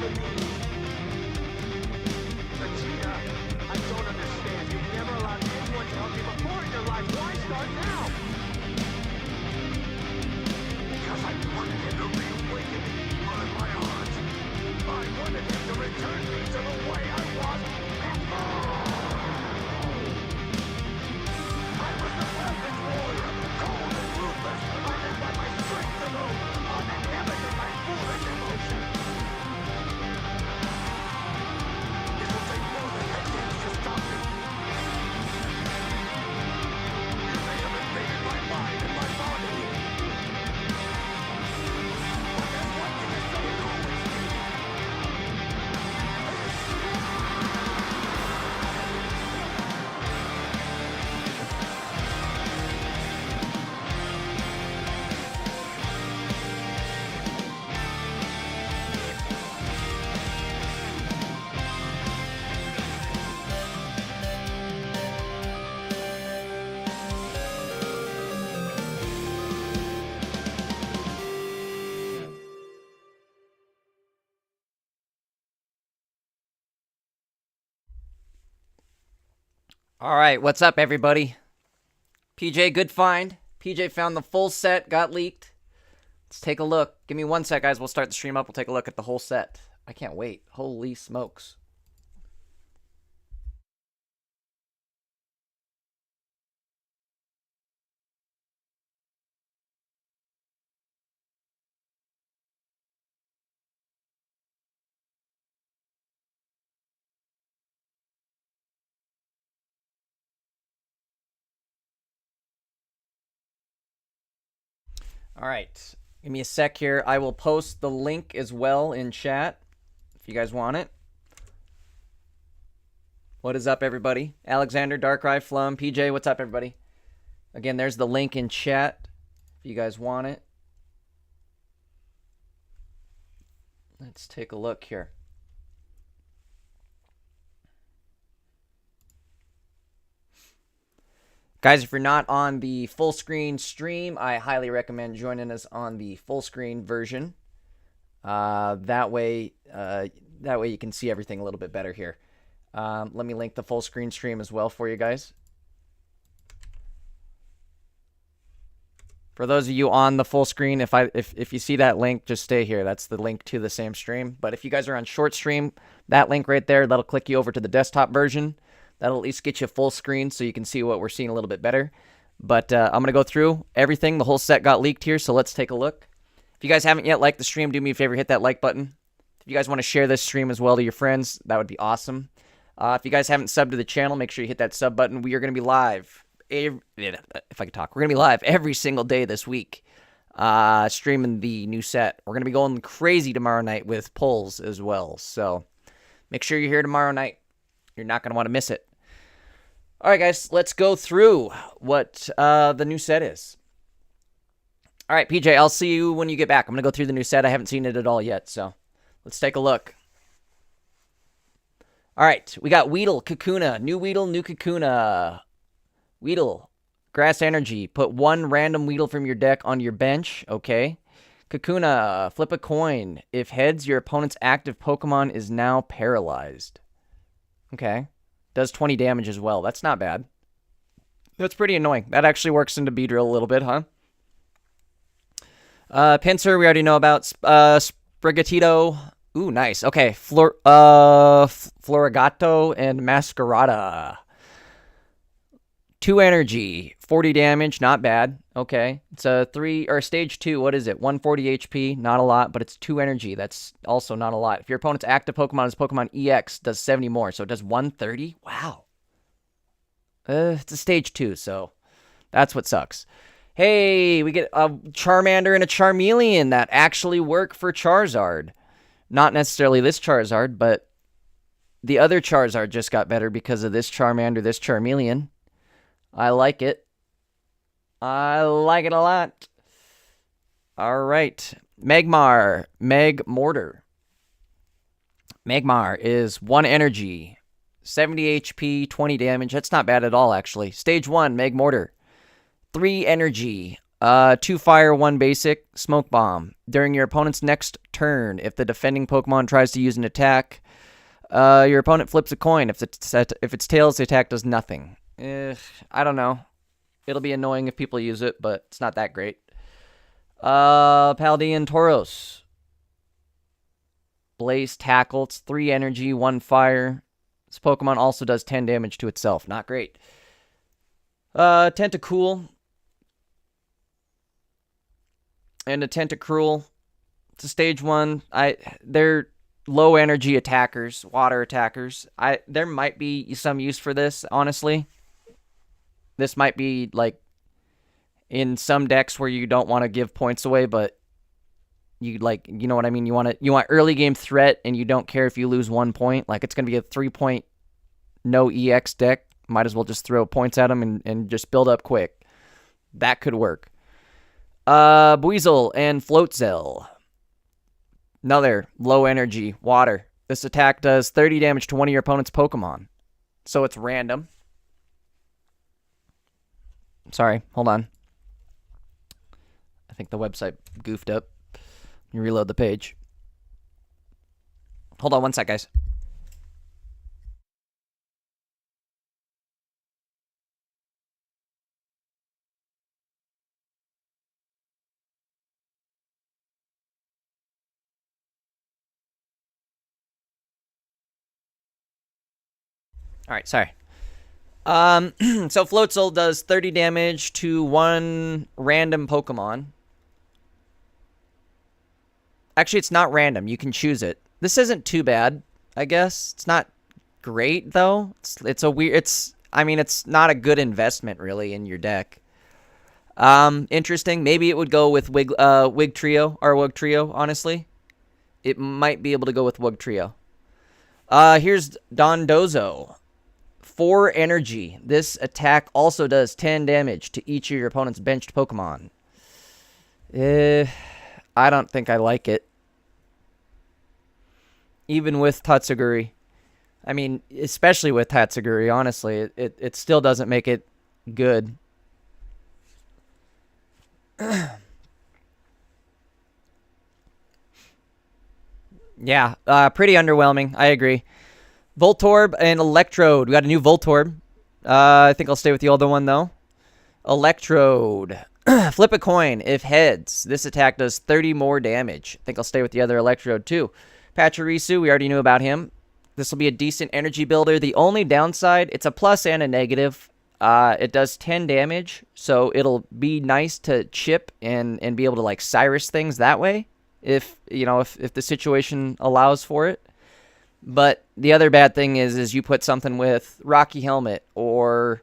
to me. Vegeta, I don't understand. You've never allowed anyone to help you before in your life. Why start now? Because I wanted him to reawaken the evil in my heart. I wanted him to return me to the way I was before. I was the perfect warrior, cold and ruthless. I lived by my strength alone, uninhibited by foolish emotion. It will take more than decades to stop me. You may have invaded my mind and my body. But there's one thing that's going to always be. All right, what's up, everybody? PJ, good find. PJ found the full set, got leaked. Let's take a look. Give me 1 sec, guys. We'll start the stream up. We'll take a look at the whole set. I can't wait. Holy smokes. All right, give me a sec here. I will post the link as well in chat if you guys want it. What is up, everybody? Alexander, Darkrai, Flum, PJ, what's up, everybody? Again, there's the link in chat if you guys want it. Let's take a look here. Guys, if you're not on the full screen stream, I highly recommend joining us on the full screen version. That way you can see everything a little bit better here. Let me link the full screen stream as well for you guys. For those of you on the full screen, if you see that link, just stay here. That's the link to the same stream. But if you guys are on short stream, that link right there, that'll click you over to the desktop version. That'll at least get you full screen so you can see what we're seeing a little bit better. But I'm going to go through everything. The whole set got leaked here, so let's take a look. If you guys haven't yet liked the stream, do me a favor, hit that like button. If you guys want to share this stream as well to your friends, that would be awesome. If you guys haven't subbed to the channel, make sure you hit that sub button. We are going to be live. If I could talk, we're going to be live every single day this week, streaming the new set. We're going to be going crazy tomorrow night with polls as well. So make sure you're here tomorrow night. You're not going to want to miss it. All right, guys, let's go through what the new set is. All right, PJ, I'll see you when you get back. I'm going to go through the new set. I haven't seen it at all yet, so let's take a look. All right, we got Weedle, Kakuna, new Kakuna. Weedle, Grass Energy. Put one random Weedle from your deck on your bench. Okay. Kakuna, flip a coin. If heads, your opponent's active Pokemon is now paralyzed. Okay. Does 20 damage as well. That's not bad. That's pretty annoying. That actually works into Beedrill a little bit, huh? Pinsir, we already know about. Sprigatito. Ooh, nice. Okay. Florigato and Masquerada. 2 energy. 40 damage. Not bad. Okay. It's a stage 2. What is it? 140 HP. Not a lot, but it's 2 energy. That's also not a lot. If your opponent's active Pokemon is Pokemon EX, does 70 more. So it does 130. Wow. It's a stage 2, so that's what sucks. Hey, we get a Charmander and a Charmeleon that actually work for Charizard. Not necessarily this Charizard, but the other Charizard just got better because of this Charmander, this Charmeleon. I like it. I like it a lot. All right. Magmar. Magmortar. Magmar is 1 energy. 70 HP, 20 damage. That's not bad at all, actually. Stage 1, Magmortar. 3 energy. 2 fire, 1 basic, smoke bomb. During your opponent's next turn, if the defending Pokemon tries to use an attack, your opponent flips a coin. If it's tails, the attack does nothing. I don't know. It'll be annoying if people use it, but it's not that great. Paldean Tauros. Blaze Tackle. It's 3 energy, 1 fire. This Pokemon also does 10 damage to itself. Not great. Tentacool. And a Tentacruel. It's a stage 1. They're low energy attackers, water attackers. There might be some use for this, honestly. This might be like in some decks where you don't want to give points away, but you know what I mean? You want early game threat and you don't care if you lose 1 point. Like it's going to be a 3-point no EX deck. Might as well just throw points at them and just build up quick. That could work. Buizel and Floatzel. Another low energy water. This attack does 30 damage to one of your opponent's Pokemon. So it's random. Sorry, hold on. I think the website goofed up. You reload the page. Hold on 1 sec, guys. All right, sorry. So Floatzel does 30 damage to 1 random Pokemon. Actually, it's not random. You can choose it. This isn't too bad, I guess. It's not great though. It's a weird. I mean, it's not a good investment really in your deck. Interesting. Maybe it would go with Wig Trio. Honestly, it might be able to go with Wig Trio. Here's Dondozo. 4 energy. This attack also does 10 damage to each of your opponent's benched Pokemon. I don't think I like it. Even with Tatsugiri. I mean, especially with Tatsugiri, honestly. It still doesn't make it good. Yeah, pretty underwhelming. I agree. Voltorb and Electrode. We got a new Voltorb. I think I'll stay with the older one, though. Electrode. Flip a coin. If heads, this attack does 30 more damage. I think I'll stay with the other Electrode, too. Pachirisu, we already knew about him. This will be a decent energy builder. The only downside, it's a plus and a negative. It does 10 damage, so it'll be nice to chip and be able to, like, Cyrus things that way. If the situation allows for it. But the other bad thing is you put something with Rocky Helmet or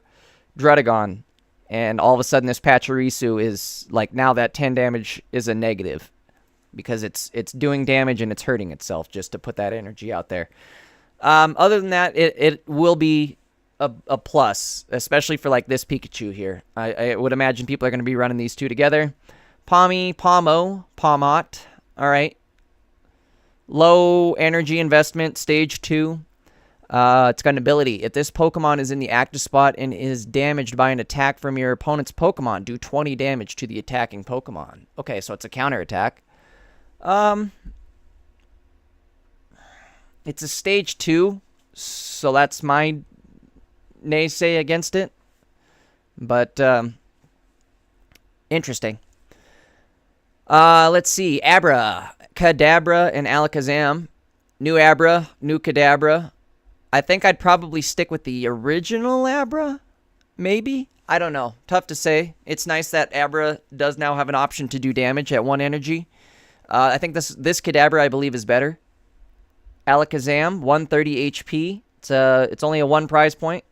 Druddigon, and all of a sudden this Pachirisu is like, now that 10 damage is a negative because it's doing damage and it's hurting itself, just to put that energy out there. Other than that, it will be a plus, especially for like this Pikachu here. I would imagine people are going to be running these two together. Pomot. All right. Low energy investment, stage 2. It's got an ability. If this Pokemon is in the active spot and is damaged by an attack from your opponent's Pokemon, do 20 damage to the attacking Pokemon. Okay, so it's a counterattack. It's a stage 2, so that's my naysay against it. But, interesting. Let's see. Abra, Kadabra, and Alakazam. New Abra, new Kadabra. I think I'd probably stick with the original Abra, maybe? I don't know. Tough to say. It's nice that Abra does now have an option to do damage at 1 energy. I think this Kadabra, I believe, is better. Alakazam, 130 HP. It's only a 1 prize point.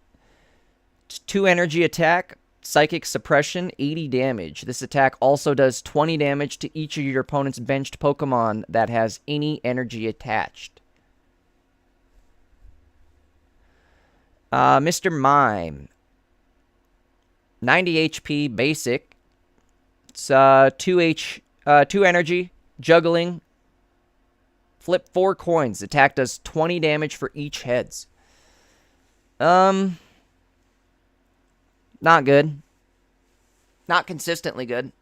2 energy attack. Psychic Suppression, 80 damage. This attack also does 20 damage to each of your opponent's benched Pokemon that has any energy attached. Mr. Mime. 90 HP, basic. It's 2 energy, juggling. Flip 4 coins. Attack does 20 damage for each heads. Not good. Not consistently good.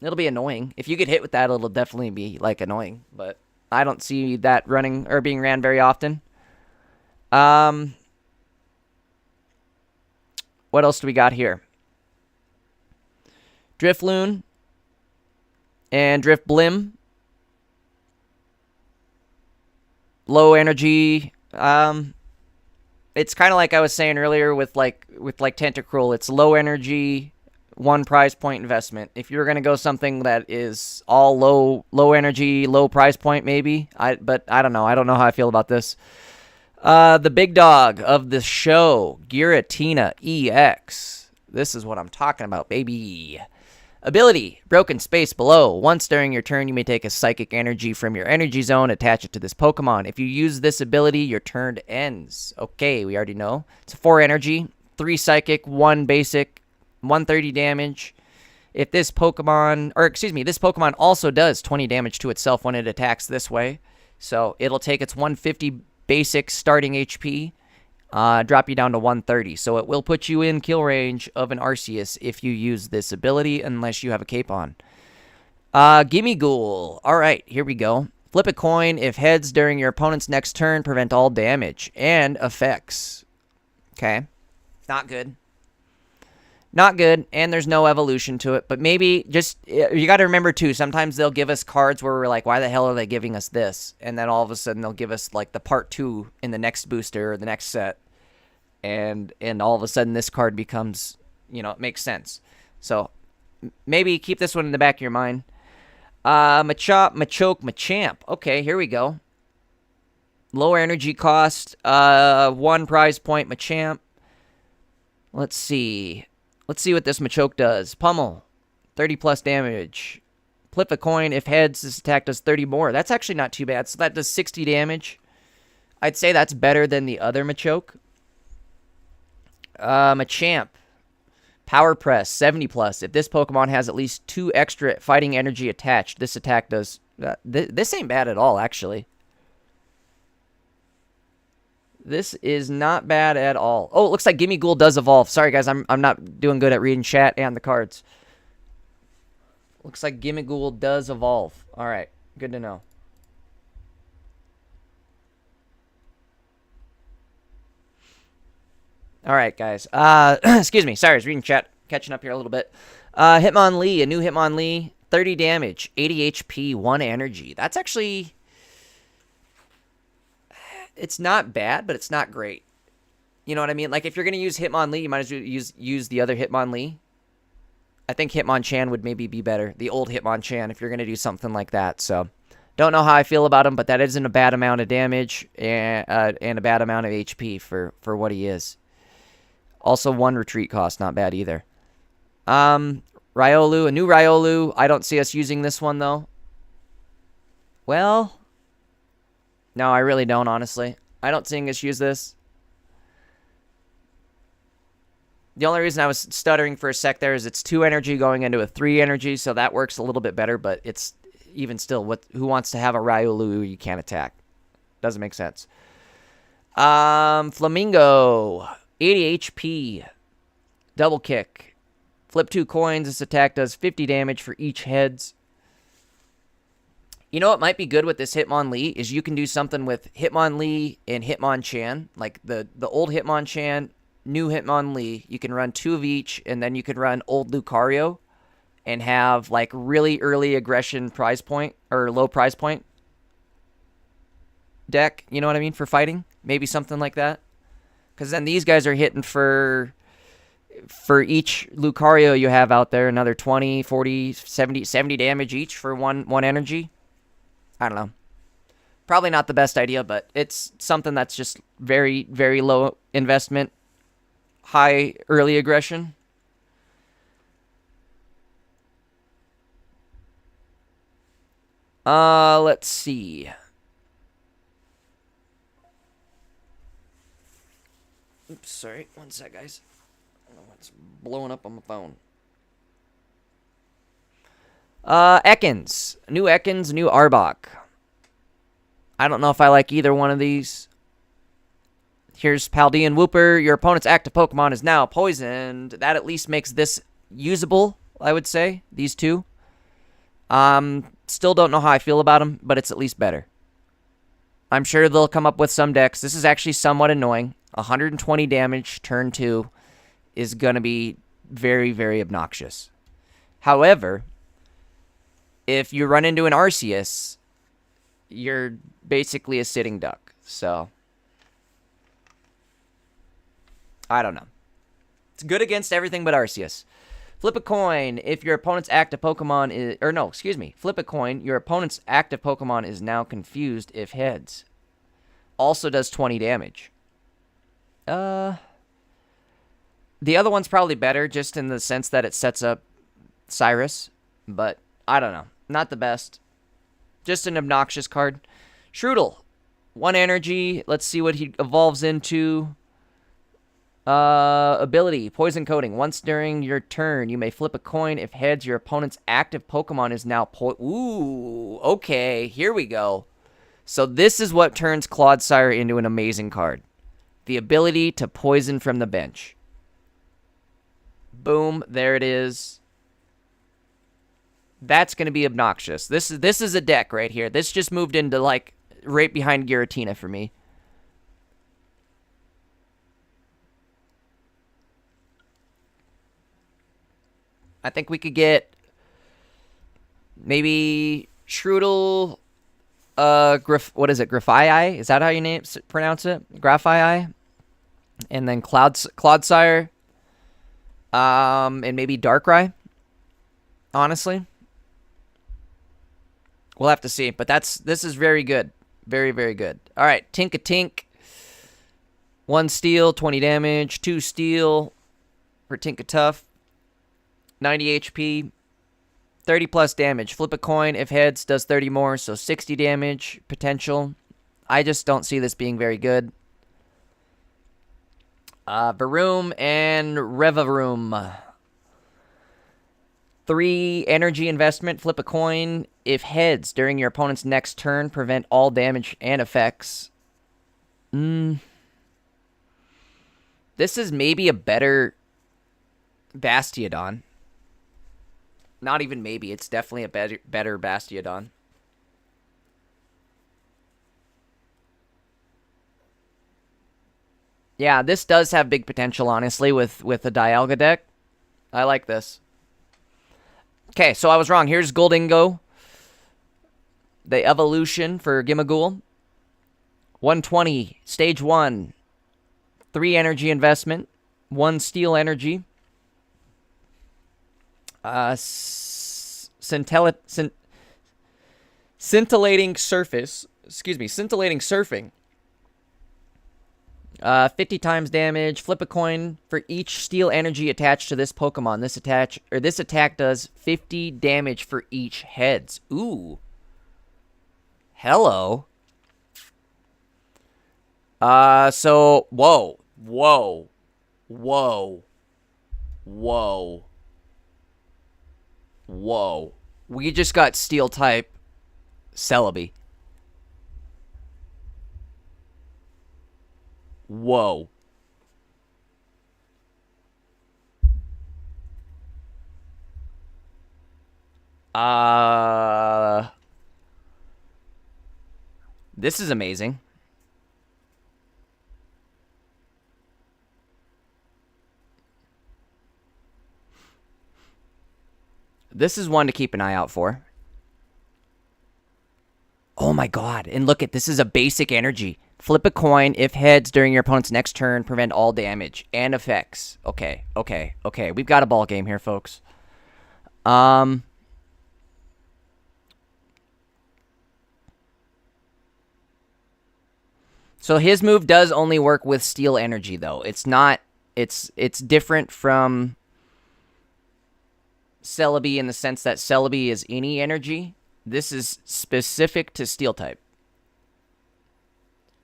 It'll be annoying. If you get hit with that, it'll definitely be, like, annoying. But I don't see that running or being ran very often. What else do we got here? Driftloon and Drift Blim. Low energy. It's kind of like I was saying earlier with Tentacruel. It's low energy, 1 prize point investment. If you're gonna go something that is all low energy, low prize point, maybe. But I don't know. I don't know how I feel about this. The big dog of the show, Giratina EX. This is what I'm talking about, baby. Ability, Broken Space Below. Once during your turn, you may take a psychic energy from your energy zone, attach it to this Pokemon. If you use this ability, your turn ends. Okay, we already know. It's 4 energy, 3 psychic, 1 basic, 130 damage. If this Pokemon, this Pokemon also does 20 damage to itself when it attacks this way. So it'll take its 150 basic starting HP, drop you down to 130. So it will put you in kill range of an Arceus if you use this ability, unless you have a cape on. Gimme Ghoul. Alright, here we go. Flip a coin. If heads during your opponent's next turn, prevent all damage and effects. Okay. Not good. Not good, and there's no evolution to it. But maybe just, you got to remember too, sometimes they'll give us cards where we're like, why the hell are they giving us this? And then all of a sudden they'll give us like the part 2 in the next booster or the next set. And all of a sudden this card becomes, it makes sense. So maybe keep this one in the back of your mind. Machop, Machoke, Machamp. Okay, here we go. Lower energy cost, 1 prize point, Machamp. Let's see. Let's see what this Machoke does. Pummel, 30 plus damage. Flip a coin. If heads, this attack does 30 more. That's actually not too bad. So that does 60 damage. I'd say that's better than the other Machoke. Machamp, Power Press, 70 plus. If this Pokemon has at least 2 extra fighting energy attached, this attack does... this ain't bad at all, actually. This is not bad at all. Oh, it looks like Gimme Ghoul does evolve. Sorry, guys, I'm not doing good at reading chat and the cards. Looks like Gimme Ghoul does evolve. All right, good to know. All right, guys. Excuse me. Sorry, I was reading chat. Catching up here a little bit. Hitmonlee, a new Hitmonlee. 30 damage, 80 HP, 1 energy. That's actually... It's not bad, but it's not great. You know what I mean? Like, if you're going to use Hitmonlee, you might as well use the other Hitmonlee. I think Hitmonchan would maybe be better. The old Hitmonchan, if you're going to do something like that. So, don't know how I feel about him, but that isn't a bad amount of damage and a bad amount of HP for what he is. Also, 1 retreat cost, not bad either. Riolu, a new Riolu. I don't see us using this one, though. Well... No, I really don't, honestly. I don't see us use this. The only reason I was stuttering for a sec there is it's 2 energy going into a 3 energy, so that works a little bit better, but it's even still, who wants to have a Riolu you can't attack? Doesn't make sense. Flamingo, 80 HP, double kick. Flip 2 coins, this attack does 50 damage for each heads. You know what might be good with this Hitmonlee is you can do something with Hitmonlee and Hitmonchan. Like the old Hitmonchan, new Hitmonlee. You can run 2 of each, and then you can run old Lucario and have like really early aggression prize point or low prize point deck. You know what I mean? For fighting. Maybe something like that. Because then these guys are hitting for each Lucario you have out there, another 20, 40, 70 damage each for one energy. I don't know. Probably not the best idea, but it's something that's just very, very low investment, high early aggression. Let's see. Oops, sorry. One sec, guys. I don't know what's blowing up on my phone. Ekans. New Ekans, new Arbok. I don't know if I like either one of these. Here's Paldean Wooper. Your opponent's active Pokemon is now poisoned. That at least makes this usable, I would say. These two. Still don't know how I feel about them, but it's at least better. I'm sure they'll come up with some decks. This is actually somewhat annoying. 120 damage, turn 2, is going to be very, very obnoxious. However, if you run into an Arceus, you're basically a sitting duck. So, I don't know. It's good against everything but Arceus. Flip a coin. If your opponent's active Pokemon is... Or no, excuse me. Flip a coin. Your opponent's active Pokemon is now confused if heads. Also does 20 damage. The other one's probably better, just in the sense that it sets up Cyrus. But, I don't know. Not the best. Just an obnoxious card. Shroodle. 1 energy. Let's see what he evolves into. Ability, poison coating. Once during your turn, you may flip a coin. If heads, your opponent's active Pokemon is now Ooh, okay, here we go. So this is what turns Clodsire into an amazing card. The ability to poison from the bench. Boom, there it is. That's going to be obnoxious. This is a deck right here. This just moved into, like, right behind Giratina for me. I think we could get maybe Shroodle, what is it, Grafii? Is that how you pronounce it? Grafii? And then Clodsire, and maybe Darkrai, honestly. We'll have to see, but this is very good. Very, very good. All right, Tink-a-Tink. 1 steel, 20 damage, 2 steel for Tink-a-Tough. 90 HP, 30 plus damage. Flip a coin. If heads, does 30 more, so 60 damage potential. I just don't see this being very good. Varoom and Revaroom. 3 energy investment. Flip a coin. If heads, during your opponent's next turn, prevent all damage and effects. This is maybe a better Bastiodon. Not even maybe. It's definitely a better Bastiodon. Yeah, this does have big potential, honestly, with the Dialga deck. I like this. Okay, so I was wrong. Here's Goldingo. The evolution for Gimmighoul. 120. Stage 1. 3 energy investment. 1 steel energy. Scintillating surface. Excuse me, scintillating surfing. 50 times damage. Flip a coin for each steel energy attached to this Pokemon. This attack does 50 damage for each heads. Ooh. Hello. So whoa. We just got steel type Celebi. Whoa. This is amazing. This is one to keep an eye out for. Oh my god. And look at this is a basic energy. Flip a coin. If heads during your opponent's next turn, prevent all damage and effects. Okay. We've got a ball game here, folks. So his move does only work with steel energy, though. It's not... It's different from Celebi in the sense that Celebi is any energy. This is specific to steel type.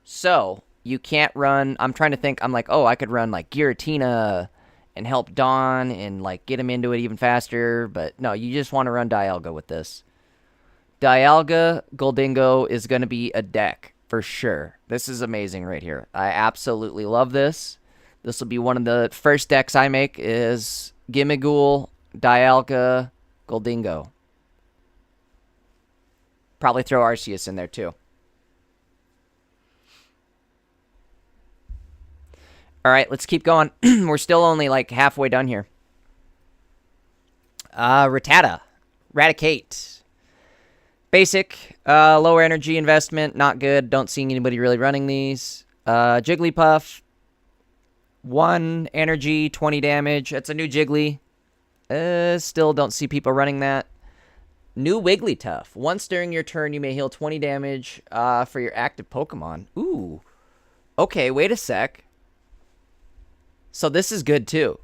So, you can't run... I'm trying to think. I'm like, oh, I could run, like, Giratina and help Dawn and, like, get him into it even faster. But, no, you just want to run Dialga with this. Dialga Goldingo is going to be a deck, for sure. This is amazing right here. I absolutely love this. This will be one of the first decks I make is Gimmighoul, Dialga, Goldingo. Probably throw Arceus in there too. All right, let's keep going. We're still only like halfway done here. Rattata. Raticate. Basic. Lower energy investment. Not good. Don't see anybody really running these. Jigglypuff. 1 energy, 20 damage. That's a new Jiggly. Still don't see people running that. New Wigglytuff. Once during your turn, you may heal 20 damage for your active Pokemon. Ooh. Okay, wait a sec. So this is good too.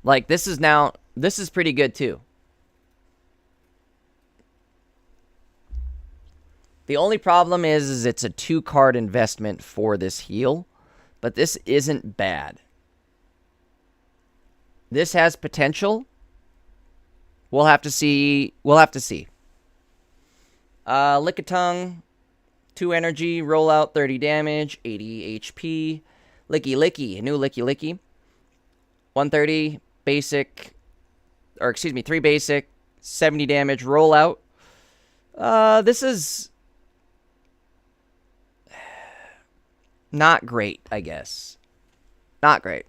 Like, this is pretty good too. The only problem is it's a 2-card investment for this heal, but this isn't bad. This has potential. We'll have to see. Lickitung, 2 energy, roll out 30 damage, 80 HP. Licky Licky, new Licky Licky. 130 basic, or excuse me, 3 basic, 70 damage, roll out. This is not great, I guess. Not great.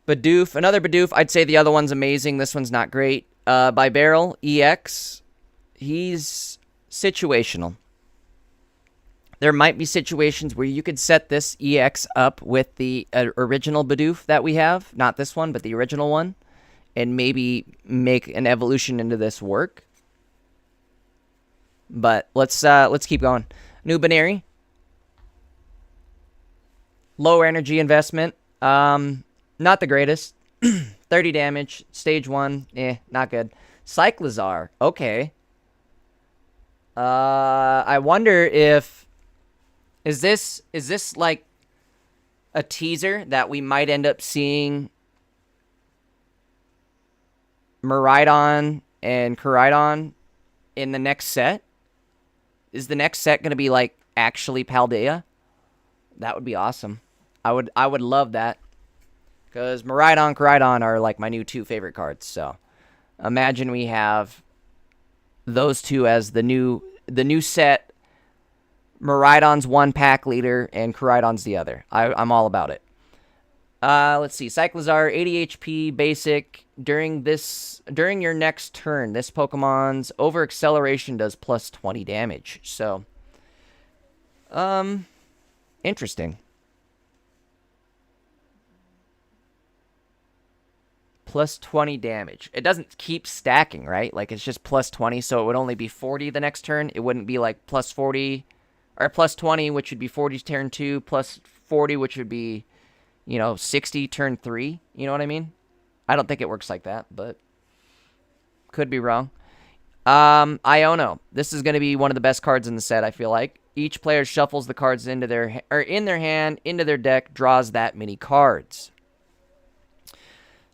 Bidoof, another Bidoof. I'd say the other one's amazing. This one's not great. Beedrill, EX. He's situational. There might be situations where you could set this EX up with the original Bidoof that we have. Not this one, but the original one. And maybe make an evolution into this work. But let's keep going. New Baneri. Lower energy investment. Not the greatest. 30 damage. Stage 1. Not good. Cyclizar. Okay. I wonder if... Is this like a teaser that we might end up seeing Miraidon and Koraidon in the next set? Is the next set going to be like actually Paldea? That would be awesome. I would love that. Because Miraidon, Koraidon are like my new 2 favorite cards. So imagine we have those 2 as the new set. Miraidon's 1 pack leader and Koraidon's the other. I'm all about it. Let's see. Cyclizar, 80 HP, basic. During your next turn, this Pokemon's over acceleration does plus 20 damage. So, interesting. Plus 20 damage. It doesn't keep stacking, right? Like, it's just plus 20, so it would only be 40 the next turn. It wouldn't be like plus 40, or plus 20, which would be 40 turn 2, plus 40, which would be, 60 turn 3. You know what I mean? I don't think it works like that, but could be wrong. Iono. This is going to be one of the best cards in the set, I feel like. Each player shuffles the cards in their hand, into their deck, draws that many cards.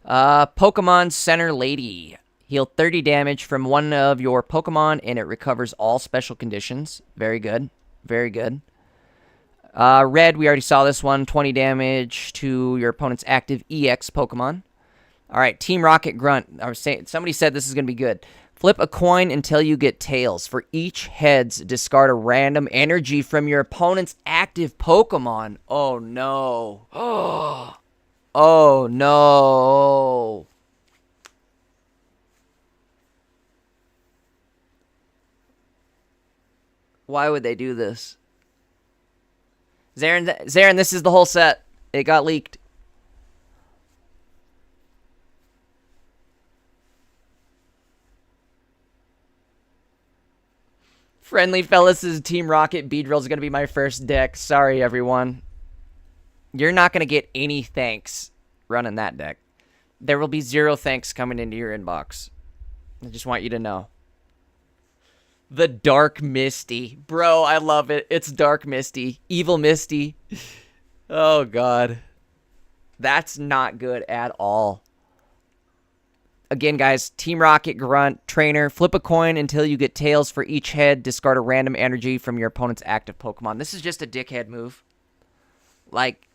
Pokemon Center Lady. Heal 30 damage from one of your Pokemon, and it recovers all special conditions. Very good. Very good. Red, we already saw this one. 20 damage to your opponent's active EX Pokemon. All right, Team Rocket Grunt. Somebody said this is going to be good. Flip a coin until you get tails. For each heads, discard a random energy from your opponent's active Pokemon. Oh, no. Oh, no. Why would they do this? Zarin, this is the whole set. It got leaked. Friendly Fellas' Team Rocket Beedrill is going to be my first deck. Sorry, everyone. You're not going to get any thanks running that deck. There will be 0 thanks coming into your inbox. I just want you to know. The Dark Misty. Bro, I love it. It's Dark Misty. Evil Misty. Oh, God. That's not good at all. Again, guys, Team Rocket Grunt, Trainer, flip a coin until you get tails. For each head, discard a random energy from your opponent's active Pokemon. This is just a dickhead move. Like,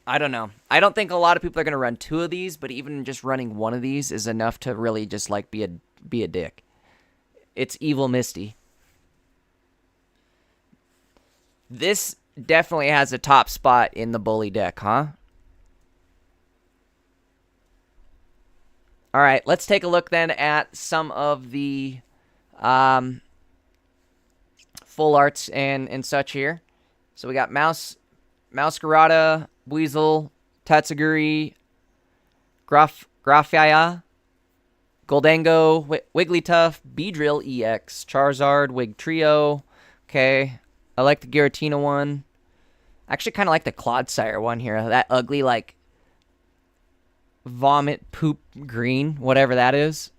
I don't know. I don't think a lot of people are going to run 2 of these, but even just running 1 of these is enough to really just like be a dick. It's Evil Misty. This definitely has a top spot in the bully deck, huh? All right, let's take a look then at some of the full arts and such here. So we got Masquerada, Weasel, Tatsuguri, Graphia, Goldango, Wigglytuff, Beedrill EX, Charizard, Wig Trio. Okay, I like the Giratina one. I actually kind of like the Clodsire one here. That ugly, like, vomit poop green, whatever that is.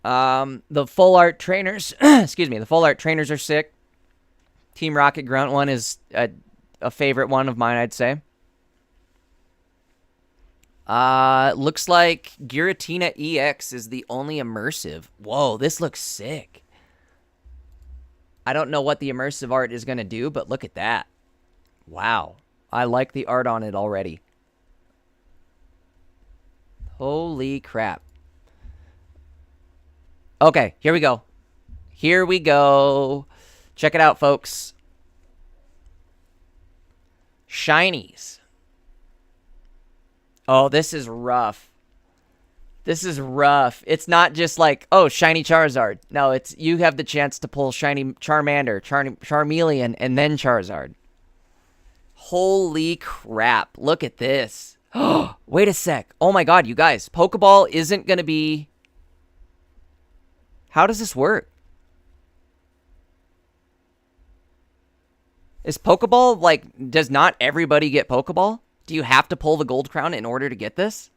The full art trainers, excuse me, the full art trainers are sick. Team Rocket Grunt one is a favorite one of mine, I'd say. Looks like Giratina EX is the only immersive. Whoa, this looks sick. I don't know what the immersive art is going to do, but look at that. Wow. I like the art on it already. Holy crap. Okay, here we go. Here we go. Check it out, folks. Shinies. Oh, this is rough. This is rough. It's not just like, oh, shiny Charizard. No, it's you have the chance to pull shiny Charmander, Charmeleon, and then Charizard. Holy crap. Look at this. Wait a sec. Oh my god, you guys. Pokeball isn't going to be... How does this work? Is Pokeball, like, does not everybody get Pokeball? Do you have to pull the Gold Crown in order to get this?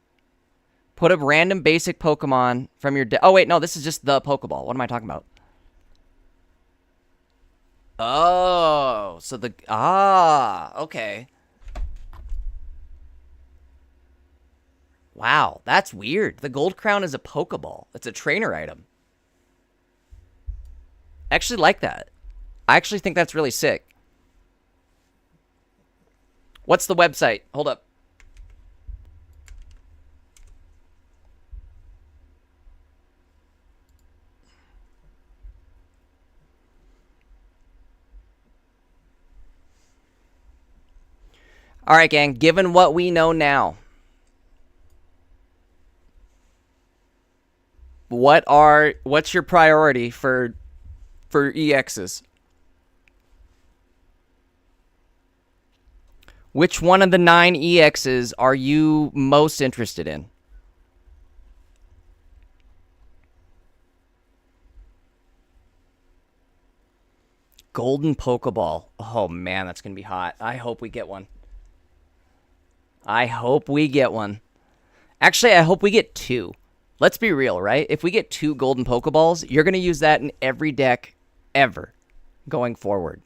Put a random basic Pokemon from your... Oh, wait, no, this is just the Pokeball. What am I talking about? Oh, so the... Ah, okay. Wow, that's weird. The Gold Crown is a Pokeball. It's a trainer item. I actually like that. I actually think that's really sick. What's the website? Hold up. All right, gang. Given what we know now, what's your priority for EXs? Which one of the 9 EXs are you most interested in? Golden Pokeball. Oh, man, that's going to be hot. I hope we get one. I hope we get one. Actually, I hope we get 2. Let's be real, right? If we get 2 Golden Pokeballs, you're going to use that in every deck ever going forward.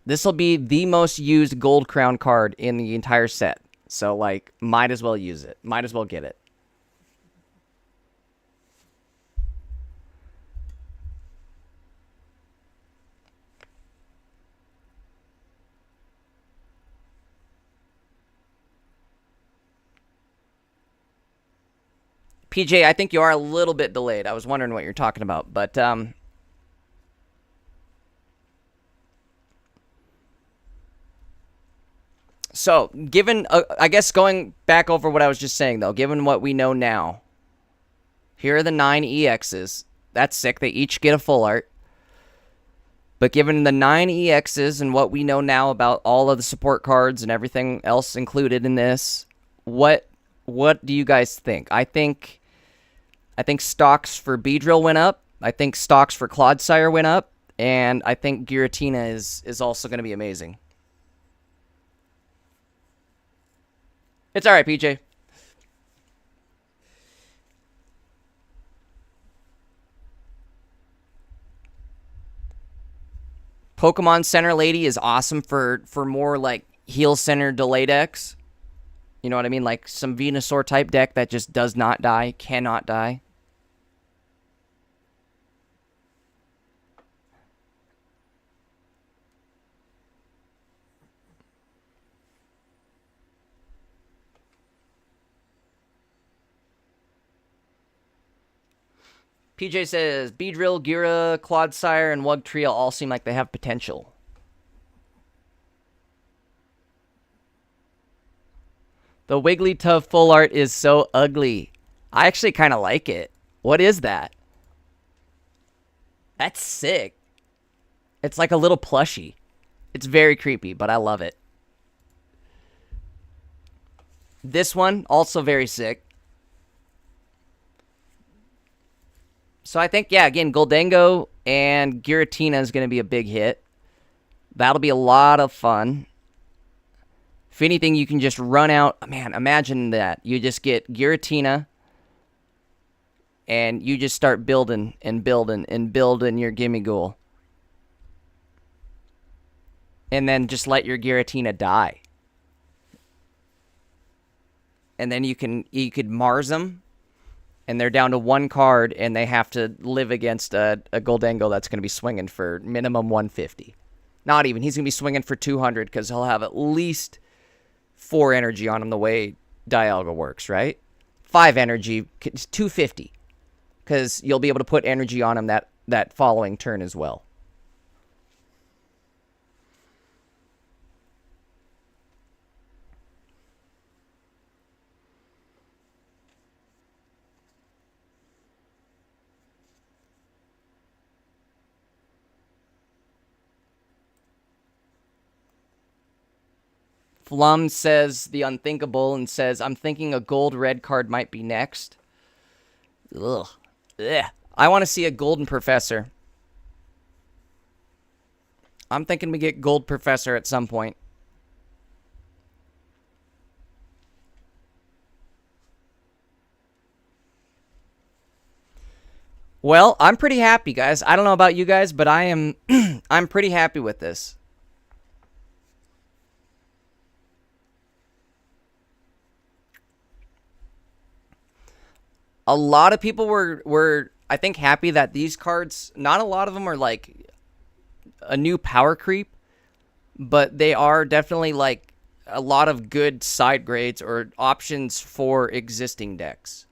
This will be the most used Gold Crown card in the entire set. So, like, might as well use it. Might as well get it. PJ, I think you are a little bit delayed. I was wondering what you're talking about, but so, given, I guess going back over what I was just saying, though, given what we know now, here are the 9 EXs. That's sick. They each get a full art. But given the 9 EXs and what we know now about all of the support cards and everything else included in this, what do you guys think? I think stocks for Beedrill went up. I think stocks for Clodsire went up. And I think Giratina is also going to be amazing. It's all right, PJ. Pokemon Center Lady is awesome for more like heal center delay decks. You know what I mean? Like some Venusaur type deck that just does not die, cannot die. PJ says, Beedrill, Gira, Clodsire, and Wugtrio all seem like they have potential. The Wigglytuff full art is so ugly. I actually kind of like it. What is that? That's sick. It's like a little plushie. It's very creepy, but I love it. This one, also very sick. So I think, yeah, again, Goldango and Giratina is going to be a big hit. That'll be a lot of fun. If anything, you can just run out. Man, imagine that. You just get Giratina, and you just start building and building and building your Gimmighoul. And then just let your Giratina die. And then you could Mars them, and they're down to one card, and they have to live against a Goldango that's going to be swinging for minimum 150. Not even. He's going to be swinging for 200 because he'll have at least 4 energy on him the way Dialga works, right? 5 energy, 250. Because you'll be able to put energy on him that following turn as well. Flum says the unthinkable and says, I'm thinking a gold red card might be next. Ugh. Ugh. I want to see a golden professor. I'm thinking we get gold professor at some point. Well, I'm pretty happy, guys. I don't know about you guys, but I am I'm pretty happy with this. A lot of people were I think happy that these cards, not a lot of them are like a new power creep, but they are definitely like a lot of good side grades or options for existing decks.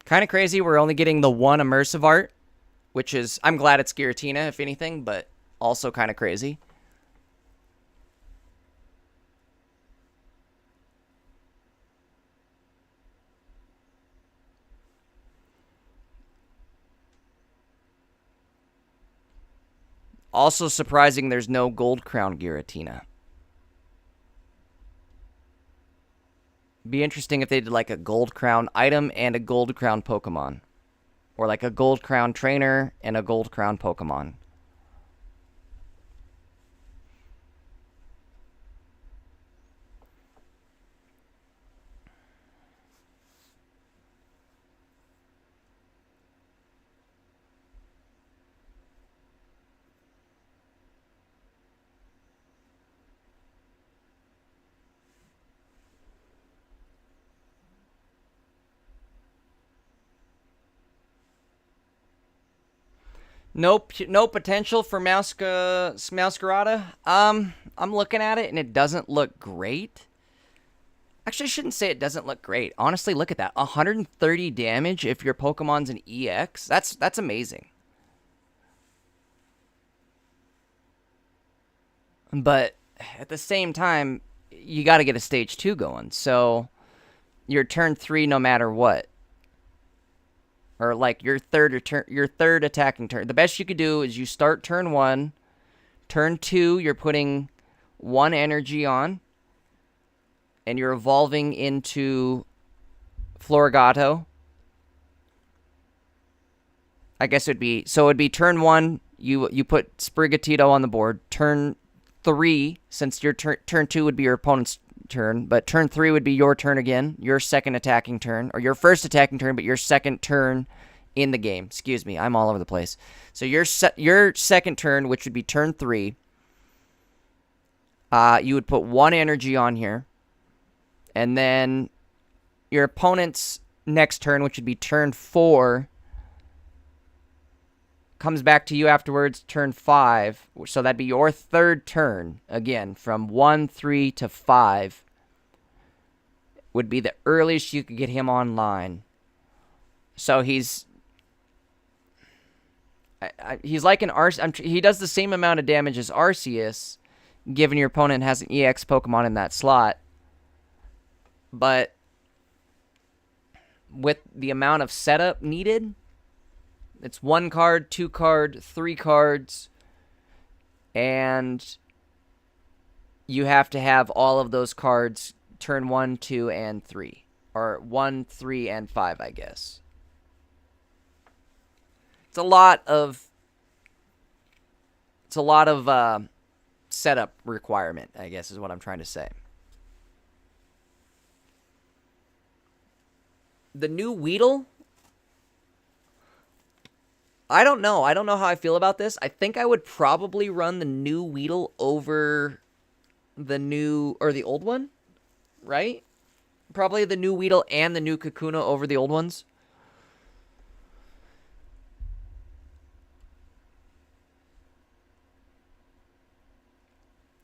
Kind of crazy we're only getting the one immersive art, which is, I'm glad it's Giratina, if anything, but also kind of crazy. Also surprising there's no Gold Crown Giratina. Be interesting if they did like a Gold Crown item and a Gold Crown Pokemon. Or like a Gold Crown trainer and a Gold Crown Pokemon. Nope, no potential for Masquerada. I'm looking at it and it doesn't look great. Actually, I shouldn't say it doesn't look great. Honestly, look at that. 130 damage if your Pokemon's an EX. That's amazing. But at the same time, you got to get a stage 2 going. So your turn 3 no matter what. Or like your third attacking turn. The best you could do is you start turn 1. Turn 2, you're putting 1 energy on. And you're evolving into Florigato. I guess it'd be turn 1, you put Sprigatito on the board. Turn 3, since your turn 2 would be your opponent's turn, but turn 3 would be your turn again, your second attacking turn, or your first attacking turn, but your second turn in the game. Excuse me, I'm all over the place. So your second turn, which would be turn 3, you would put 1 energy on here, and then your opponent's next turn, which would be turn 4, comes back to you afterwards, turn 5. So that'd be your third turn. Again, from 1, 3 to 5 would be the earliest you could get him online. So he's like an he does the same amount of damage as Arceus, given your opponent has an EX Pokemon in that slot. But with the amount of setup needed, it's 1 card, 2 card, 3 cards, and you have to have all of those cards turn 1, 2, and 3. Or 1, 3, and 5, I guess. It's a lot of setup requirement, I guess, is what I'm trying to say. The new Weedle, I don't know. I don't know how I feel about this. I think I would probably run the new Weedle over the new, or the old one, right? Probably the new Weedle and the new Kakuna over the old ones.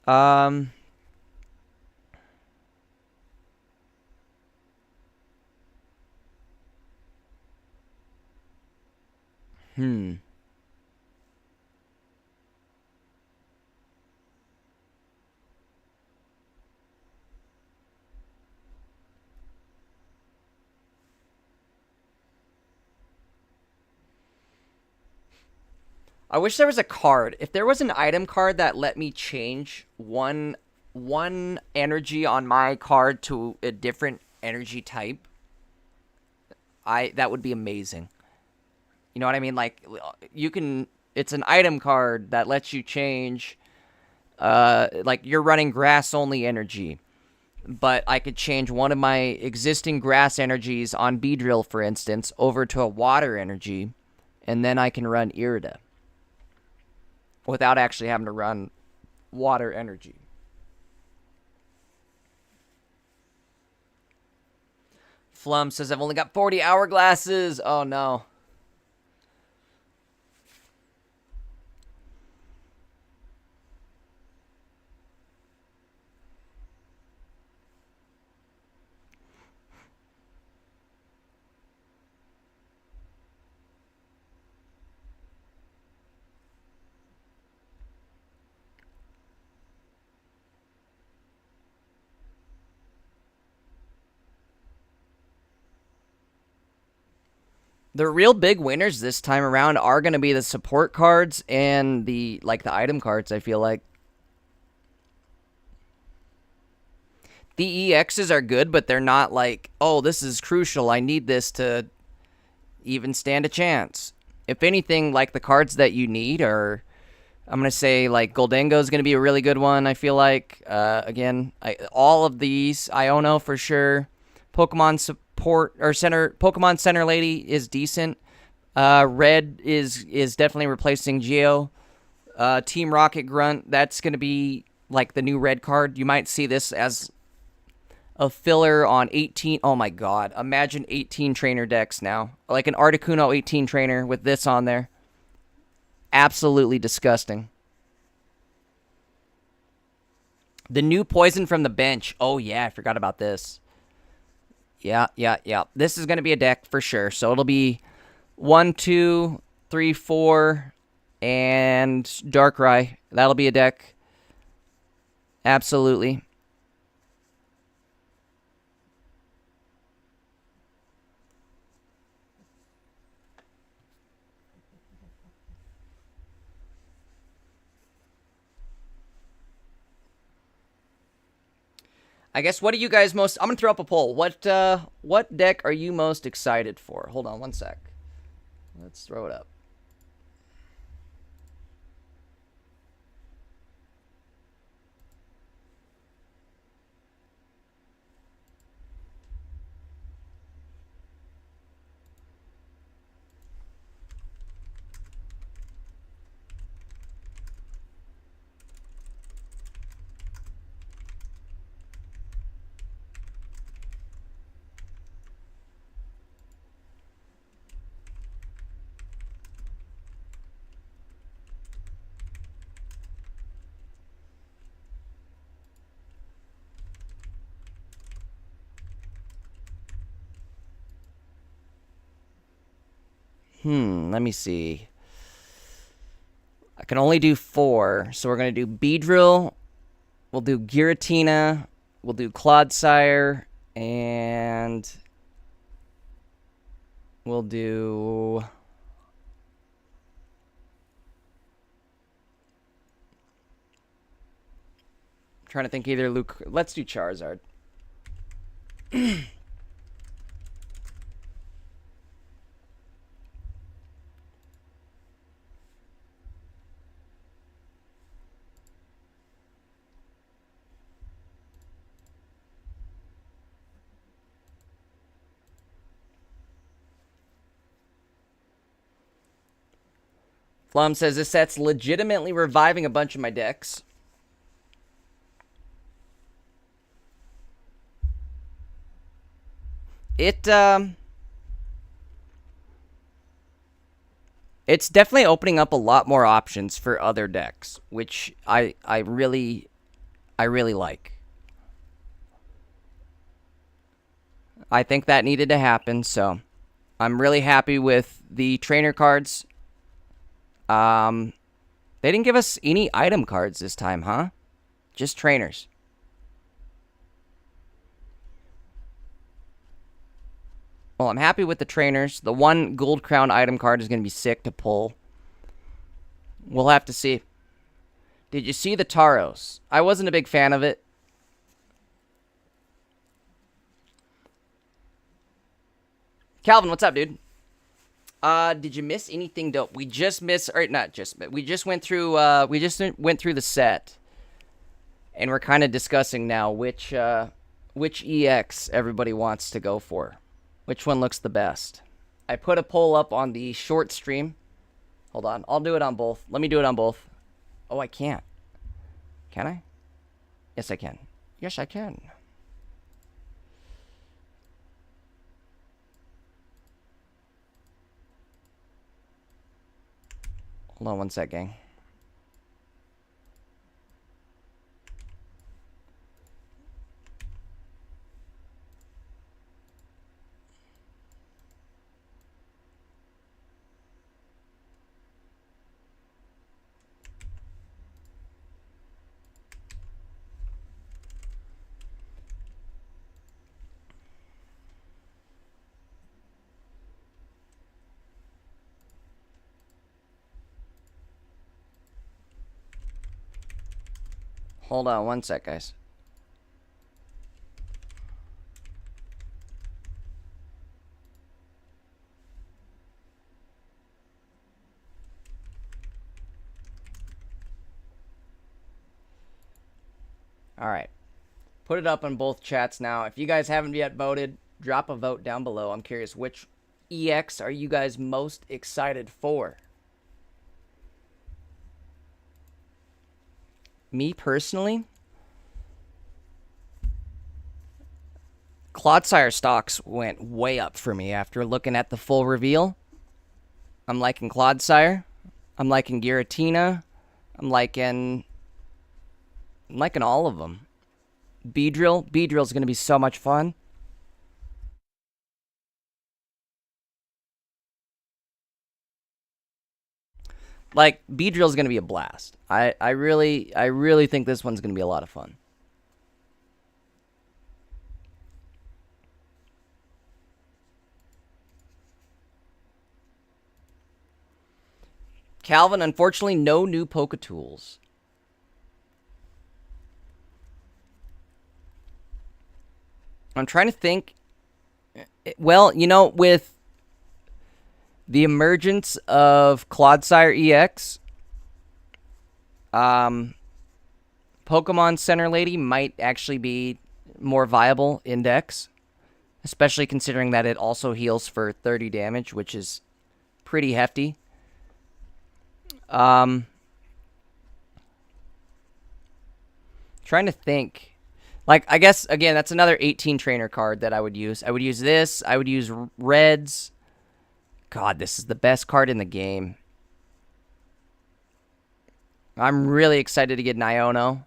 I wish there was a card. If there was an item card that let me change one energy on my card to a different energy type, that would be amazing. You know what I mean? Like, you can, it's an item card that lets you change, like, you're running grass only energy, but I could change one of my existing grass energies on Beedrill, for instance, over to a water energy, and then I can run Irida without actually having to run water energy. Flum says, I've only got 40 hourglasses. Oh, no. The real big winners this time around are going to be the support cards and the item cards, I feel like. The EXs are good, but they're not like, oh, this is crucial. I need this to even stand a chance. If anything, like, the cards that you need are, I'm going to say, like, Goldengo is going to be a really good one, I feel like. Again, all of these, Iono for sure. Pokemon support, or Pokemon Center Lady is decent. Red is definitely replacing Geo. Team Rocket Grunt, that's going to be, like, the new red card. You might see this as a filler on 18. Oh my god. Imagine 18 trainer decks now. Like an Articuno 18 trainer with this on there. Absolutely disgusting. The new poison from the bench. Oh yeah, I forgot about this. Yeah. This is going to be a deck for sure. So it'll be 1, 2, 3, 4, and Darkrai. That'll be a deck. Absolutely. I guess, what are you guys most... I'm going to throw up a poll. What deck are you most excited for? Hold on one sec. Let's throw it up. Let me see. I can only do 4, so we're going to do Beedrill. We'll do Giratina. We'll do Clodsire. And we'll do... I'm trying to think either Luke... Let's do Charizard. Flum says this set's legitimately reviving a bunch of my decks. It's definitely opening up a lot more options for other decks, which I really like. I think that needed to happen, so I'm really happy with the trainer cards. They didn't give us any item cards this time, huh? Just trainers. Well, I'm happy with the trainers. The one Gold Crown item card is going to be sick to pull. We'll have to see. Did you see the Tauros? I wasn't a big fan of it. Calvin, what's up, dude? Did you miss anything dope? We just missed, or not just, but we just went through the set, and we're kind of discussing now which EX everybody wants to go for. Which one looks the best? I put a poll up on the short stream. Hold on, I'll do it on both. Let me do it on both. Oh, I can't. Can I? Yes, I can. Yes, I can. Hold on one sec, gang. Hold on one sec, guys. All right. Put it up on both chats now. If you guys haven't yet voted, drop a vote down below. I'm curious, which EX are you guys most excited for? Me personally, Clodsire stocks went way up for me after looking at the full reveal. I'm liking Clodsire. I'm liking Giratina. I'm liking all of them. Beedrill's going to be so much fun. Like, Beedrill's going to be a blast. I really think this one's going to be a lot of fun. Calvin, unfortunately, no new Poketools. I'm trying to think. Well, you know, with the emergence of Clodsire EX, Pokemon Center Lady might actually be more viable index, especially considering that it also heals for 30 damage, which is pretty hefty. Trying to think. Like, I guess, again, that's another 18 trainer card that I would use. I would use this. I would use Reds. God, this is the best card in the game. I'm really excited to get an Iono.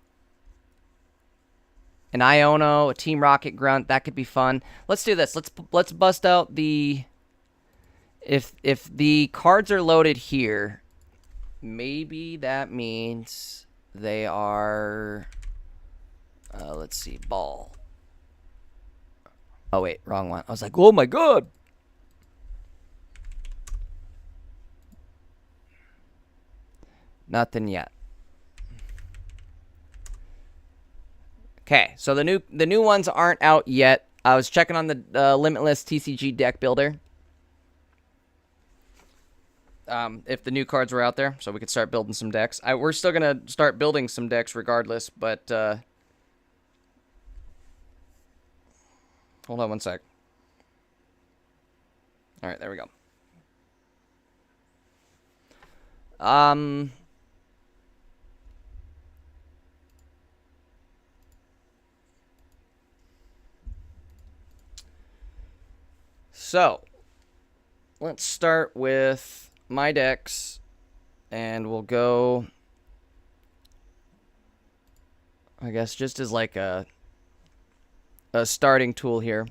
An Iono, a Team Rocket Grunt. That could be fun. Let's do this. Let's bust out the... if the cards are loaded here, maybe that means they are, let's see, ball. Oh, wait, wrong one. I was like, oh my god. Nothing yet. Okay, so the new ones aren't out yet. I was checking on the Limitless TCG deck builder. If the new cards were out there, so we could start building some decks. We're still gonna start building some decks regardless, but hold on one sec. All right, there we go. So, let's start with my decks, and we'll go, I guess, just as like a starting tool here.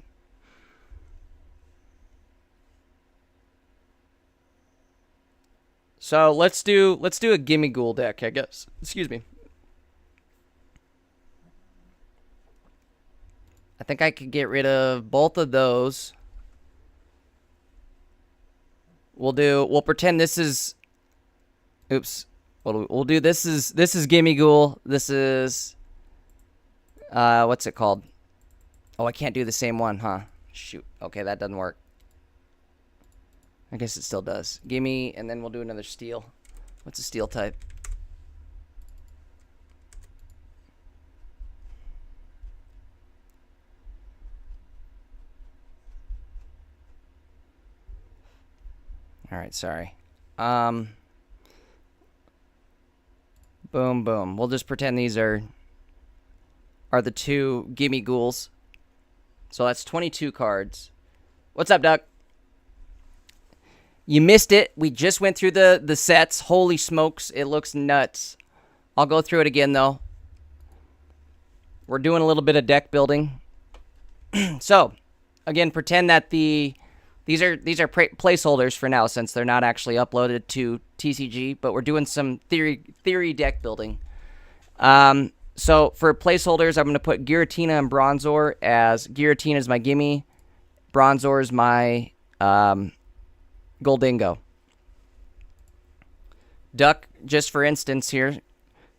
So let's do a Gimme Ghoul deck, I guess. Excuse me. I think I could get rid of both of those. We'll pretend this is, oops. We'll do this is Gimme Ghoul. This is what's it called? Oh, I can't do the same one, huh? Shoot. Okay, that doesn't work. I guess it still does. Gimme, and then we'll do another steel. What's a steel type? All right, sorry. Boom, boom. We'll just pretend these are the two Gimme Ghouls. So that's 22 cards. What's up, Duck? You missed it. We just went through the sets. Holy smokes, it looks nuts. I'll go through it again, though. We're doing a little bit of deck building. So, again, pretend that these are placeholders for now, since they're not actually uploaded to TCG, but we're doing some theory deck building. So for placeholders, I'm going to put Giratina and Bronzor as Giratina is my gimme, Bronzor is my Goldingo. Duck, just for instance here,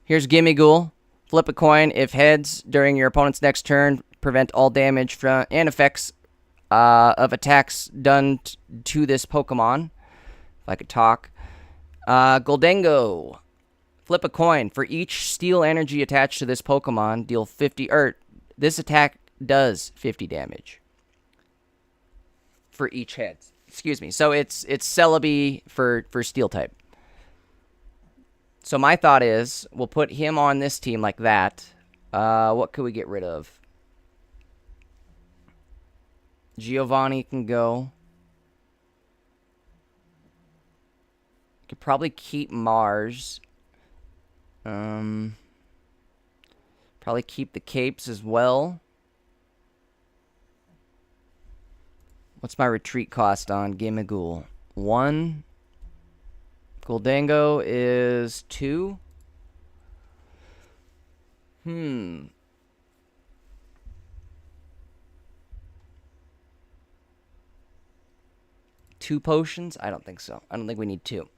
here's Gimme Ghoul. Flip a coin. If heads during your opponent's next turn, prevent all damage from and effects of attacks done to this Pokemon. If I could talk. Goldingo. Flip a coin. For each steel energy attached to this Pokemon, deal 50... this attack does 50 damage. For each head. Excuse me. So it's Celebi for steel type. So my thought is, we'll put him on this team like that. What could we get rid of? Giovanni can go. Could probably keep Mars. Probably keep the capes as well. What's my retreat cost on Gimme Ghoul? 1. Goldango is 2. 2 potions? I don't think so. I don't think we need 2.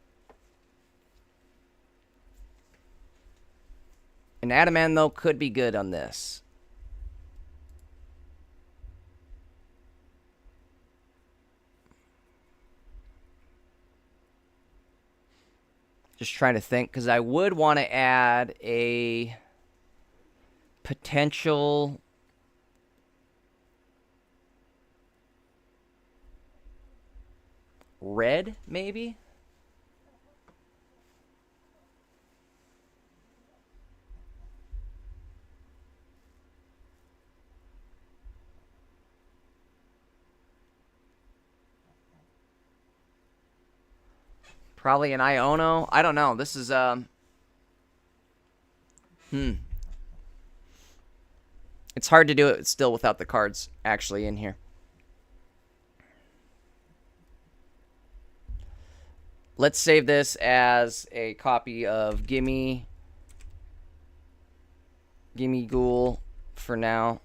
An Adaman, though, could be good on this. Just trying to think, because I would want to add a potential... red, maybe? Probably an Iono. I don't know. This is, It's hard to do it still without the cards actually in here. let's save this as a copy of Gimme Ghoul for now.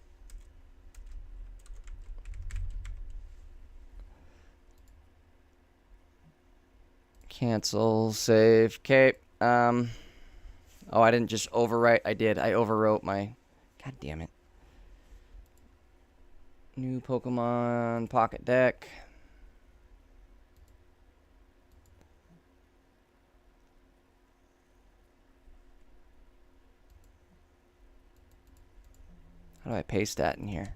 Cancel, save. Okay. Oh, I didn't just overwrite. I did. I overwrote my... God damn it. New Pokemon Pocket deck. How do I paste that in here?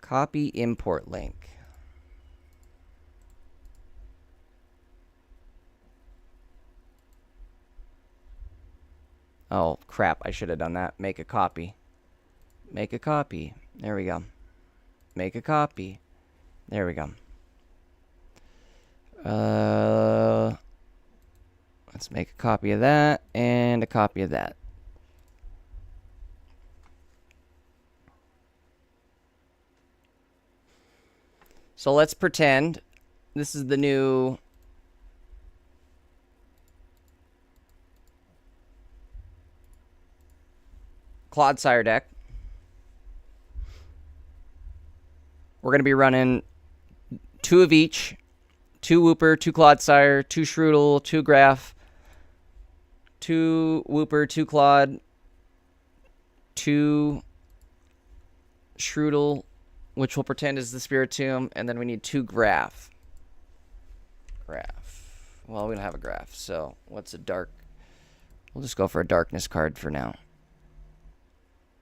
Copy import link. Oh, crap. I should have done that. Make a copy. Make a copy. There we go. Make a copy. There we go. Let's make a copy of that and a copy of that. So let's pretend this is the new Clodsire deck. We're going to be running 2 of each. 2 Wooper, 2 Clodsire, 2 Shroodle, 2 Graph, 2 Wooper, 2 Clod, 2 Shroodle, which we'll pretend is the Spiritomb, and then we need 2 Graph. Well, we don't have a Graph, so what's a dark? We'll just go for a darkness card for now.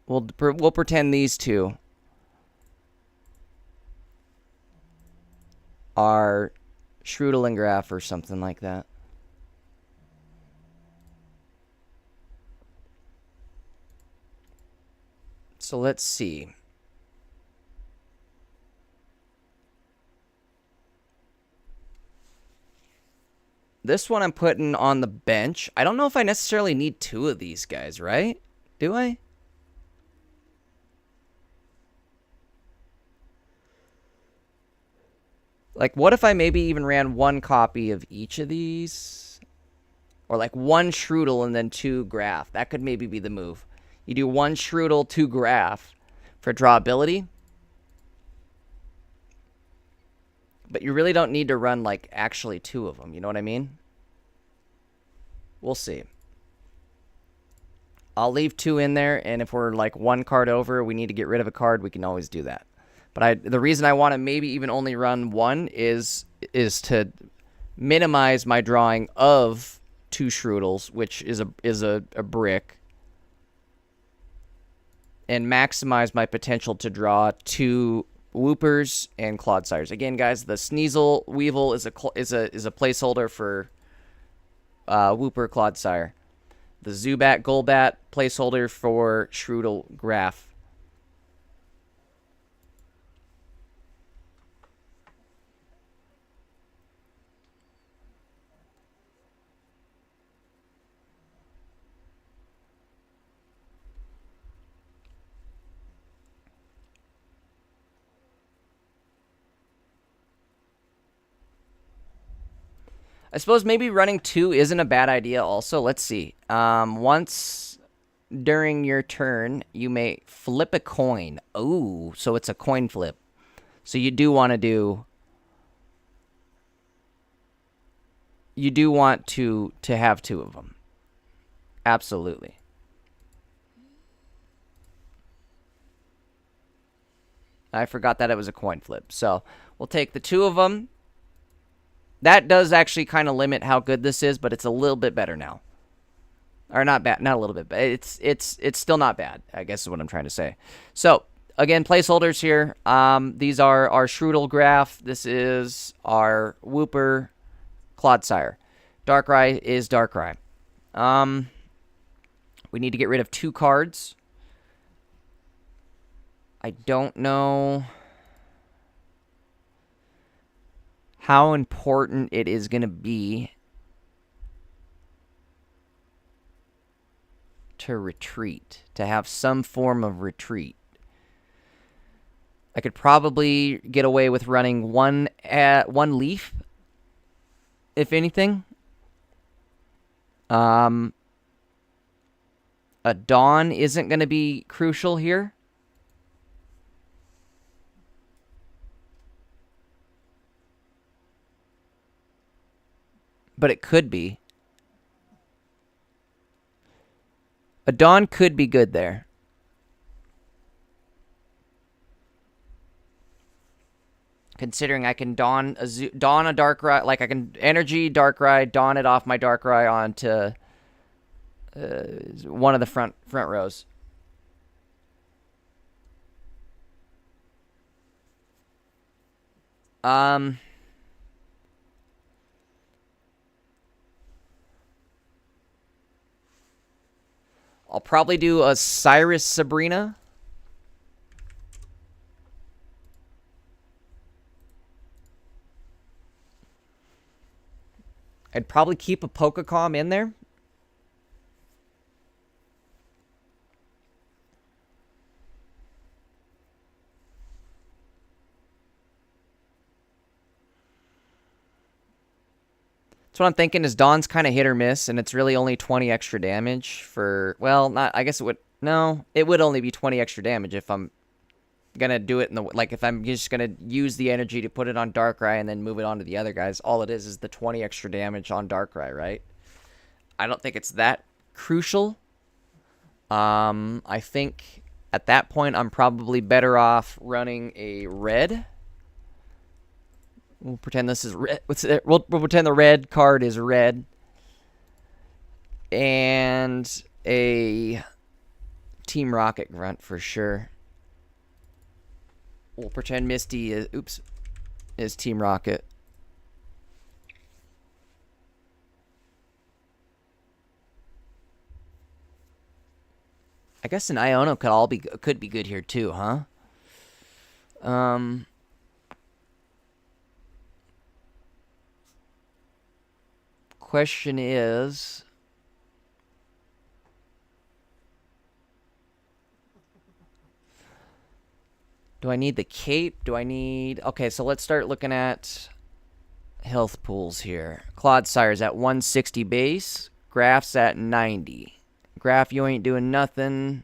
We'll pretend these 2 are Shroodle and Graph or something like that. So let's see. This one I'm putting on the bench. I don't know if I necessarily need 2 of these guys, right? Do I? Like, what if I maybe even ran 1 copy of each of these? Or like 1 Shroodle and then 2 Graph. That could maybe be the move. You do 1 Shroodle, 2 Graph for drawability. But you really don't need to run, like, actually 2 of them. You know what I mean? We'll see. I'll leave 2 in there, and if we're, like, 1 card over, we need to get rid of a card, we can always do that. But the reason I want to maybe even only run 1 is to minimize my drawing of 2 Shroodles, which is a brick, and maximize my potential to draw 2 Woopers and Clodsires. Again, guys, the Sneasel Weevil is a placeholder for Wooper Clodsire. The Zubat Golbat placeholder for Shroodle Graph. I suppose maybe running 2 isn't a bad idea also. Let's see. Once during your turn, you may flip a coin. Oh, so it's a coin flip. So you do want to do... You do want to have 2 of them. Absolutely. I forgot that it was a coin flip. So we'll take the 2 of them. That does actually kind of limit how good this is, but it's a little bit better now. Or not bad, not a little bit, but it's still not bad, I guess is what I'm trying to say. So, again, placeholders here. These are our Shroodle Graph. This is our Wooper Clodsire. Darkrai is Darkrai. We need to get rid of 2 cards. I don't know how important it is going to be to retreat, to have some form of retreat. I could probably get away with running one leaf if anything. A Dawn isn't going to be crucial here. But it could be. A Dawn could be good there. Considering I can Dawn a Darkrai, like I can Energy Darkrai, Dawn it off my Darkrai onto one of the front rows. I'll probably do a Cyrus Sabrina. I'd probably keep a Pokecom in there. So what I'm thinking is Dawn's kind of hit or miss, and it's really only 20 extra damage for, well, not, I guess it would, no, it would only be 20 extra damage if I'm going to do it in the, like, if I'm just going to use the energy to put it on Darkrai and then move it on to the other guys. All it is the 20 extra damage on Darkrai, right? I don't think it's that crucial. I think at that point I'm probably better off running a red. We'll pretend this is red. We'll pretend the red card is red. And a Team Rocket grunt for sure. We'll pretend Misty is Team Rocket. I guess an Iono could be good here too, huh? Question is, do I need the cape? Do I need... Okay, so let's start looking at health pools here. Clodsire's at 160 base. Graph's at 90. Graph, you ain't doing nothing.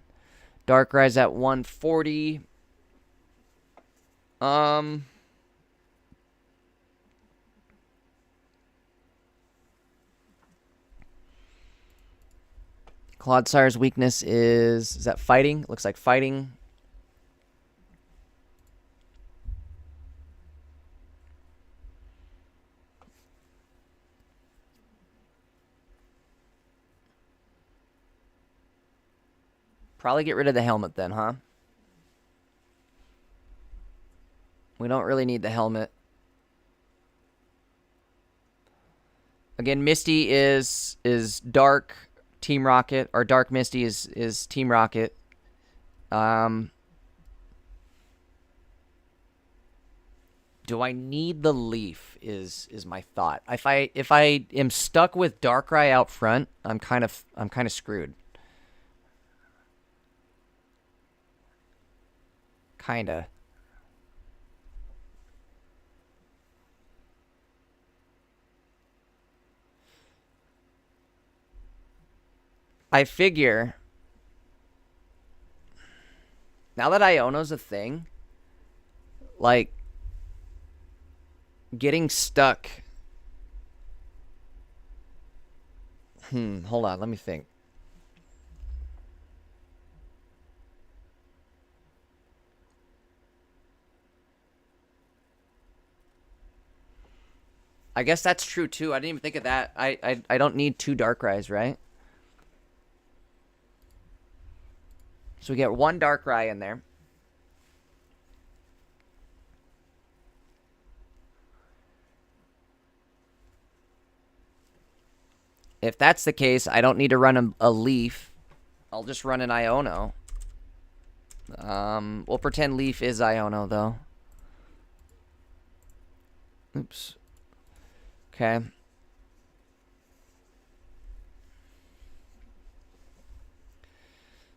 Darkrai's at 140. Clodsire's weakness is that fighting? Looks like fighting. Probably get rid of the helmet then, huh? We don't really need the helmet. Again, Misty is dark Team Rocket, or Dark Misty is Team Rocket. Do I need the leaf is my thought. If I am stuck with Darkrai out front, I'm kind of screwed. Kinda. I figure now that Iono's a thing, like getting stuck. Hold on, let me think. I guess that's true too. I didn't even think of that. I don't need 2 Darkrai's, right? So we get 1 Darkrai in there. If that's the case, I don't need to run a Leaf. I'll just run an Iono. We'll pretend Leaf is Iono, though. Oops. Okay.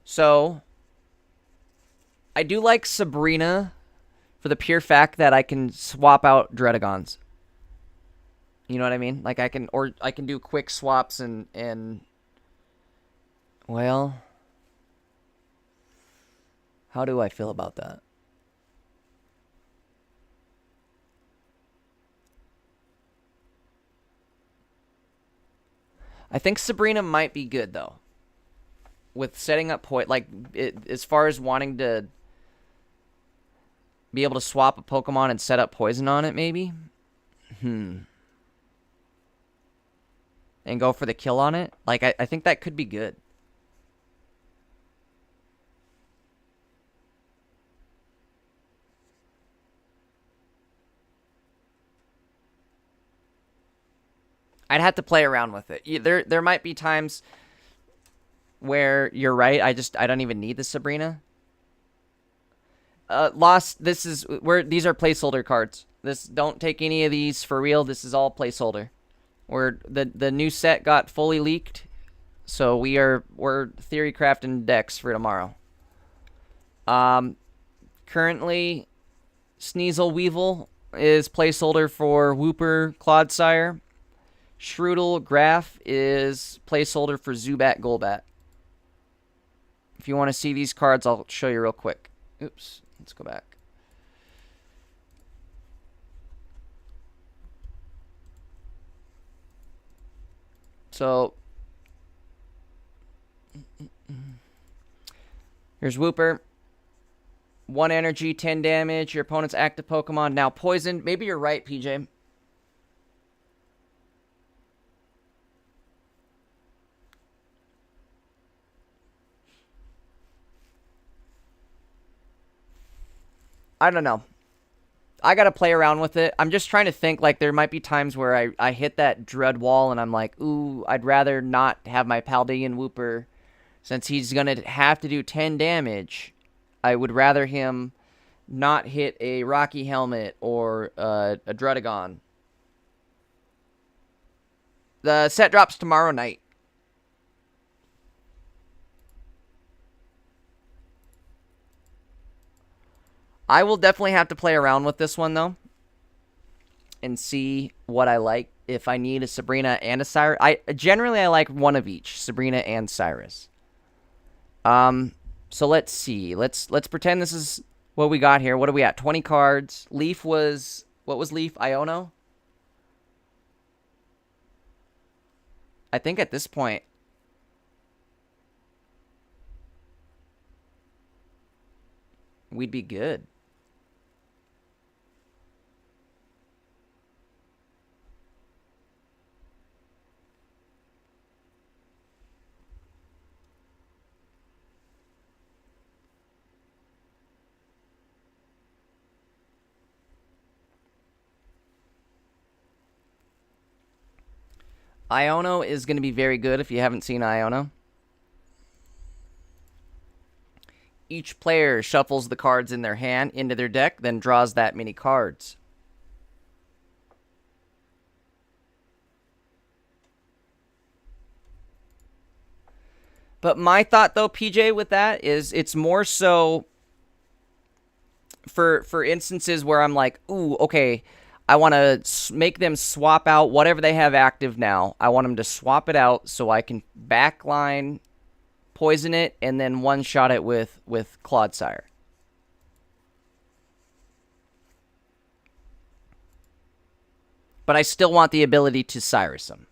So, I do like Sabrina for the pure fact that I can swap out Dredagons. You know what I mean? Like I can do quick swaps and well, how do I feel about that? I think Sabrina might be good though. With setting up as far as wanting to be able to swap a Pokemon and set up poison on it, maybe. And go for the kill on it. Like I think that could be good. I'd have to play around with it. There might be times where you're right. I don't even need the Sabrina. Lost. These are placeholder cards. Don't take any of these for real. This is all placeholder. The new set got fully leaked, so we're theory crafting decks for tomorrow. Currently, Sneasel Weevil is placeholder for Wooper Clodsire. Shroodle Graph is placeholder for Zubat Golbat. If you want to see these cards, I'll show you real quick. Oops, let's go back. So, here's Wooper. 1 energy, 10 damage. Your opponent's active Pokemon now poisoned. Maybe you're right, PJ. I don't know. I gotta play around with it. I'm just trying to think, like, there might be times where I hit that dread wall and I'm like, ooh, I'd rather not have my Paldean Wooper since he's gonna have to do 10 damage. I would rather him not hit a Rocky Helmet or a Drudagon. The set drops tomorrow night. I will definitely have to play around with this one, though, and see what I like. If I need a Sabrina and a Cyrus. Generally, I like one of each, Sabrina and Cyrus. So let's see. Let's pretend this is what we got here. What are we at? 20 cards. Leaf was... What was Leaf? Iono? I think at this point... we'd be good. Iono is going to be very good if you haven't seen Iono. Each player shuffles the cards in their hand into their deck, then draws that many cards. But my thought, though, PJ, with that is it's more so for instances where I'm like, ooh, okay, I want to make them swap out whatever they have active now. I want them to swap it out so I can backline, poison it, and then one-shot it with Clodsire. But I still want the ability to Cyrus them.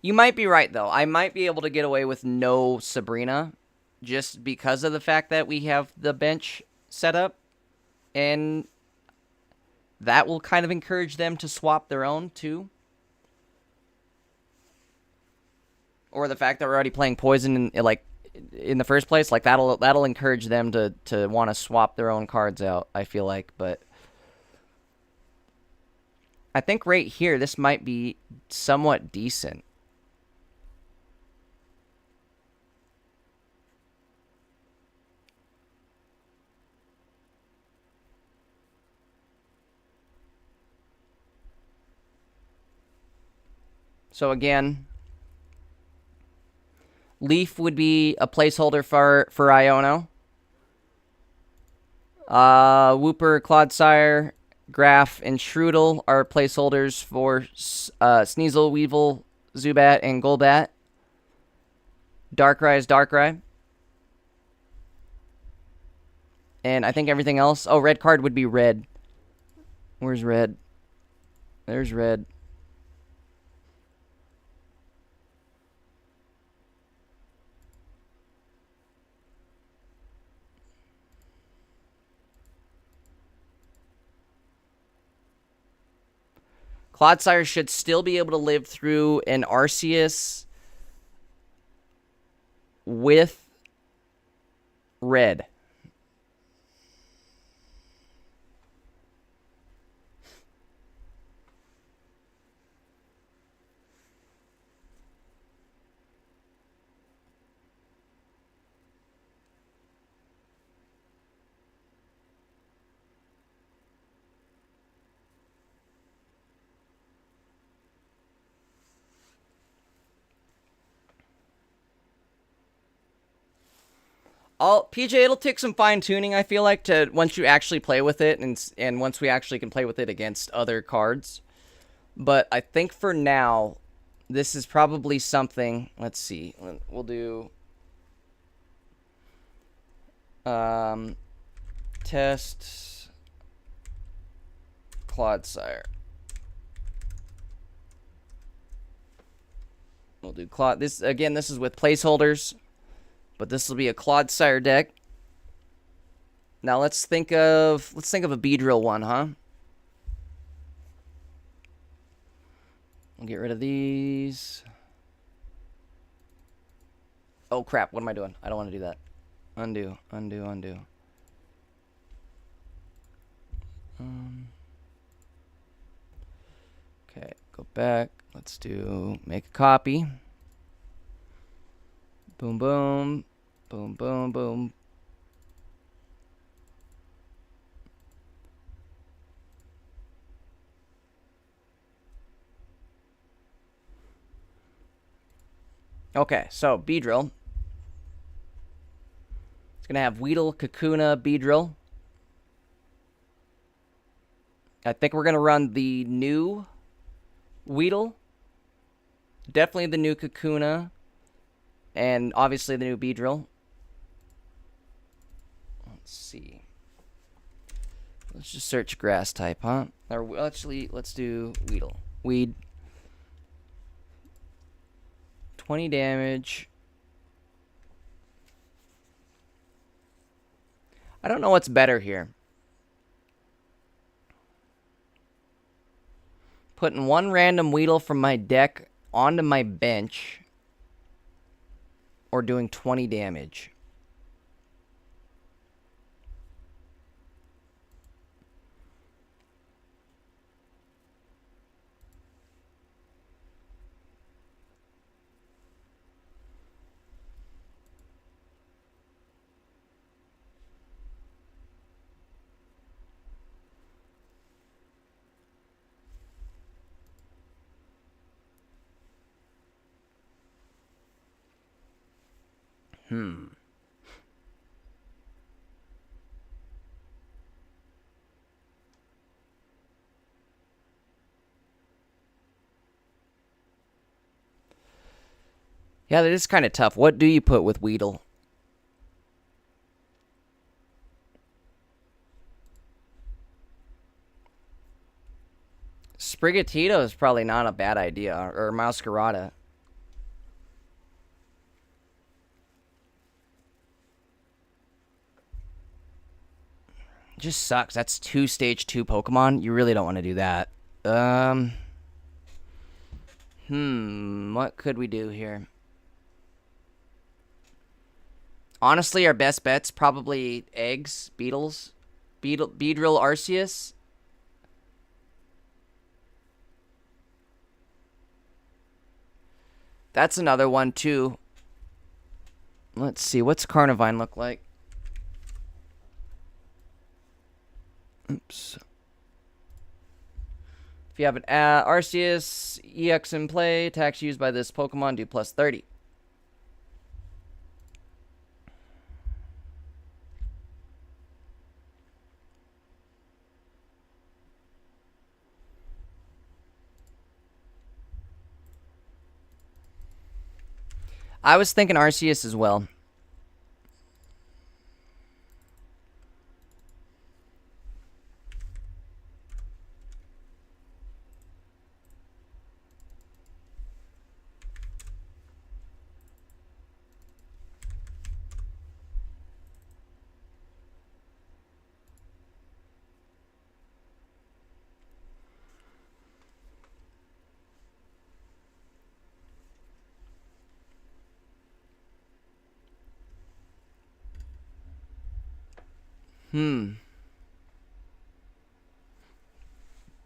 You might be right, though. I might be able to get away with no Sabrina just because of the fact that we have the bench set up. And that will kind of encourage them to swap their own, too. Or the fact that we're already playing Poison in the first place. Like, that'll encourage them to want to swap their own cards out, I feel like. But I think right here, this might be somewhat decent. So again, Leaf would be a placeholder for Iono. Wooper, Clodsire, Graph, and Shroodle are placeholders for Sneasel, Weevil, Zubat, and Golbat. Darkrai is Darkrai. And I think everything else... Oh, red card would be red. Where's red? There's red. Clodsire should still be able to live through an Arceus with red. PJ, it'll take some fine tuning. I feel like to once you actually play with it, and once we actually can play with it against other cards. But I think for now, this is probably something. Let's see. We'll do test Clodsire. We'll do this again. This is with placeholders. But this will be a Clodsire deck. Now let's think of a Beedrill one, huh? We'll get rid of these. Oh crap, what am I doing? I don't want to do that. Undo, undo, undo. Okay, go back. Let's do make a copy. Boom, boom. Boom, boom, boom. Okay, so Beedrill. It's going to have Weedle, Kakuna, Beedrill. I think we're going to run the new Weedle. Definitely the new Kakuna. And obviously the new Beedrill. Let's see. Let's just search grass type, huh? Or actually, let's do Weedle. Weed. 20 damage. I don't know what's better here. Putting one random Weedle from my deck onto my bench. Or doing 20 damage. Yeah, that is kind of tough. What do you put with Weedle? Sprigatito is probably not a bad idea. Or Masquerada. Just sucks. That's 2 stage 2 Pokemon. You really don't want to do that. What could we do here? Honestly, our best bet's probably eggs, Beedrill, Arceus. That's another one, too. Let's see. What's Carnivine look like? Oops. If you have an Arceus EX in play, attacks used by this Pokemon do plus 30. I was thinking Arceus as well.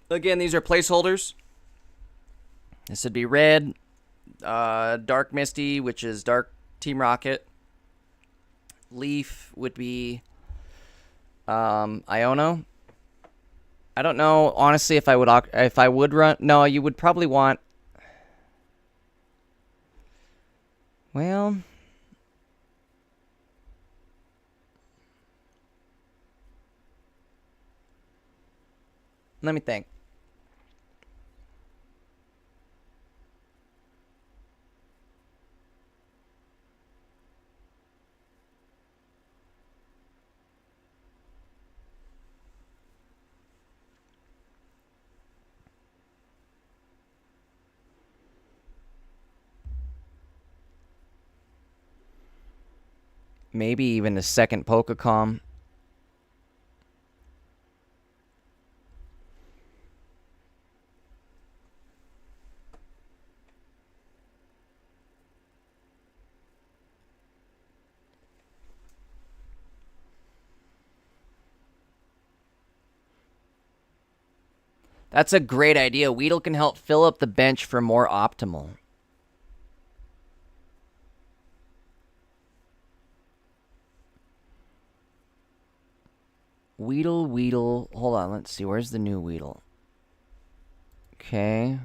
Again, these are placeholders. This would be red, Dark Misty, which is Dark Team Rocket. Leaf would be Iono. I don't know, honestly, if I would run. No, you would probably want. Well, let me think. Maybe even the second Pokecom. That's a great idea. Weedle can help fill up the bench for more optimal. Weedle. Hold on, let's see. Where's the new Weedle? Okay.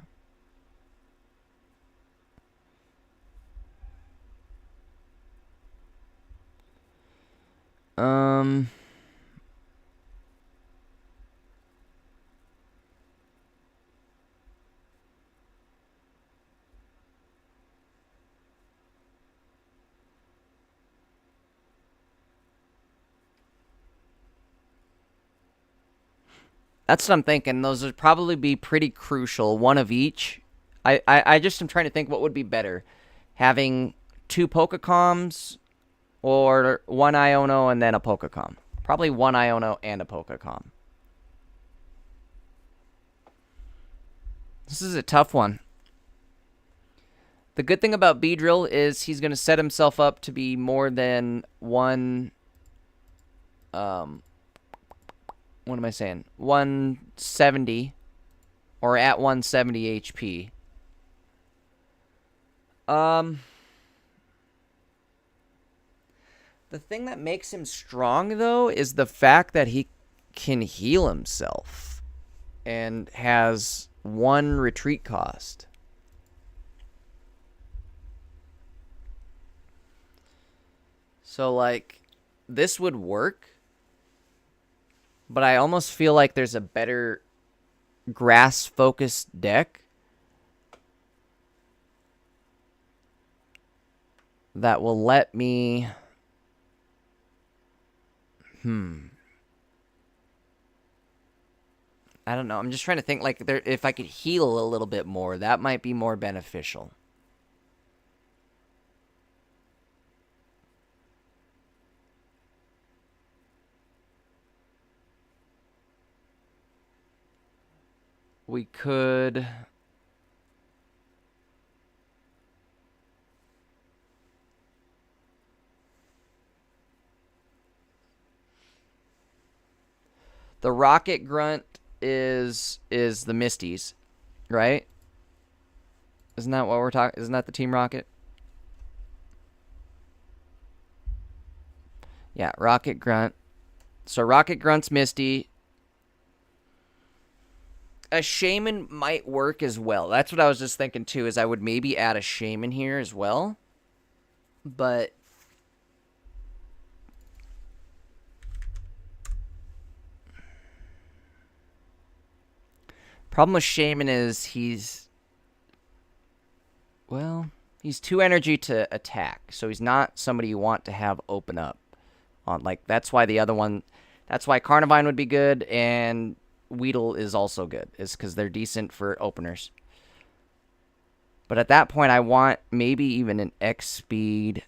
That's what I'm thinking. Those would probably be pretty crucial. One of each. I just am trying to think what would be better. Having 2 Pokecoms or 1 Iono and then a Pokecom. Probably 1 Iono and a Pokecom. This is a tough one. The good thing about Beedrill is he's going to set himself up to be more than one... what am I saying? 170 or at 170 HP. The thing that makes him strong, though, is the fact that he can heal himself and has 1 retreat cost. So, like, this would work, but I almost feel like there's a better grass-focused deck that will let me... I don't know. I'm just trying to think, like, if I could heal a little bit more, that might be more beneficial. We could... The Rocket Grunt is the Misties, right? Isn't that what we're talking? Isn't that the Team Rocket? Yeah, Rocket Grunt. So Rocket Grunt's Misty. A Shaman might work as well. That's what I was just thinking too, is I would maybe add a Shaman here as well. But problem with Shaman is he's... Well, He's 2 energy to attack, so he's not somebody you want to have open up. Like, that's why the other one... That's why Carnivine would be good, and Weedle is also good. Is because they're decent for openers. But at that point, I want maybe even an X speed.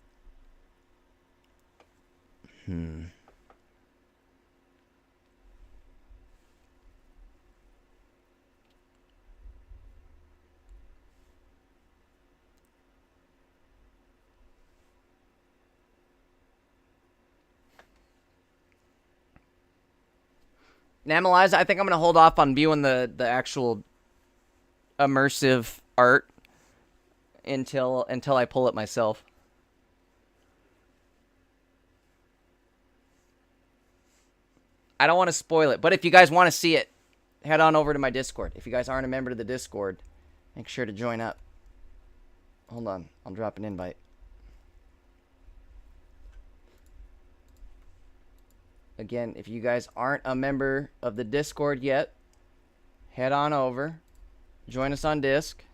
Namaliza, I think I'm going to hold off on viewing the actual immersive art until I pull it myself. I don't want to spoil it, but if you guys want to see it, head on over to my Discord. If you guys aren't a member of the Discord, make sure to join up. Hold on, I'll drop an invite. Again, if you guys aren't a member of the Discord yet, head on over. Join us on Disc.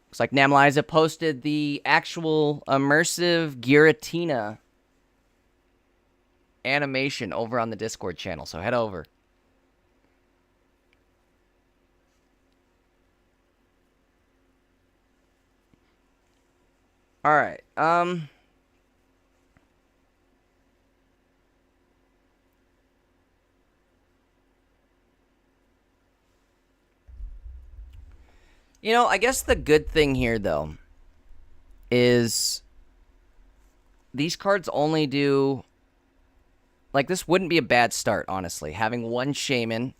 Looks like Namaliza posted the actual immersive Giratina animation over on the Discord channel, so head over. All right. You know, I guess the good thing here, though, is these cards only do... Like, this wouldn't be a bad start, honestly. Having 1 Shaman,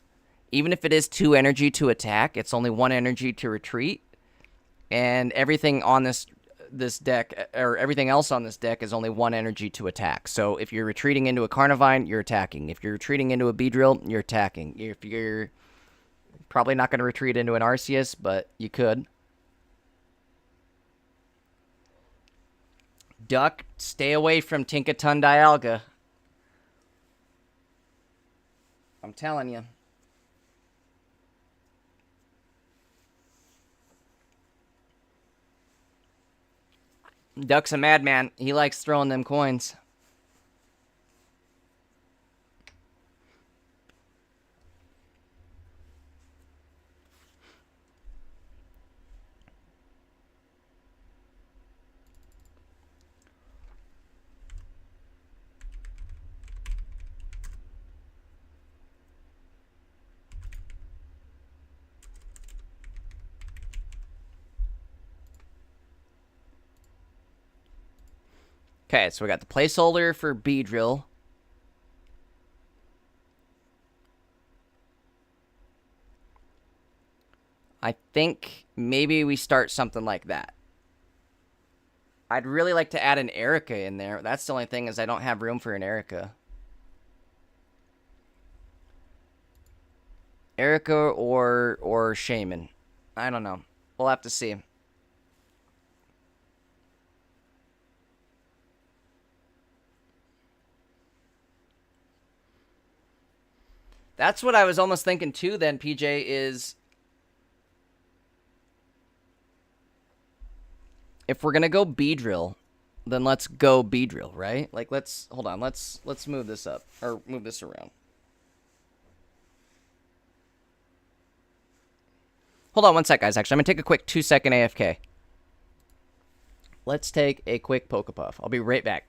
even if it is 2 energy to attack, it's only 1 energy to retreat. And everything on this deck, or everything else on this deck, is only 1 energy to attack. So if you're retreating into a Carnivine, you're attacking. If you're retreating into a Beedrill, you're attacking. If you're probably not going to retreat into an Arceus, but you could. Duck, stay away from Tinkaton Dialga. I'm telling you. Duck's a madman. He likes throwing them coins. Okay, so we got the placeholder for Beedrill. I think maybe we start something like that. I'd really like to add an Erica in there. That's the only thing, is I don't have room for an Erica. Erica or Shaman. I don't know. We'll have to see. That's what I was almost thinking too then, PJ, is if we're going to go Beedrill, then let's go Beedrill, right? Like, hold on, let's move this up, or move this around. Hold on one sec, guys. Actually, I'm going to take a quick 2-second AFK. Let's take a quick Pokepuff. I'll be right back.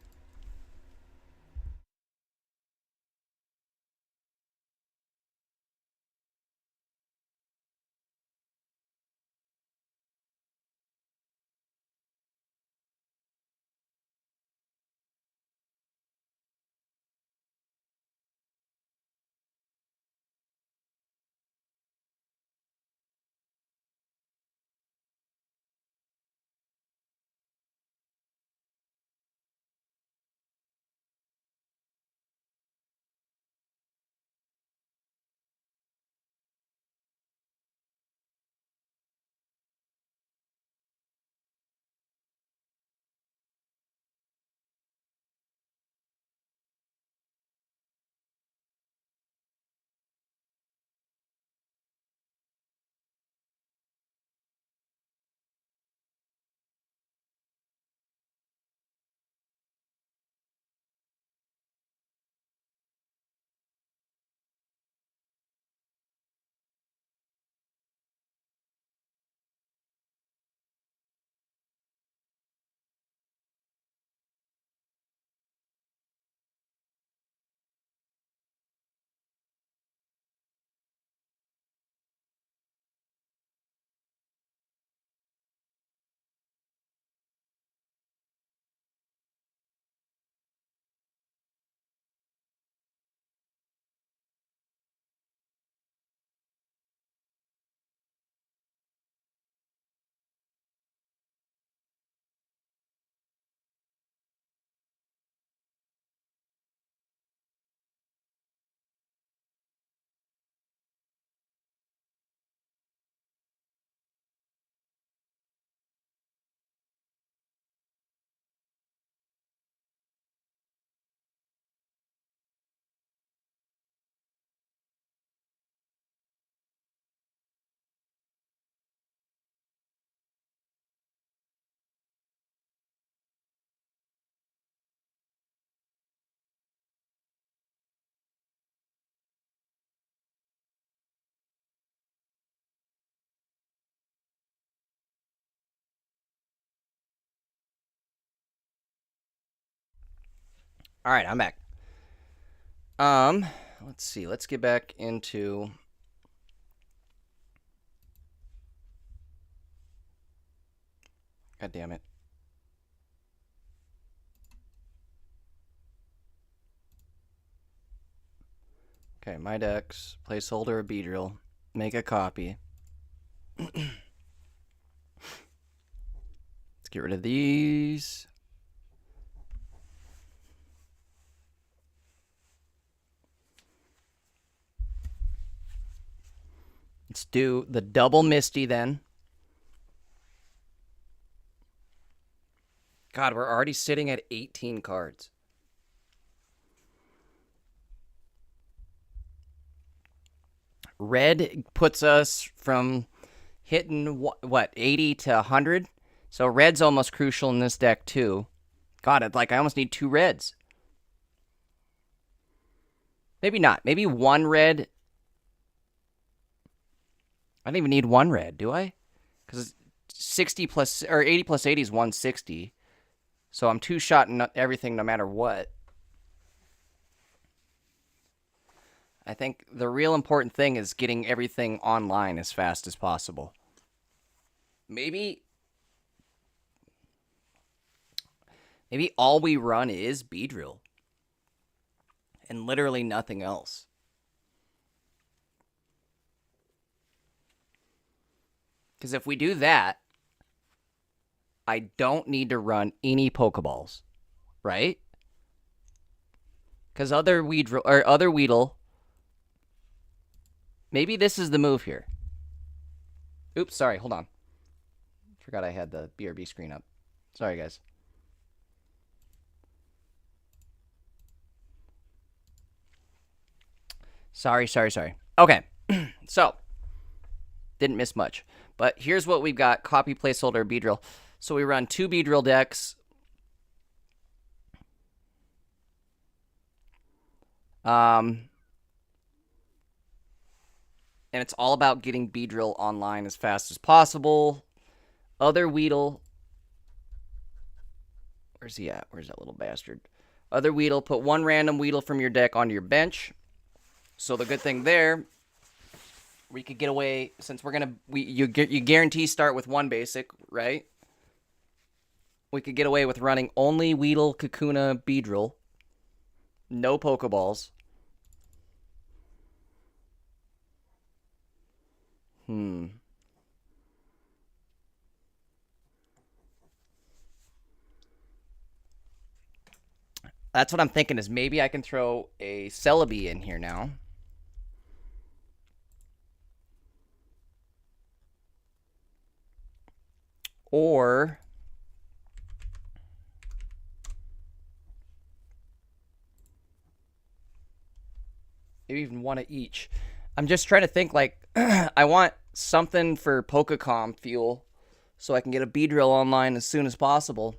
All right, I'm back. Let's see. Let's get back into. God damn it. Okay, my decks, placeholder, a Beedrill, make a copy. Let's get rid of these. Let's do the double Misty then. God, we're already sitting at 18 cards. Red puts us from hitting, what 80 to 100? So red's almost crucial in this deck too. God, it's like I almost need 2 reds. Maybe not. Maybe 1 red. I don't even need 1 red, do I? Because 60 plus, or 80 plus 80 is 160. So I'm 2-shotting everything no matter what. I think the real important thing is getting everything online as fast as possible. Maybe all we run is Beedrill. And literally nothing else. Because if we do that, I don't need to run any Pokeballs, right? Because other Weedle, maybe this is the move here. Oops, sorry, hold on. Forgot I had the BRB screen up. Sorry, guys. Sorry. Okay, so didn't miss much. But here's what we've got. Copy, placeholder, Beedrill. So we run 2 Beedrill decks. And it's all about getting Beedrill online as fast as possible. Other Weedle. Where's he at? Where's that little bastard? Other Weedle. Put 1 random Weedle from your deck onto your bench. So the good thing there, we could get away, since we're going to, you guarantee start with 1 basic, right? We could get away with running only Weedle, Kakuna, Beedrill. No Pokeballs. That's what I'm thinking, is maybe I can throw a Celebi in here now. Or maybe even 1 of each. I'm just trying to think, like, I want something for Pokecom fuel so I can get a Beedrill online as soon as possible.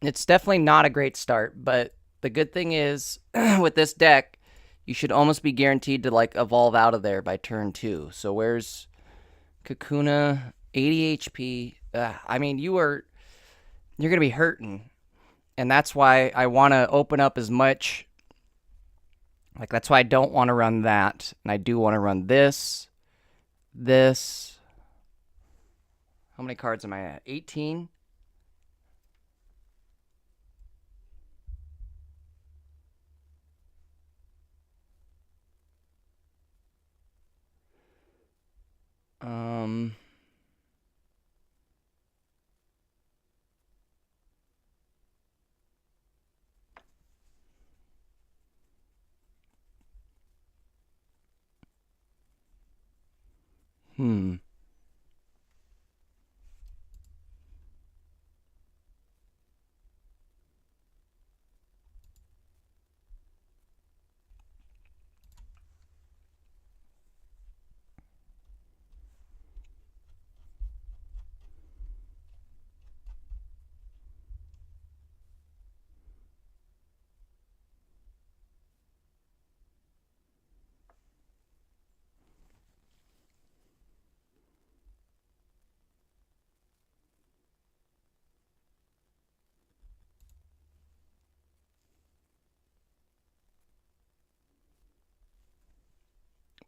It's definitely not a great start, but the good thing is, with this deck, you should almost be guaranteed to, like, evolve out of there by turn 2. So where's Kakuna? 80 HP. I mean, you're going to be hurting. And that's why I want to open up as much. Like, that's why I don't want to run that. And I do want to run this. This. How many cards am I at? 18?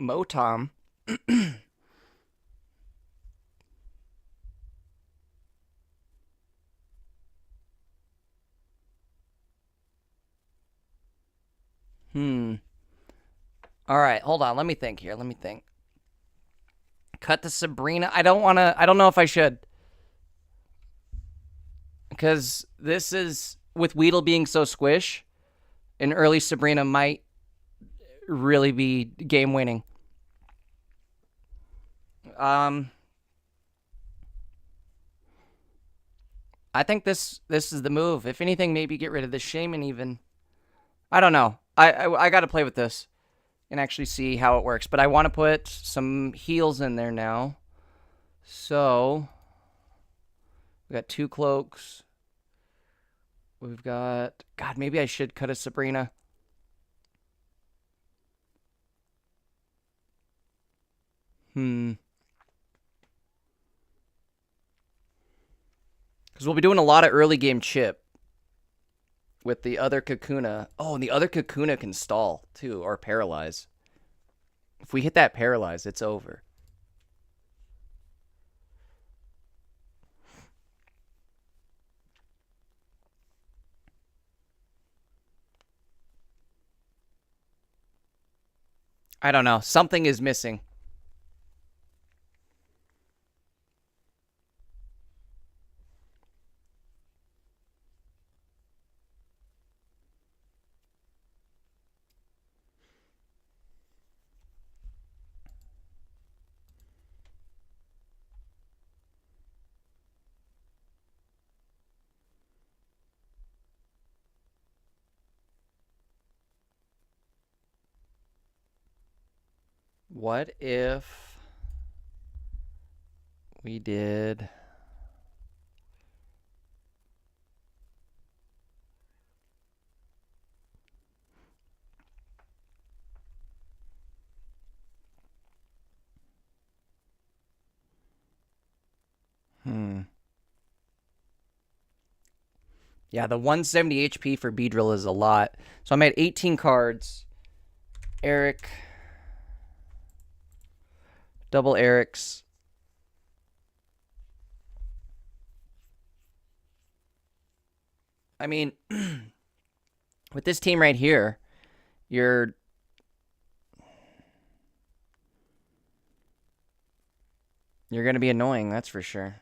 Motom. All right, hold on. Let me think here. Let me think. Cut the Sabrina. I don't know if I should. Because this is, with Weedle being so squish, an early Sabrina might really be game winning. I think this is the move. If anything, maybe get rid of the Shaman even. I don't know. I got to play with this and actually see how it works. But I want to put some heals in there now. So we got 2 cloaks. We've got... God, maybe I should cut a Sabrina. Because we'll be doing a lot of early game chip with the other Kakuna. Oh, and the other Kakuna can stall, too, or paralyze. If we hit that paralyze, it's over. I don't know. Something is missing. What if we did... Yeah, the 170 HP for Beedrill is a lot. So I'm at 18 cards. Eric. Double Eric's. I mean, with this team right here, you're going to be annoying, that's for sure.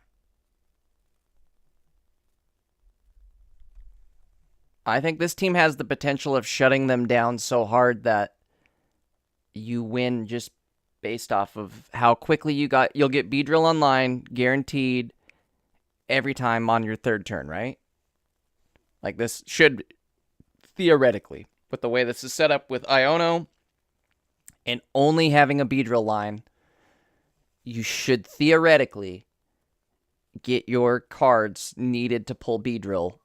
I think this team has the potential of shutting them down so hard that you win just based off of how quickly you'll get Beedrill online, guaranteed, every time on your 3rd turn, right? Like, this should, theoretically, with the way this is set up with Iono and only having a Beedrill line, you should theoretically get your cards needed to pull Beedrill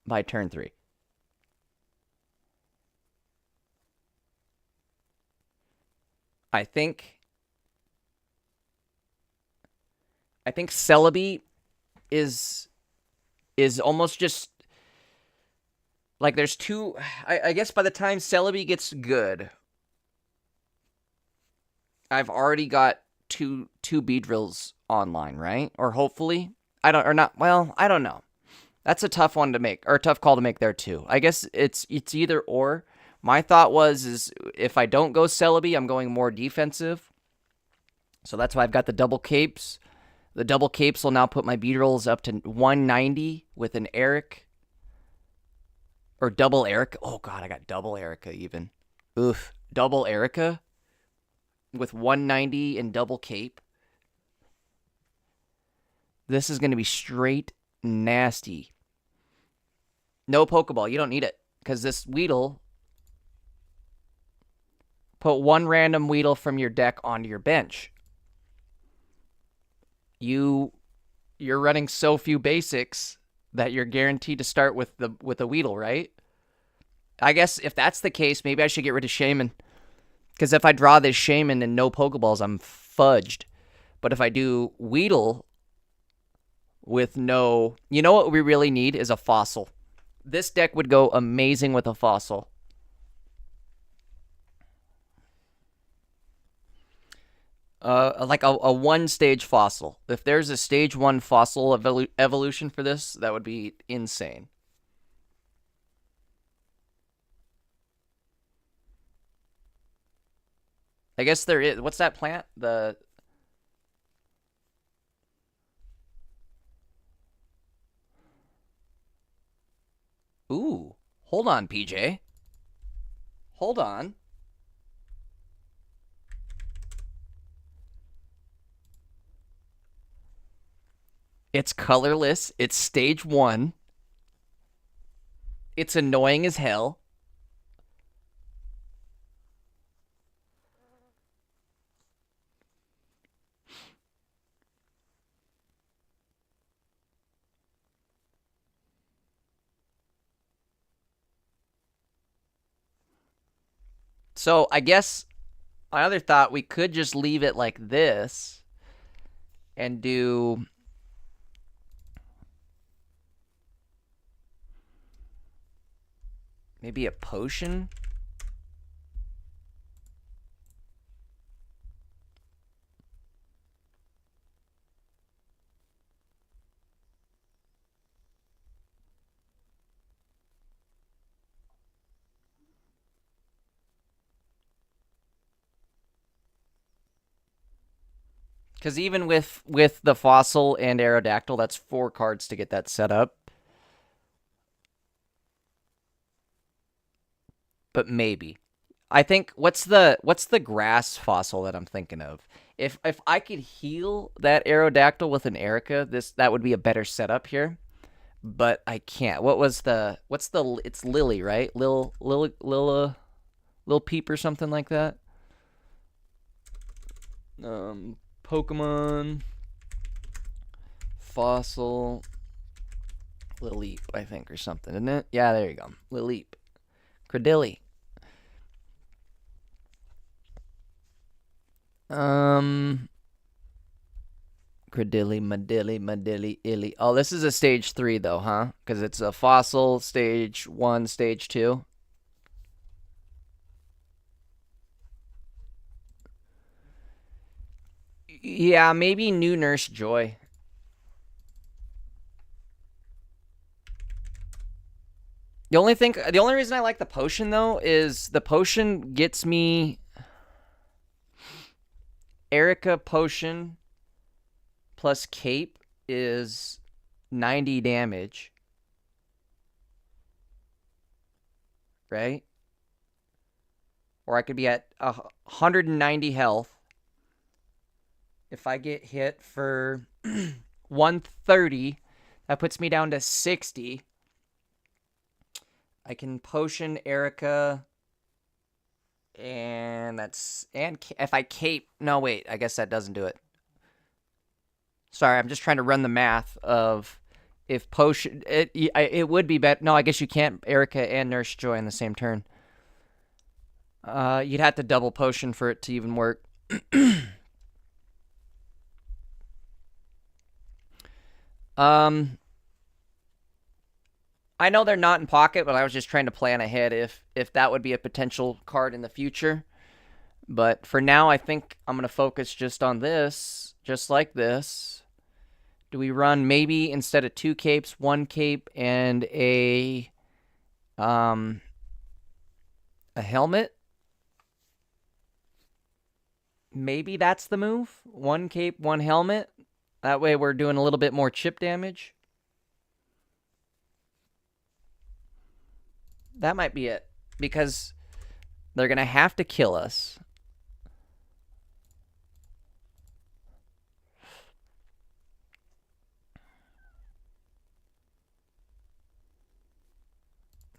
by turn 3. I think Celebi is almost just like there's 2. I guess by the time Celebi gets good, I've already got two Beedrills online, right? Or hopefully. I don't know. That's a tough one to make, or a tough call to make there too. I guess it's either or. My thought is if I don't go Celebi, I'm going more defensive. So that's why I've got the double capes. The double capes will now put my Beedrills up to 190 with an Eric. Or double Erica. Oh, God, I got double Erica even. Oof. Double Erica with 190 and double cape. This is going to be straight nasty. No Pokeball. You don't need it. Because this Weedle... Put 1 random Weedle from your deck onto your bench. You're running so few basics that you're guaranteed to start with a Weedle, right? I guess if that's the case, maybe I should get rid of Shaman. Because if I draw this Shaman and no Pokeballs, I'm fudged. But if I do Weedle with no... You know what we really need is a Fossil. This deck would go amazing with a Fossil. Like a one-stage fossil. If there's a stage 1 fossil evolution for this, that would be insane. I guess there is. What's that plant? The Ooh. Hold on, PJ. Hold on. It's colorless. It's stage 1. It's annoying as hell. So I guess my other thought, we could just leave it like this and do maybe a potion. Because even with the fossil and Aerodactyl, that's 4 cards to get that set up. But maybe. I think what's the grass fossil that I'm thinking of? If I could heal that Aerodactyl with an Erica, that would be a better setup here. But I can't. What's the it's Lily, right? Lil Peep or something like that. Pokemon fossil Lileep, I think, or something, isn't it? Yeah, there you go. Lileep. Credilli. Credilli, Madilli, Illy. Oh, this is a stage 3 though, huh? Because it's a fossil, stage 1, stage 2. Yeah, maybe new Nurse Joy. The only reason I like the potion though is the potion gets me Erica potion plus cape is 90 damage. Right? Or I could be at 190 health. If I get hit for 130, that puts me down to 60. I can potion Erica, and if I cape, no wait, I guess that doesn't do it. Sorry, I'm just trying to run the math of if potion it would be better. No, I guess you can't Erica and Nurse Joy in the same turn. You'd have to double potion for it to even work. I know they're not in pocket, but I was just trying to plan ahead if that would be a potential card in the future. But for now, I think I'm going to focus just on this, just like this. Do we run maybe instead of 2 capes, 1 cape and a helmet? Maybe that's the move. 1 cape, 1 helmet. That way we're doing a little bit more chip damage. That might be it. Because they're going to have to kill us.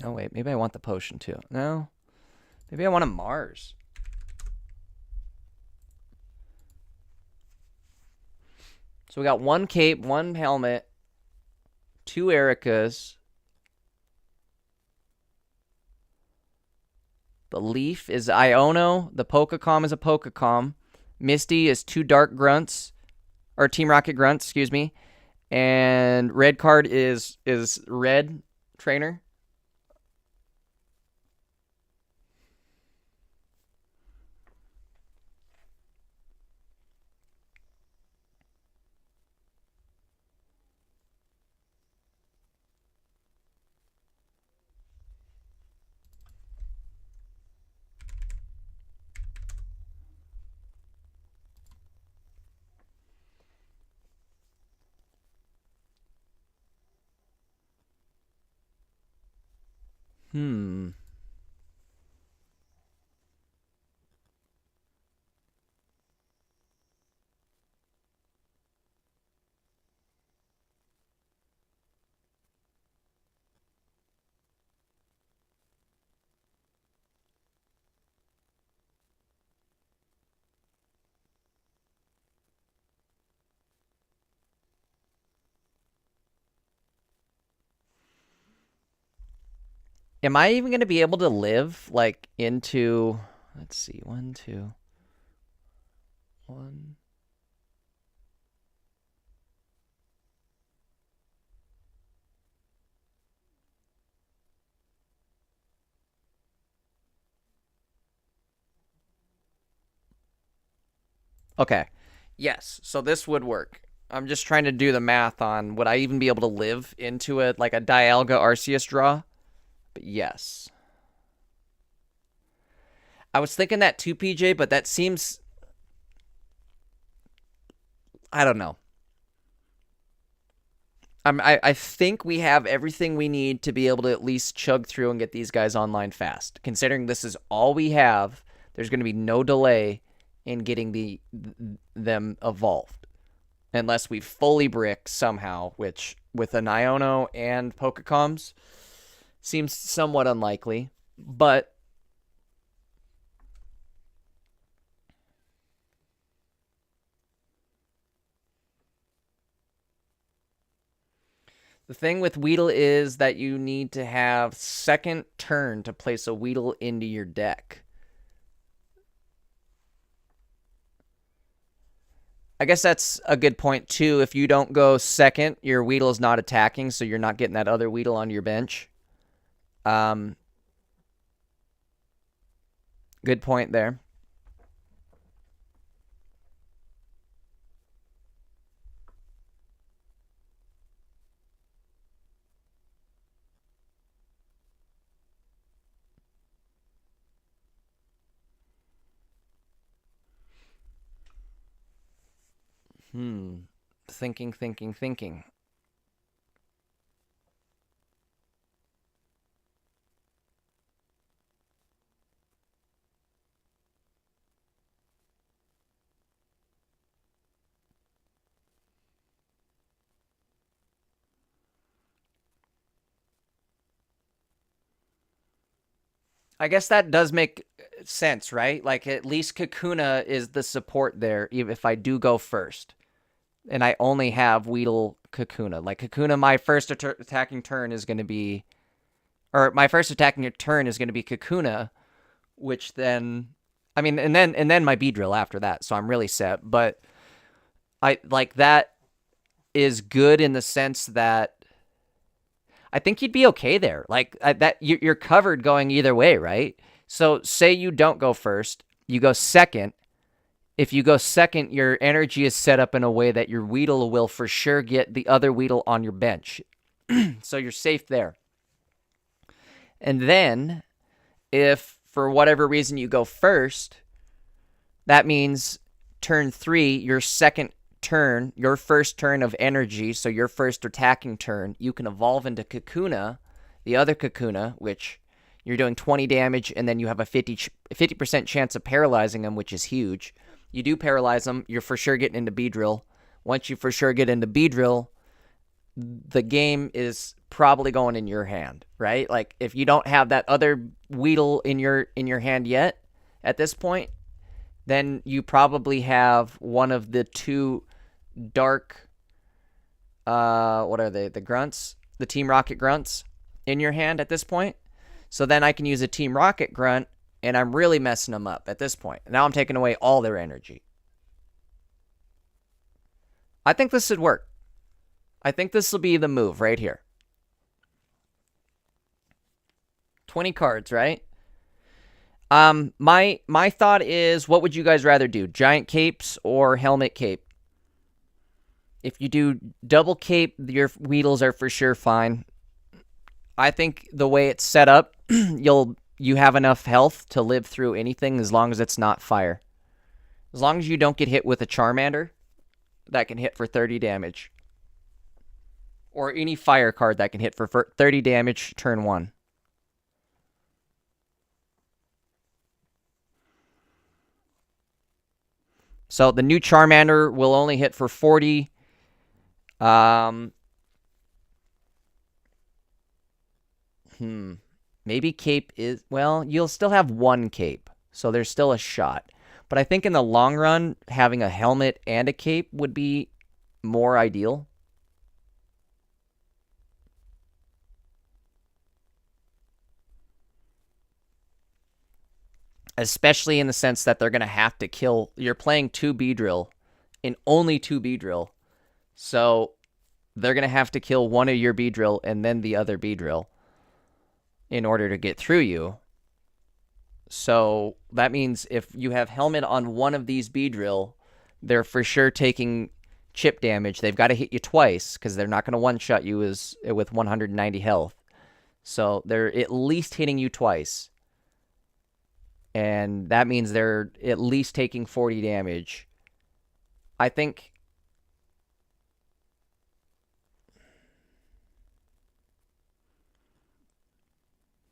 Oh, wait. Maybe I want the potion, too. No. Maybe I want a Mars. So we got 1 cape, 1 helmet, 2 Ericas. The Leaf is Iono. The Pokecom is a Pokecom. Misty is 2 Dark Grunts. Or Team Rocket Grunts, excuse me. And red card is Red Trainer. Hmm. Am I even going to be able to live, like, into... Let's see. 1, 2... 1... Okay. Yes. So this would work. I'm just trying to do the math on would I even be able to live into it, like a Dialga Arceus draw? But yes. I was thinking that too, PJ, but that seems... I don't know. I think we have everything we need to be able to at least chug through and get these guys online fast. Considering this is all we have, there's going to be no delay in getting them evolved. Unless we fully brick somehow, which with an Iono and Pokecoms seems somewhat unlikely. But the thing with Weedle is that you need to have second turn to place a Weedle into your deck. I guess that's a good point, too. If you don't go second, your Weedle's not attacking, so you're not getting that other Weedle on your bench. Good point there. Thinking. I guess that does make sense, right? Like, at least Kakuna is the support there, even if I do go first. And I only have Weedle Kakuna. Like, Kakuna, my first attacking turn is going to be... Or my first attacking turn is going to be Kakuna, which then... I mean, and then my Beedrill after that, so I'm really set. But I like that is good in the sense that I think you'd be okay there. Like that, you're covered going either way, right? So say you don't go first, you go second. If you go second, your energy is set up in a way that your Weedle will for sure get the other Weedle on your bench. So you're safe there. And then, if for whatever reason you go first, that means turn 3, your second turn, your first turn of energy, so your first attacking turn, you can evolve into Kakuna, the other Kakuna, which you're doing 20 damage, and then you have a 50% chance of paralyzing them, which is huge. You do paralyze them, you're for sure getting into Beedrill. Once you for sure get into Beedrill, the game is probably going in your hand, right? Like, if you don't have that other Weedle in your hand yet, at this point, then you probably have one of the two dark, what are they? The grunts? The Team Rocket grunts in your hand at this point. So then I can use a Team Rocket grunt, and I'm really messing them up at this point. Now I'm taking away all their energy. I think this should work. I think this will be the move right here. 20 cards, right? My thought is, what would you guys rather do? Giant capes or helmet cape? If you do double cape, your Weedles are for sure fine. I think the way it's set up, you have enough health to live through anything as long as it's not fire. As long as you don't get hit with a Charmander that can hit for 30 damage. Or any fire card that can hit for 30 damage turn 1. So the new Charmander will only hit for 40. Maybe cape is... Well, you'll still have one cape, so there's still a shot. But I think in the long run, having a helmet and a cape would be more ideal. Especially in the sense that they're going to have to kill... You're playing 2 Beedrill and only 2 Beedrill. So they're going to have to kill one of your Beedrill and then the other Beedrill in order to get through you. So that means if you have helmet on one of these Beedrill, they're for sure taking chip damage. They've got to hit you twice because they're not going to one-shot you with 190 health. So they're at least hitting you twice. And that means they're at least taking 40 damage. I think...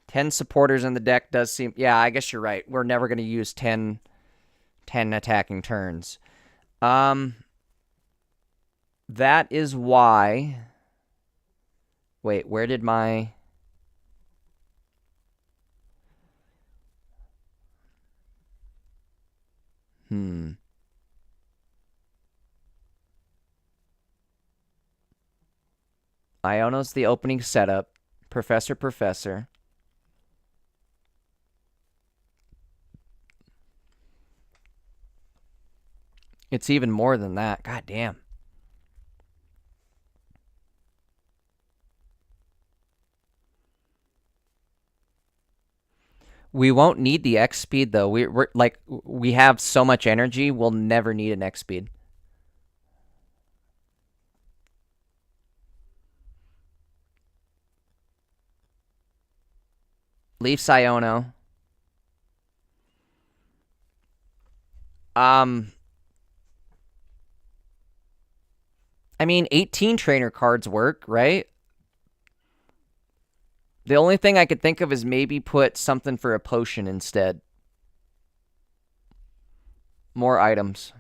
ten supporters in the deck does seem... Yeah, I guess you're right. We're never going to use 10 attacking turns. That is why... Wait, where did my... Iono's the opening setup. Professor. It's even more than that. God damn. We won't need the X speed though. We're like, we have so much energy, we'll never need an X speed. Leaf Iono. I mean, 18 trainer cards work, right? The only thing I could think of is maybe put something for a potion instead. More items.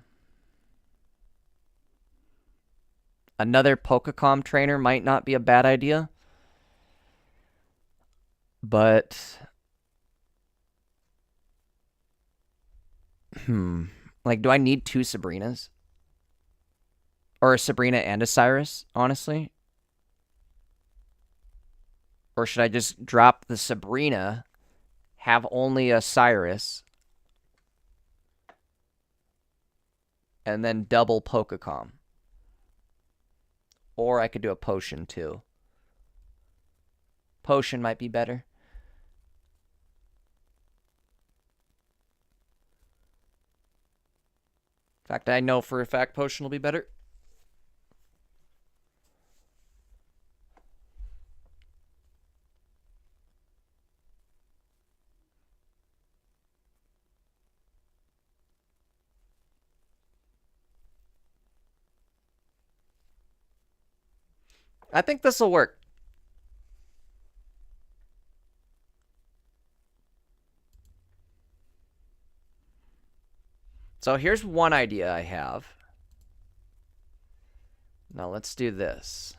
Another Pokecom trainer might not be a bad idea. But... Like, do I need 2 Sabrinas? Or a Sabrina and a Cyrus, honestly? Or should I just drop the Sabrina, have only a Cyrus, and then double Pokecom? Or I could do a potion, too. Potion might be better. In fact, I know for a fact potion will be better. I think this will work. So here's one idea I have. Now let's do this.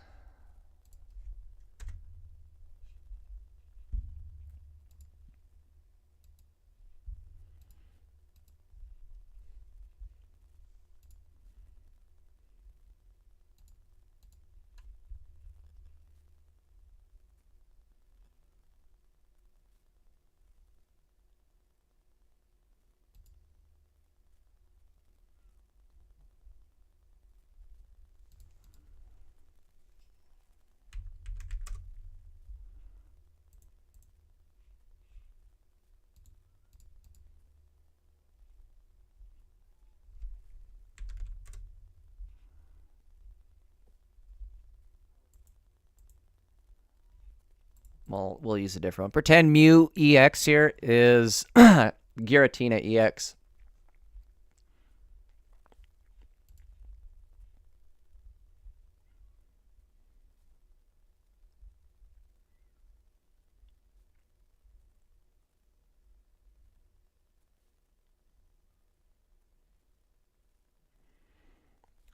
Well, we'll use a different one. Pretend Mew EX here is Giratina EX.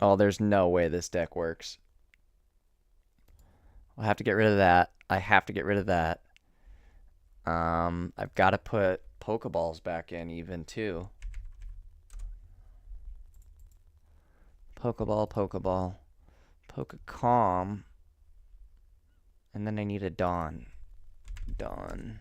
Oh, there's no way this deck works. I'll have to get rid of that. I have to get rid of that. I've got to put Pokeballs back in even too. Pokeball, Pokeball, Pokecom, and then I need a Dawn. Dawn.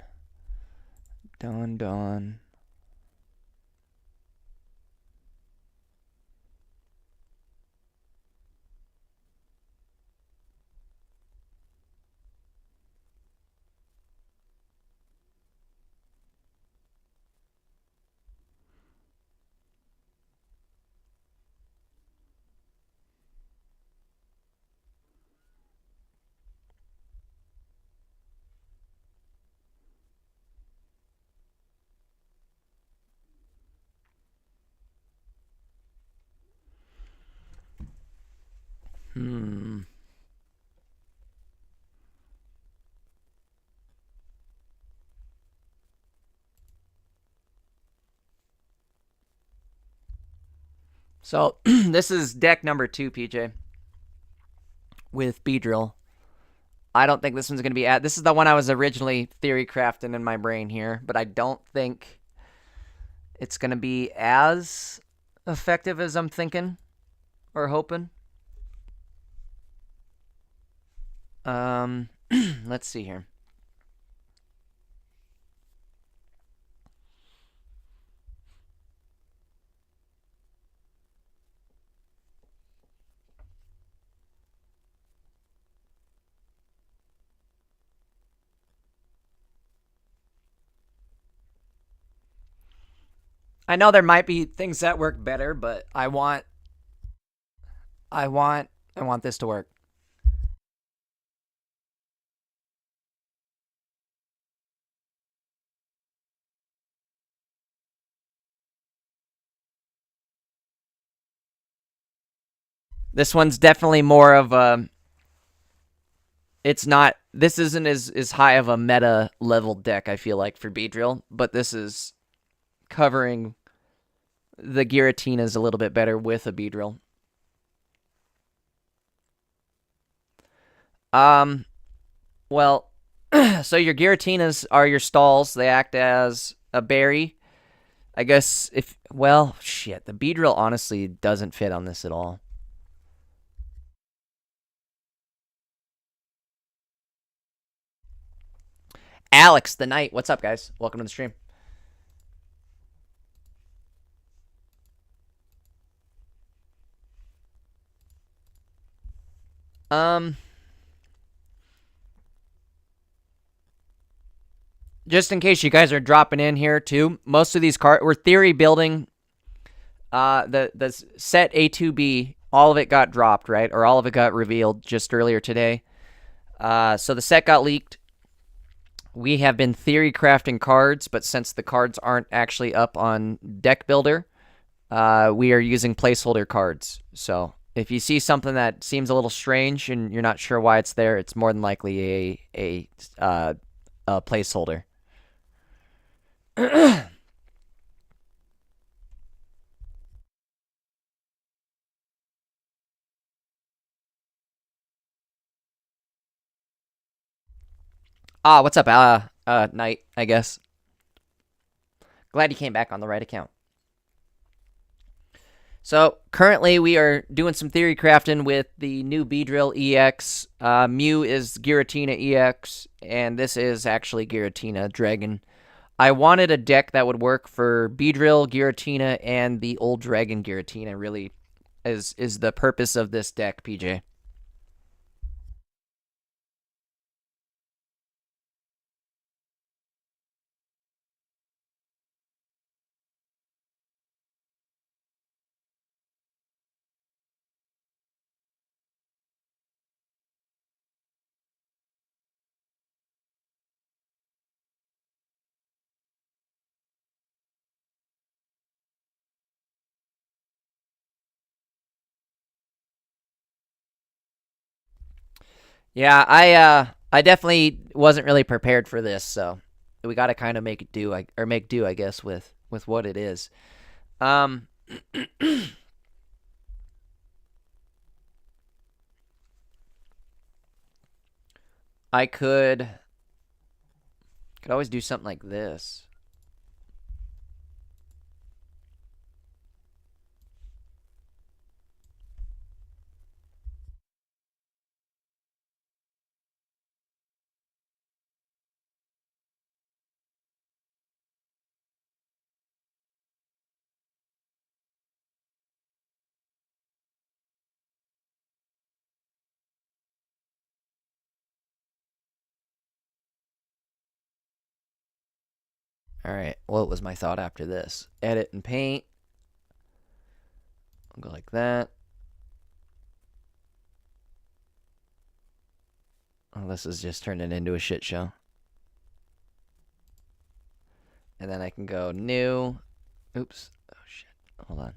So this is deck number 2, PJ, with Beedrill. I don't think this one's going to be this is the one I was originally theory crafting in my brain here, but I don't think it's going to be as effective as I'm thinking or hoping. Let's see here. I know there might be things that work better, but I want this to work. This one's definitely more of a... This isn't as high of a meta level deck, I feel like, for Beedrill, but this is covering the Giratinas a little bit better with a Beedrill. Well, so your Giratinas are your stalls. They act as a berry. I guess well, shit, the Beedrill honestly doesn't fit on this at all. Alex the Knight, what's up, guys? Welcome to the stream. Just in case you guys are dropping in here too, most of these cards we're theory building. The set A2B, all of it got dropped, right? Or all of it got revealed just earlier today. So the set got leaked. We have been theory crafting cards, but since the cards aren't actually up on Deck Builder, we are using placeholder cards. So if you see something that seems a little strange and you're not sure why it's there, it's more than likely a placeholder. What's up, Knight, I guess. Glad you came back on the right account. So, currently we are doing some theory crafting with the new Beedrill EX. Mew is Giratina EX, and this is actually Giratina Dragon. I wanted a deck that would work for Beedrill, Giratina, and the old Dragon Giratina, really, is the purpose of this deck, PJ. Yeah, I definitely wasn't really prepared for this, so we got to kind of make do, I guess, with what it is. I could always do something like this. All right, what was my thought after this? Edit and paint. I'll go like that. Oh, this is just turning into a shit show. And then I can go new. Oops. Oh, shit. Hold on.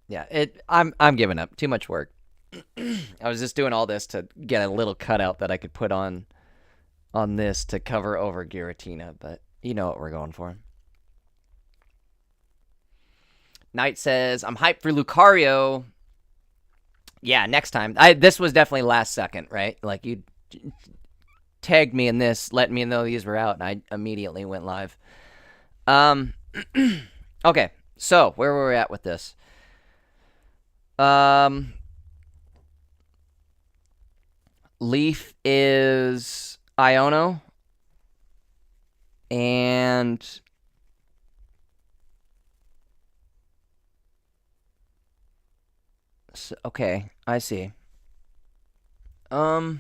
Yeah, I'm giving up. Too much work. I was just doing all this to get a little cutout that I could put on this to cover over Giratina, but you know what we're going for. Knight says, I'm hyped for Lucario. Yeah, next time. This was definitely last second, right? Like, you tagged me in this, letting me know these were out, and I immediately went live. Okay, so where were we at with this? Leaf is Iono. And so, okay, I see. I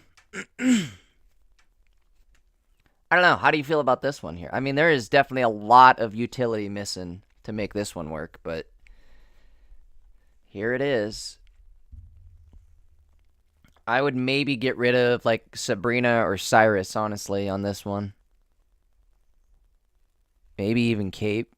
don't know. How do you feel about this one here? I mean, there is definitely a lot of utility missing to make this one work, but here it is. I would maybe get rid of, like, Sabrina or Cyrus, honestly, on this one. Maybe even Cape.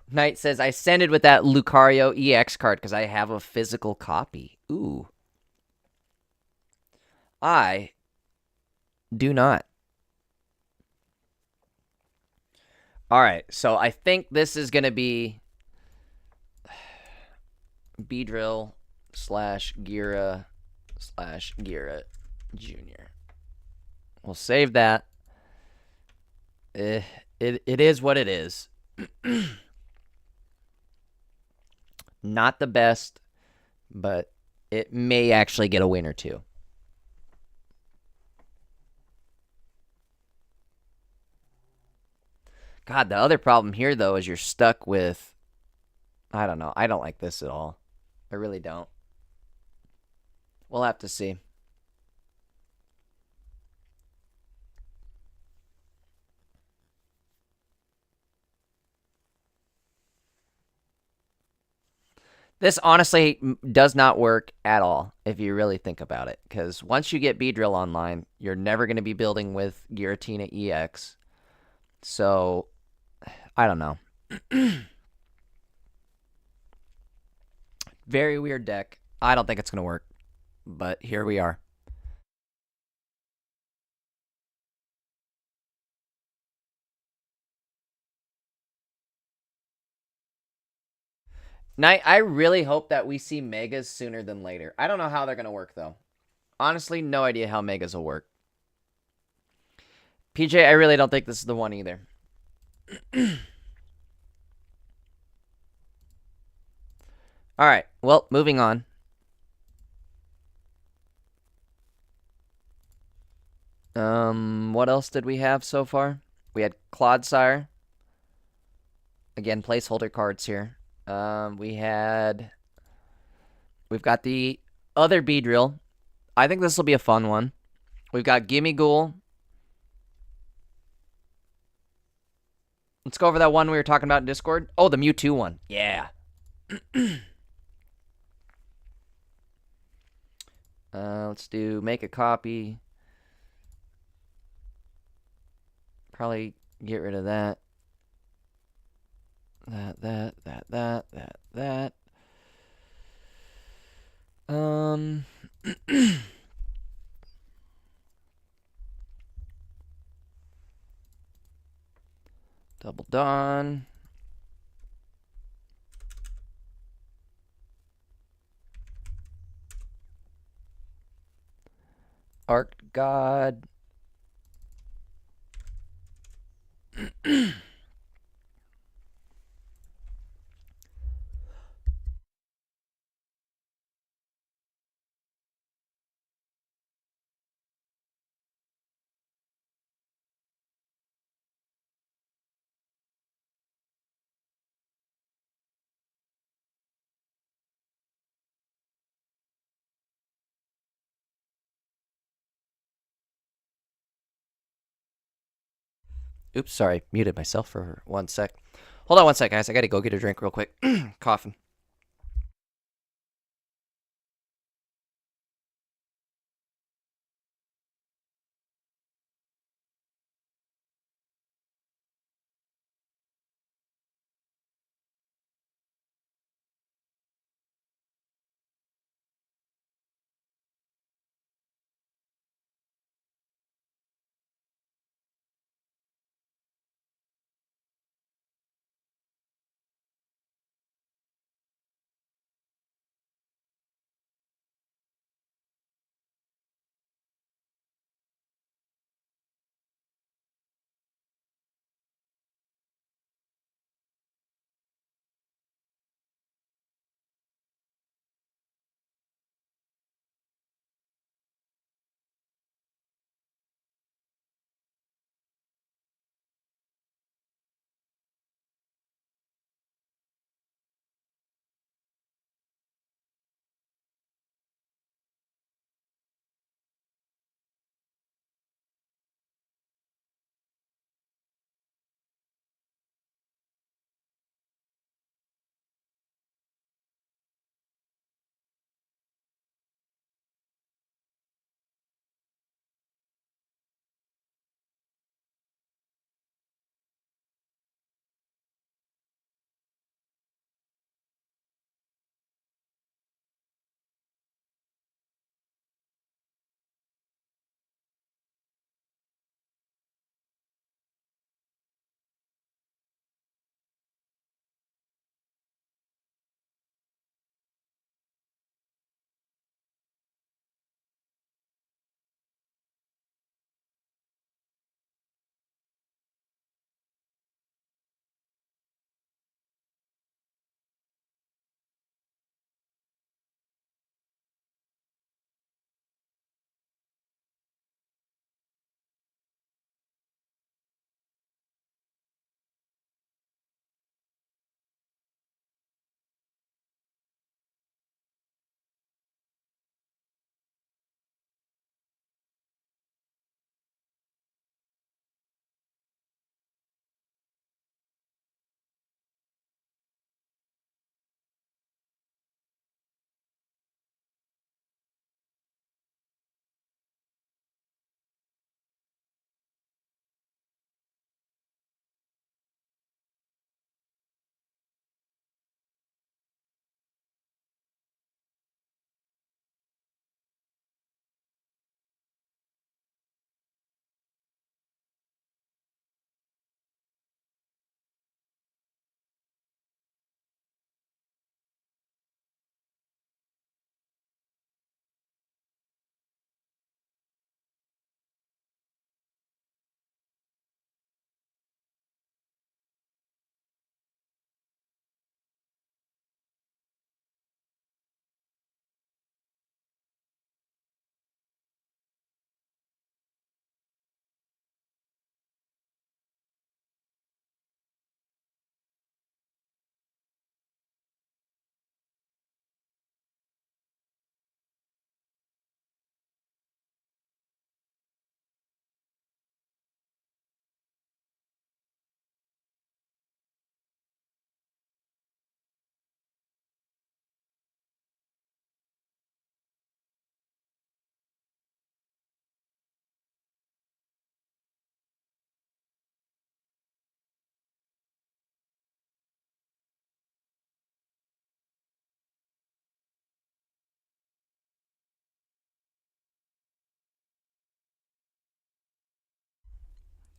Knight says, I sended with that Lucario EX card because I have a physical copy. Ooh. I do not. All right, so I think this is going to be Beedrill / Gira / Gira Jr. We'll save that. It is what it is. Not the best, but it may actually get a win or two. God, the other problem here, though, is you're stuck with... I don't know. I don't like this at all. I really don't. We'll have to see. This honestly does not work at all if you really think about it. Because once you get Beedrill online, you're never going to be building with Giratina EX. So, I don't know. Very weird deck. I don't think it's going to work. But here we are. Knight, I really hope that we see Megas sooner than later. I don't know how they're going to work, though. Honestly, no idea how Megas will work. PJ, I really don't think this is the one either. All right. Well, moving on. What else did we have so far? We had Clodsire. Again, placeholder cards here. We've got the other Beedrill. I think this will be a fun one. We've got Gimme Ghoul. Let's go over that one we were talking about in Discord. Oh, the Mewtwo one. Yeah. Let's do make a copy. Probably get rid of that. That. Double Dawn. Arc God. Oops, sorry, muted myself for 1 sec. Hold on 1 sec, guys. I gotta go get a drink real quick. Coughing.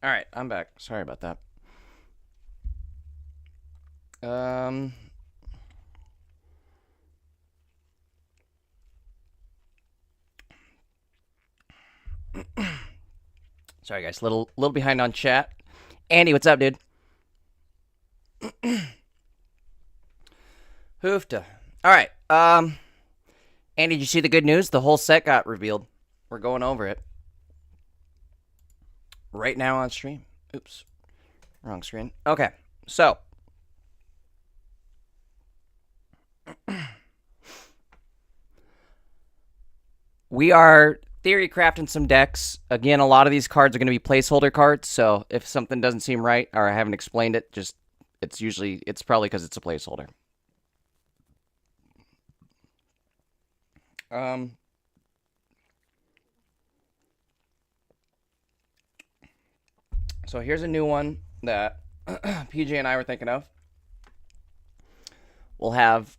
All right, I'm back. Sorry about that. Sorry guys, little behind on chat. Andy, what's up, dude? Hoofta. All right. Andy, did you see the good news? The whole set got revealed. We're going over it right now on stream. Oops, wrong screen. Okay, so we are theory crafting some decks. Again, a lot of these cards are going to be placeholder cards. So if something doesn't seem right or I haven't explained it, just it's probably because it's a placeholder. So here's a new one that PJ and I were thinking of. We'll have,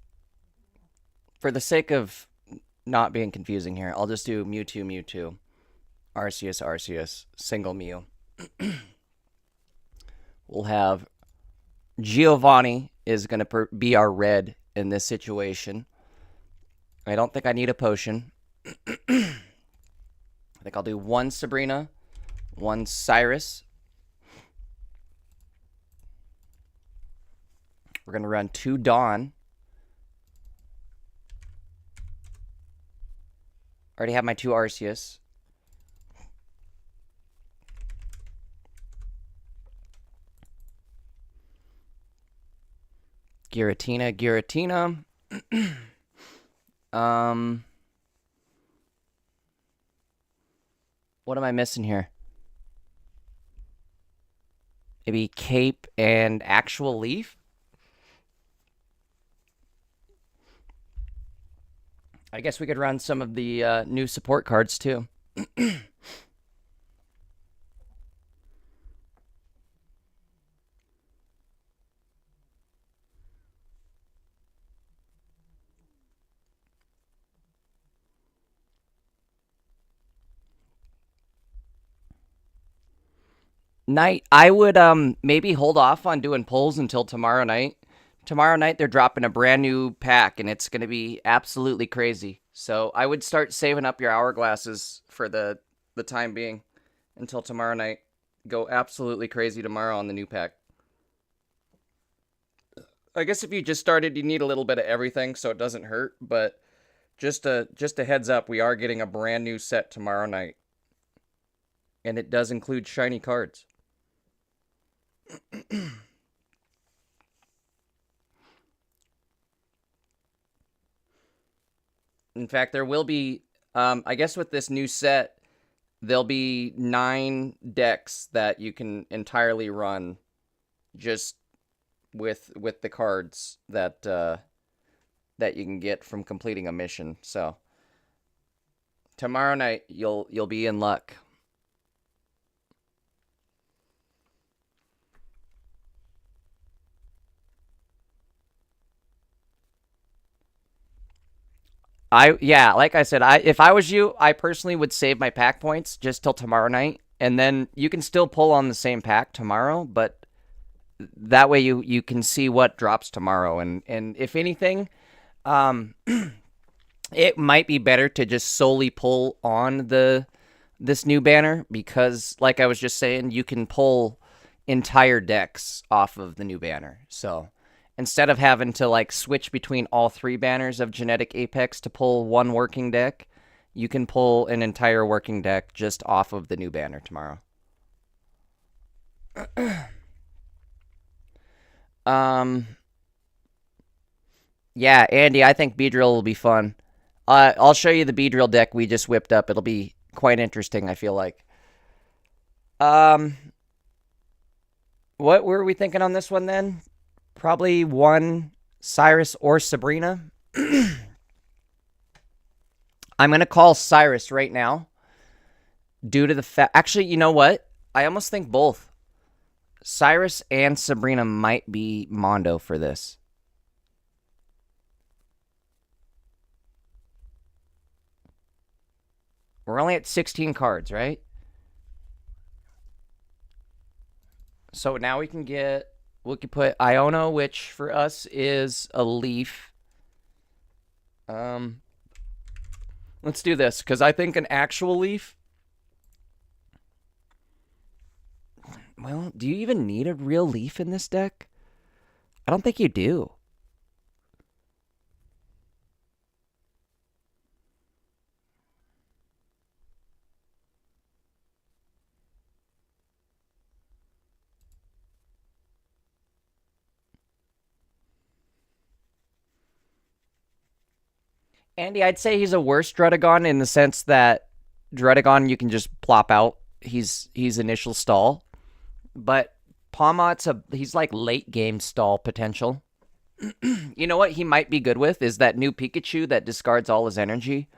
for the sake of not being confusing here, I'll just do Mewtwo, Mewtwo, Arceus, Arceus, single Mew. We'll have Giovanni is going to be our red in this situation. I don't think I need a potion. I think I'll do one Sabrina, one Cyrus. We're going to run 2 Dawn. Already have my 2 Arceus. Giratina. What am I missing here? Maybe Cape and Actual Leaf? I guess we could run some of the new support cards too. Night, I would maybe hold off on doing polls until tomorrow night. Tomorrow night they're dropping a brand new pack and it's going to be absolutely crazy. So I would start saving up your hourglasses for the time being until tomorrow night. Go absolutely crazy tomorrow on the new pack. I guess if you just started, you need a little bit of everything so it doesn't hurt, but just a heads up, we are getting a brand new set tomorrow night. And it does include shiny cards. In fact, there will be, I guess with this new set, there'll be 9 decks that you can entirely run just with the cards that that you can get from completing a mission. So tomorrow night you'll be in luck. Like I said, if I was you, I personally would save my pack points just till tomorrow night, and then you can still pull on the same pack tomorrow, but that way you can see what drops tomorrow, and if anything, it might be better to just solely pull on this new banner because, like I was just saying, you can pull entire decks off of the new banner. So instead of having to like switch between all 3 banners of Genetic Apex to pull one working deck, you can pull an entire working deck just off of the new banner tomorrow. Yeah, Andy, I think Beedrill will be fun. I'll show you the Beedrill deck we just whipped up. It'll be quite interesting, I feel like. What were we thinking on this one then? Probably one Cyrus or Sabrina. I'm going to call Cyrus right now due to the fact... Actually, you know what? I almost think both. Cyrus and Sabrina might be Mondo for this. We're only at 16 cards, right? So now we can put Iono, which for us is a leaf. Let's do this, because I think an actual leaf... Well, do you even need a real leaf in this deck? I don't think you do. Andy, I'd say he's a worse Dredagon in the sense that Dredagon you can just plop out. He's initial stall. But Pawmot's he's like late game stall potential. You know what he might be good with is that new Pikachu that discards all his energy.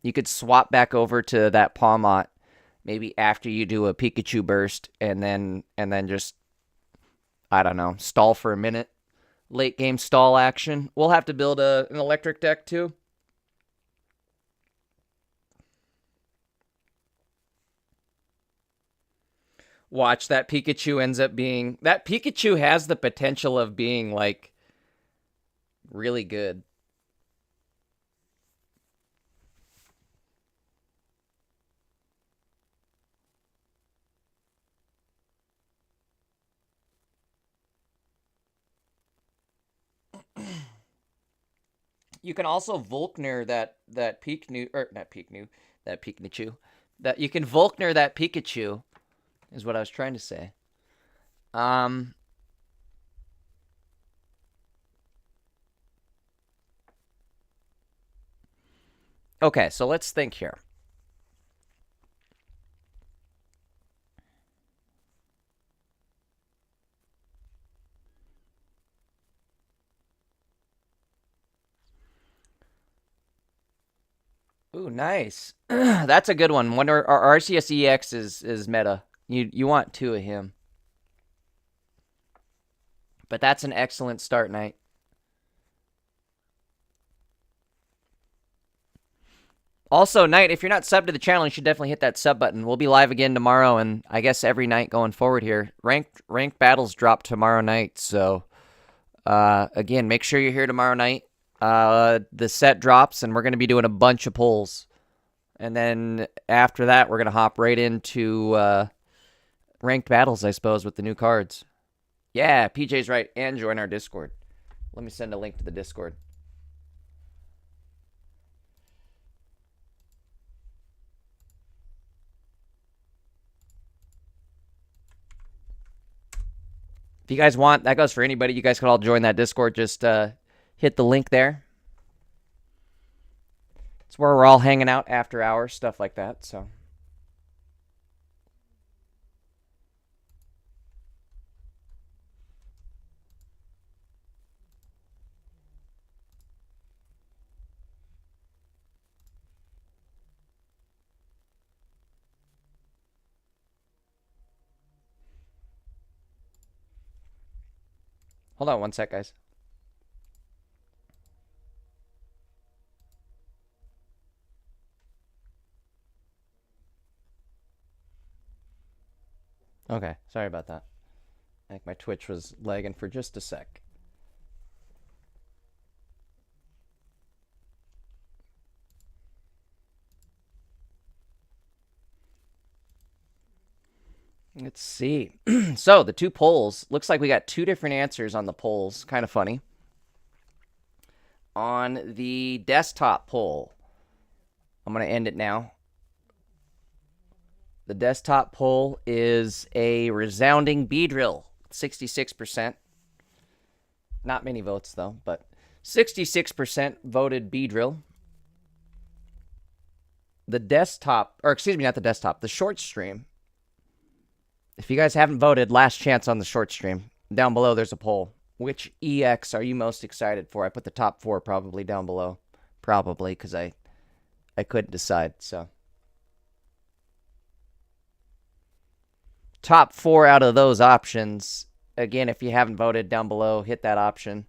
You could swap back over to that Pawmot maybe after you do a Pikachu burst and then just, I don't know, stall for a minute. Late game stall action. We'll have to build an electric deck too. Watch, that Pikachu ends up being... That Pikachu has the potential of being, like, really good. You can also Volkner that Pikachu... Or, not Pikachu. That Pikachu. That you can Volkner that Pikachu... is what I was trying to say. Okay, so let's think here. Ooh, nice. That's a good one. Wonder our RCS EX is meta. You want two of him. But that's an excellent start, Knight. Also, Knight, if you're not subbed to the channel, you should definitely hit that sub button. We'll be live again tomorrow, and I guess every night going forward here. Ranked battles drop tomorrow night, so again, make sure you're here tomorrow night. The set drops, and we're going to be doing a bunch of polls. And then after that, we're going to hop right into ranked battles, I suppose, with the new cards. Yeah, PJ's right. And join our Discord. Let me send a link to the Discord. If you guys want, that goes for anybody. You guys can all join that Discord. Just hit the link there. It's where we're all hanging out after hours, stuff like that. So. Hold on one sec, guys. Okay, sorry about that. I think my Twitch was lagging for just a sec. Let's see. So, the two polls. Looks like we got two different answers on the polls. Kind of funny. On the desktop poll, I'm going to end it now. The desktop poll is a resounding Beedrill, 66%. Not many votes, though, but 66% voted Beedrill. The desktop, or excuse me, not the desktop, the short stream. If you guys haven't voted, last chance on the short stream. Down below, there's a poll. Which EX are you most excited for? I put the top 4 probably down below. Probably, because I couldn't decide, so. Top 4 out of those options. Again, if you haven't voted, down below, hit that option.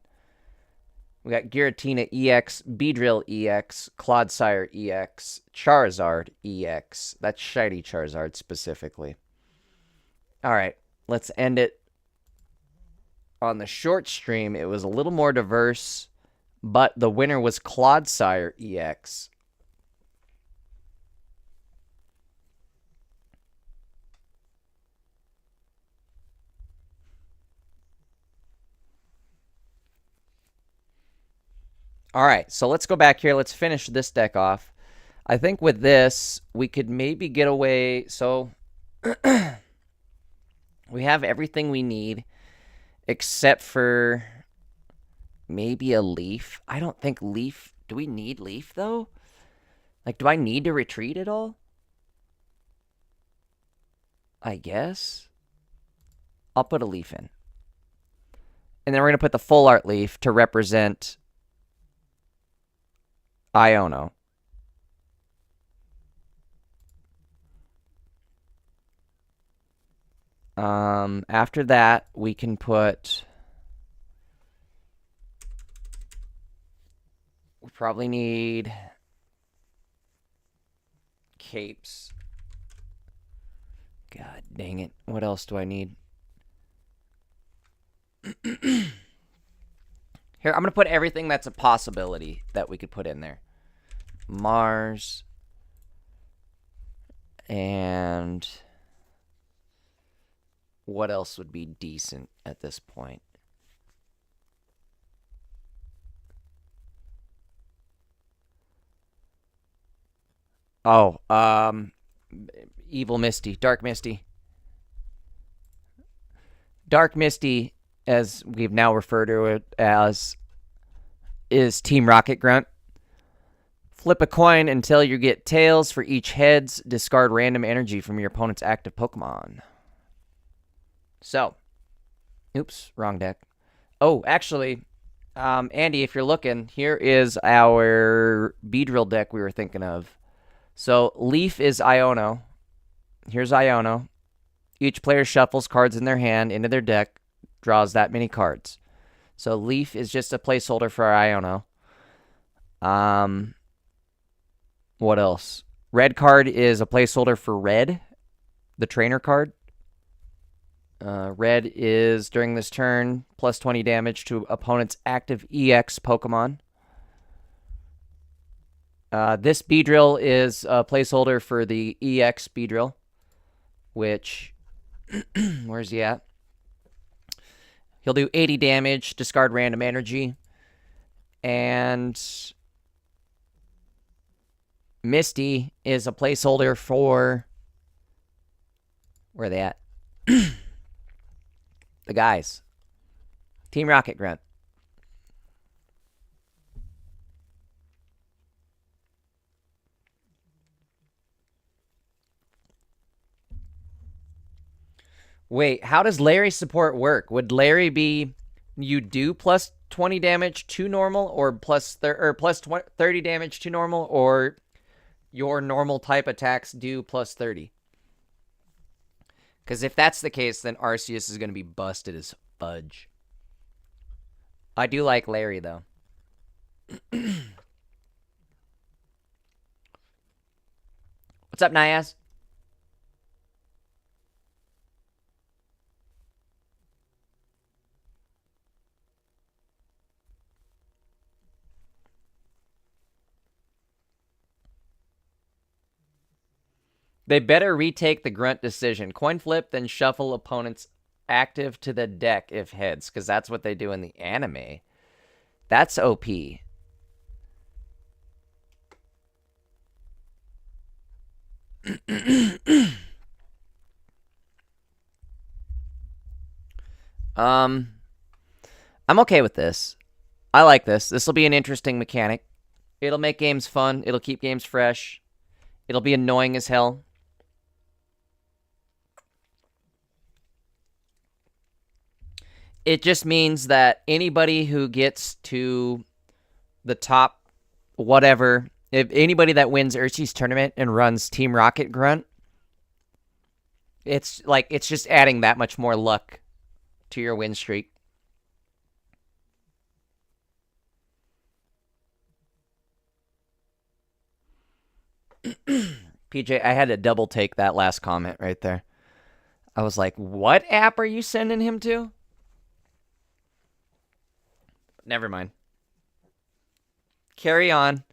We got Giratina EX, Beedrill EX, Clodsire EX, Charizard EX. That's Shiny Charizard specifically. All right, let's end it. on the short stream, it was a little more diverse, but the winner was Clodsire EX. All right, so let's go back here. Let's finish this deck off. I think with this, we could maybe get away. So we have everything we need except for maybe a leaf. I don't think leaf. Do we need leaf, though? Like, do I need to retreat at all? I guess. I'll put a leaf in. And then we're going to put the full art leaf to represent Iono. After that, we can put... We probably need capes. God dang it. What else do I need? Here, I'm going to put everything that's a possibility that we could put in there. Mars. And what else would be decent at this point? Oh, Evil Misty, Dark Misty. Dark Misty, as we've now referred to it as, is Team Rocket Grunt. Flip a coin until you get tails. For each heads, discard random energy from your opponent's active Pokemon. So, oops, wrong deck. Oh, actually, Andy, if you're looking, here is our Beedrill deck we were thinking of. So, Leaf is Iono. Here's Iono. Each player shuffles cards in their hand into their deck, draws that many cards. So, Leaf is just a placeholder for our Iono. What else? Red card is a placeholder for Red, the trainer card. Red is, during this turn, plus 20 damage to opponent's active EX Pokemon. This Beedrill is a placeholder for the EX Beedrill, which, where's he at? He'll do 80 damage, discard random energy, and Misty is a placeholder for, where are they at? The guys. Team Rocket Grunt. Wait, how does Larry support work? Would Larry be you do plus 20 damage to normal or plus 30 damage to normal, or your normal type attacks do plus 30? Because if that's the case, then Arceus is going to be busted as fudge. I do like Larry, though. What's up, Nias? They better retake the grunt decision. Coin flip, then shuffle opponent's active to the deck if heads, because that's what they do in the anime. That's OP. I'm okay with this. I like this. This will be an interesting mechanic. It'll make games fun. It'll keep games fresh. It'll be annoying as hell. It just means that anybody who gets to the top whatever, if anybody that wins Ursi's tournament and runs Team Rocket Grunt, it's just adding that much more luck to your win streak. PJ, I had to double take that last comment right there. I was like, what app are you sending him to? never mind. Carry on.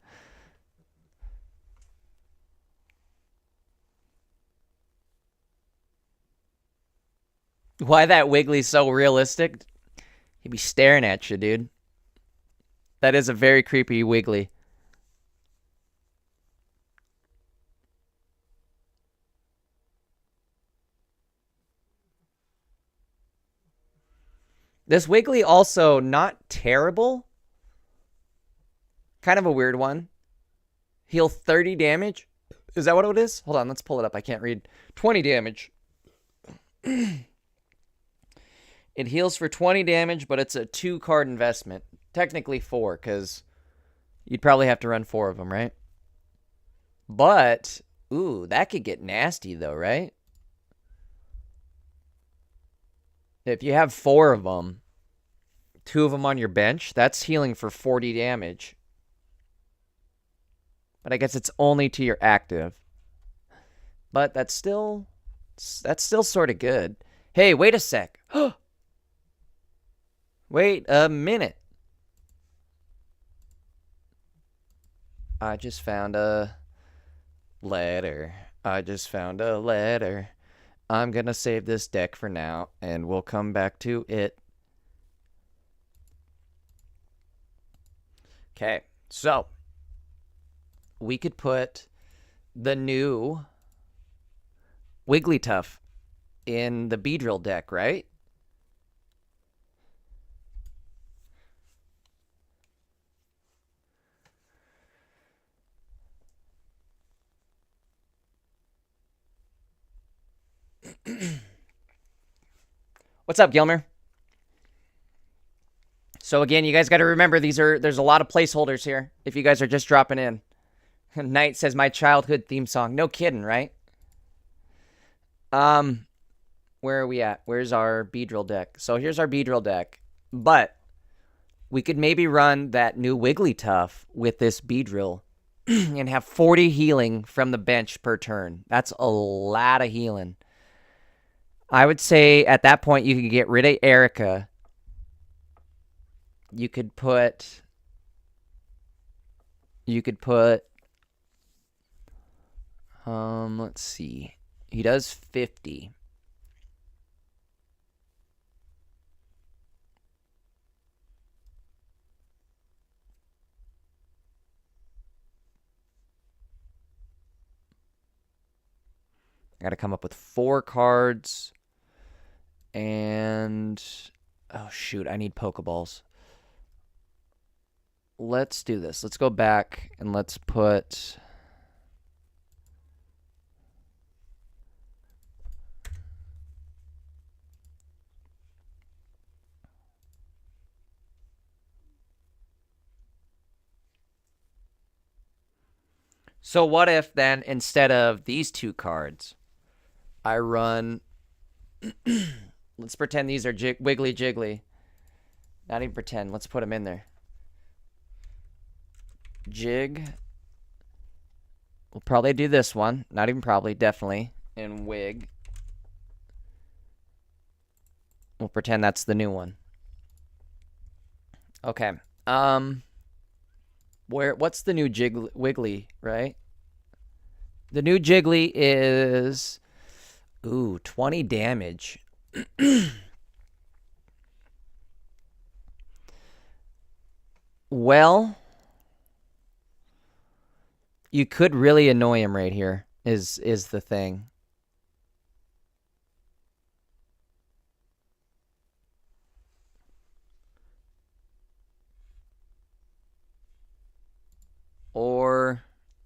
Why that Wiggly's so realistic? He'd be staring at you, dude. That is a very creepy Wiggly. This Wiggly also not terrible. Kind of a weird one. Heal 30 damage. Is that what it is? Hold on, let's pull it up. I can't read. 20 damage. It heals for 20 damage, but it's a 2-card investment. Technically 4, because you'd probably have to run 4 of them, right? But, ooh, that could get nasty, though, right? If you have 4 of them, 2 of them on your bench, that's healing for 40 damage. But I guess it's only to your active. But that's still sort of good. Hey, wait a sec. Wait a minute. I just found a letter. I'm going to save this deck for now, and we'll come back to it. Okay, so we could put the new Wigglytuff in the Beedrill deck, right? What's up, Gilmer? So again, you guys got to remember there's a lot of placeholders here if you guys are just dropping in. Knight says my childhood theme song. No kidding, right? Where are we at? Where's our Beedrill deck? So here's our Beedrill deck. But we could maybe run that new Wigglytuff with this Beedrill and have 40 healing from the bench per turn. That's a lot of healing. I would say at that point you could get rid of Erica. You could put let's see. He does 50. I got to come up with 4 cards. And oh shoot, I need Pokeballs. Let's do this. Let's go back and let's put So what if then instead of these 2 cards, I run let's pretend these are Wiggly Jiggly. Not even pretend. Let's put them in there. Jig. We'll probably do this one. Not even probably. Definitely. And Wig. We'll pretend that's the new one. Okay. What's the new Wiggly, right? The new Jiggly is 20 damage. Well, you could really annoy him right here, is the thing.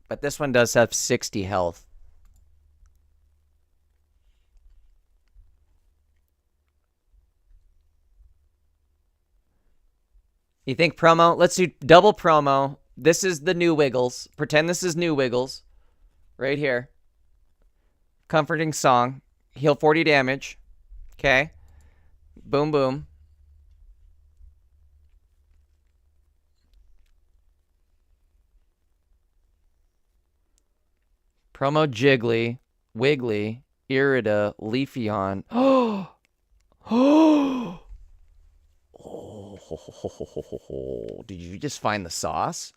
But this one does have 60 health. You think promo? Let's do double promo. This is the new Wiggles. Pretend this is new Wiggles. Right here. Comforting song. Heal 40 damage. Okay. Boom, boom. Promo Jiggly, Wiggly, Irida, Leafeon. Oh. Did you just find the sauce?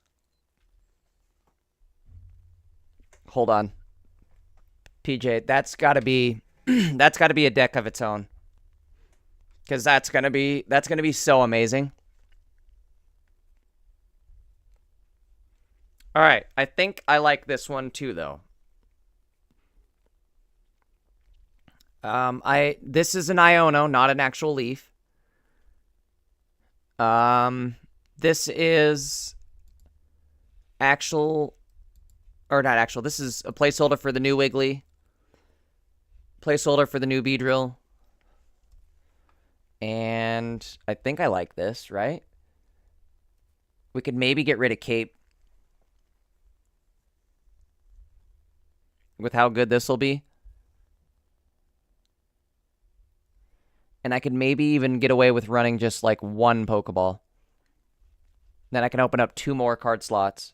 Hold on. PJ, that's got to be that's got to be a deck of its own. Cuz that's going to be so amazing. All right, I think I like this one too though. This is an Iono, not an actual leaf. This is actual, or not actual. This is a placeholder for the new Wiggly. Placeholder for the new Beedrill. And I think I like this, right? We could maybe get rid of Cape with how good this will be. And I could maybe even get away with running just like one Pokeball. Then I can open up 2 more card slots.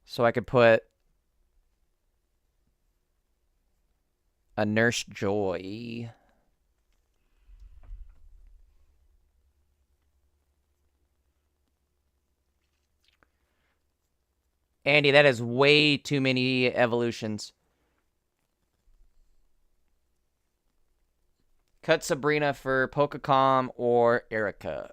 So I could put a Nurse Joy. Andy, that is way too many evolutions. Cut Sabrina for Pokecom or Erica.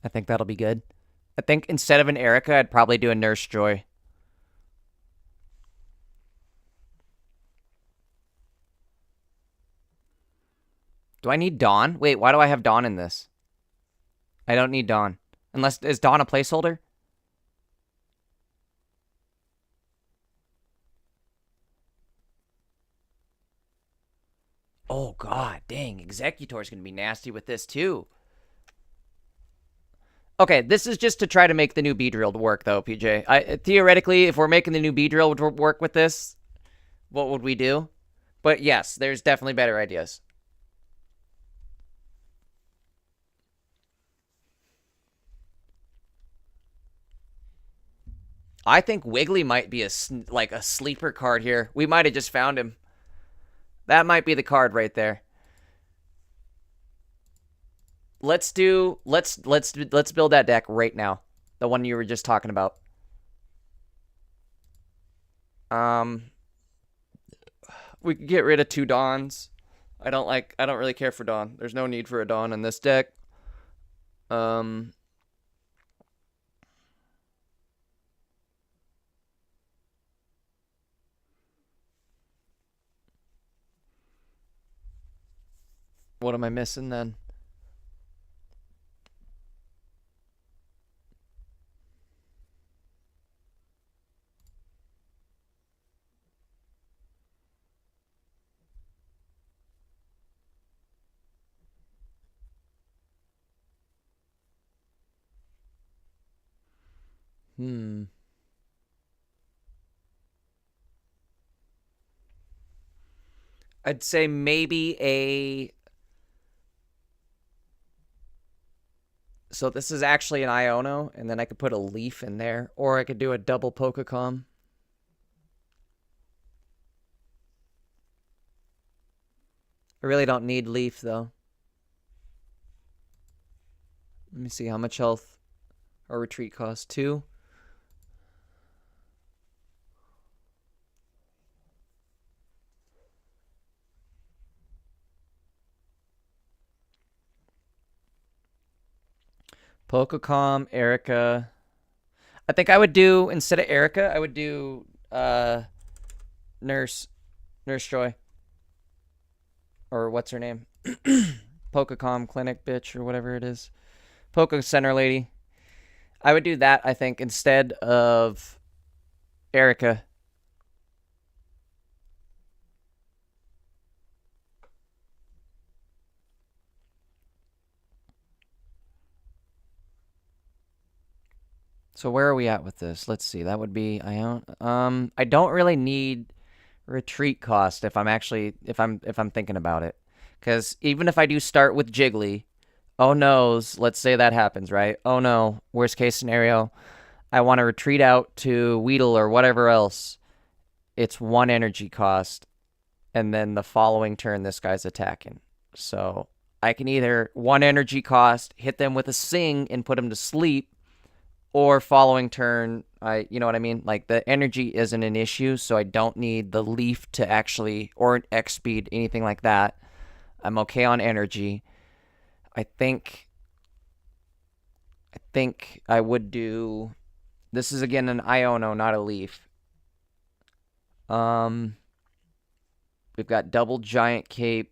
I think that'll be good. I think instead of an Erica, I'd probably do a Nurse Joy. Do I need Dawn? Wait, why do I have Dawn in this? I don't need Dawn. Unless, is Dawn a placeholder? Oh, God, dang. Executor's going to be nasty with this, too. Okay, this is just to try to make the new Beedrill work, though, PJ. Theoretically, if we're making the new Beedrill work with this, what would we do? But yes, there's definitely better ideas. I think Wiggly might be a sleeper card here. We might have just found him. That might be the card right there. Let's build that deck right now. The one you were just talking about. We could get rid of 2 Dawns. I don't really care for Dawn. There's no need for a Dawn in this deck. What am I missing then? I'd say maybe a... So this is actually an Iono, and then I could put a Leaf in there. Or I could do a double Pokecom. I really don't need Leaf, though. Let me see how much health our retreat costs. 2. Pokecom, Erica. I think I would do, instead of Erica, I would do Nurse Joy. Or what's her name? Pokecom Clinic bitch or whatever it is. Poke Center Lady. I would do that, I think, instead of Erica. So where are we at with this? Let's see. That would be I don't really need retreat cost if I'm actually if I'm thinking about it. Cuz even if I do start with Jiggly, oh no's, let's say that happens, right? Oh no, worst case scenario, I want to retreat out to Weedle or whatever else. It's 1 energy cost, and then the following turn this guy's attacking. So I can either 1 energy cost, hit them with a sing and put them to sleep, or following turn, you know what I mean? Like, the energy isn't an issue, so I don't need the leaf to actually, or an X speed, anything like that. I'm okay on energy. I think I would do, this is again an Iono, not a leaf. We've got double giant cape.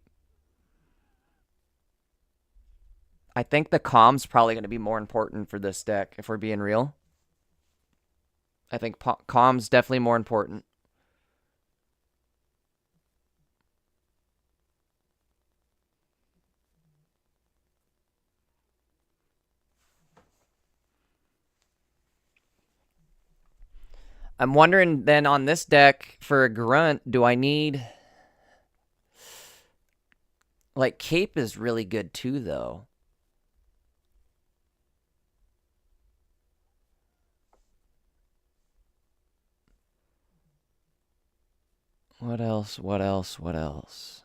I think the calm's probably going to be more important for this deck, if we're being real. I think calm's definitely more important. I'm wondering then on this deck for a grunt, do I need... Like, cape is really good too, though. What else? What else? What else?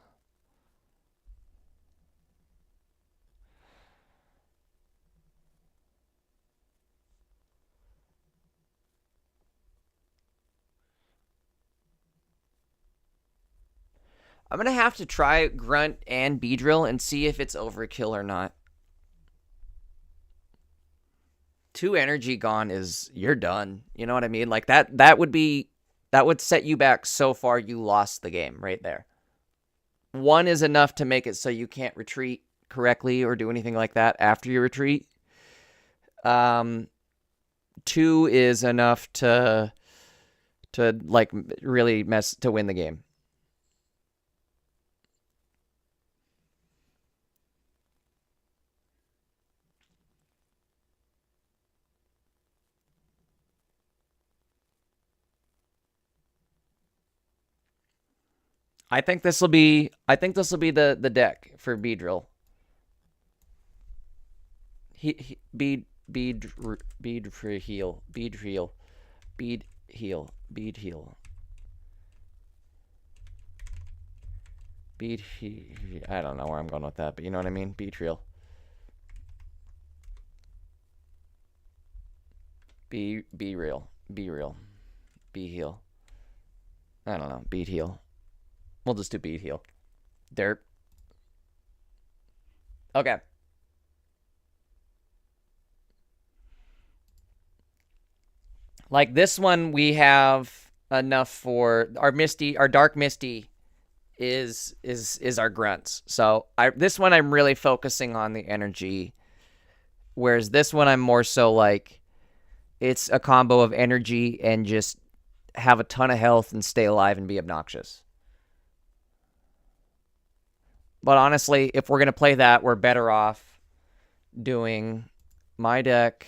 I'm going to have to try Grunt and Beedrill and see if it's overkill or not. 2 energy gone is, you're done. You know what I mean? Like, that would set you back so far you lost the game right there. 1 is enough to make it so you can't retreat correctly or do anything like that after you retreat. 2 is enough to like really mess to win the game. I think this will be the deck for Beedrill. Beed heal. I don't know where I'm going with that, but you know what I mean? Beedrill. Be real. Be real. Be heal. I don't know. Beat heal. We'll just do beat heal. Derp. Okay. Like this one, we have enough for our Misty. Our Dark Misty is our grunts. So this one I'm really focusing on the energy, whereas this one I'm more so like it's a combo of energy and just have a ton of health and stay alive and be obnoxious. But honestly, if we're going to play that, we're better off doing my deck.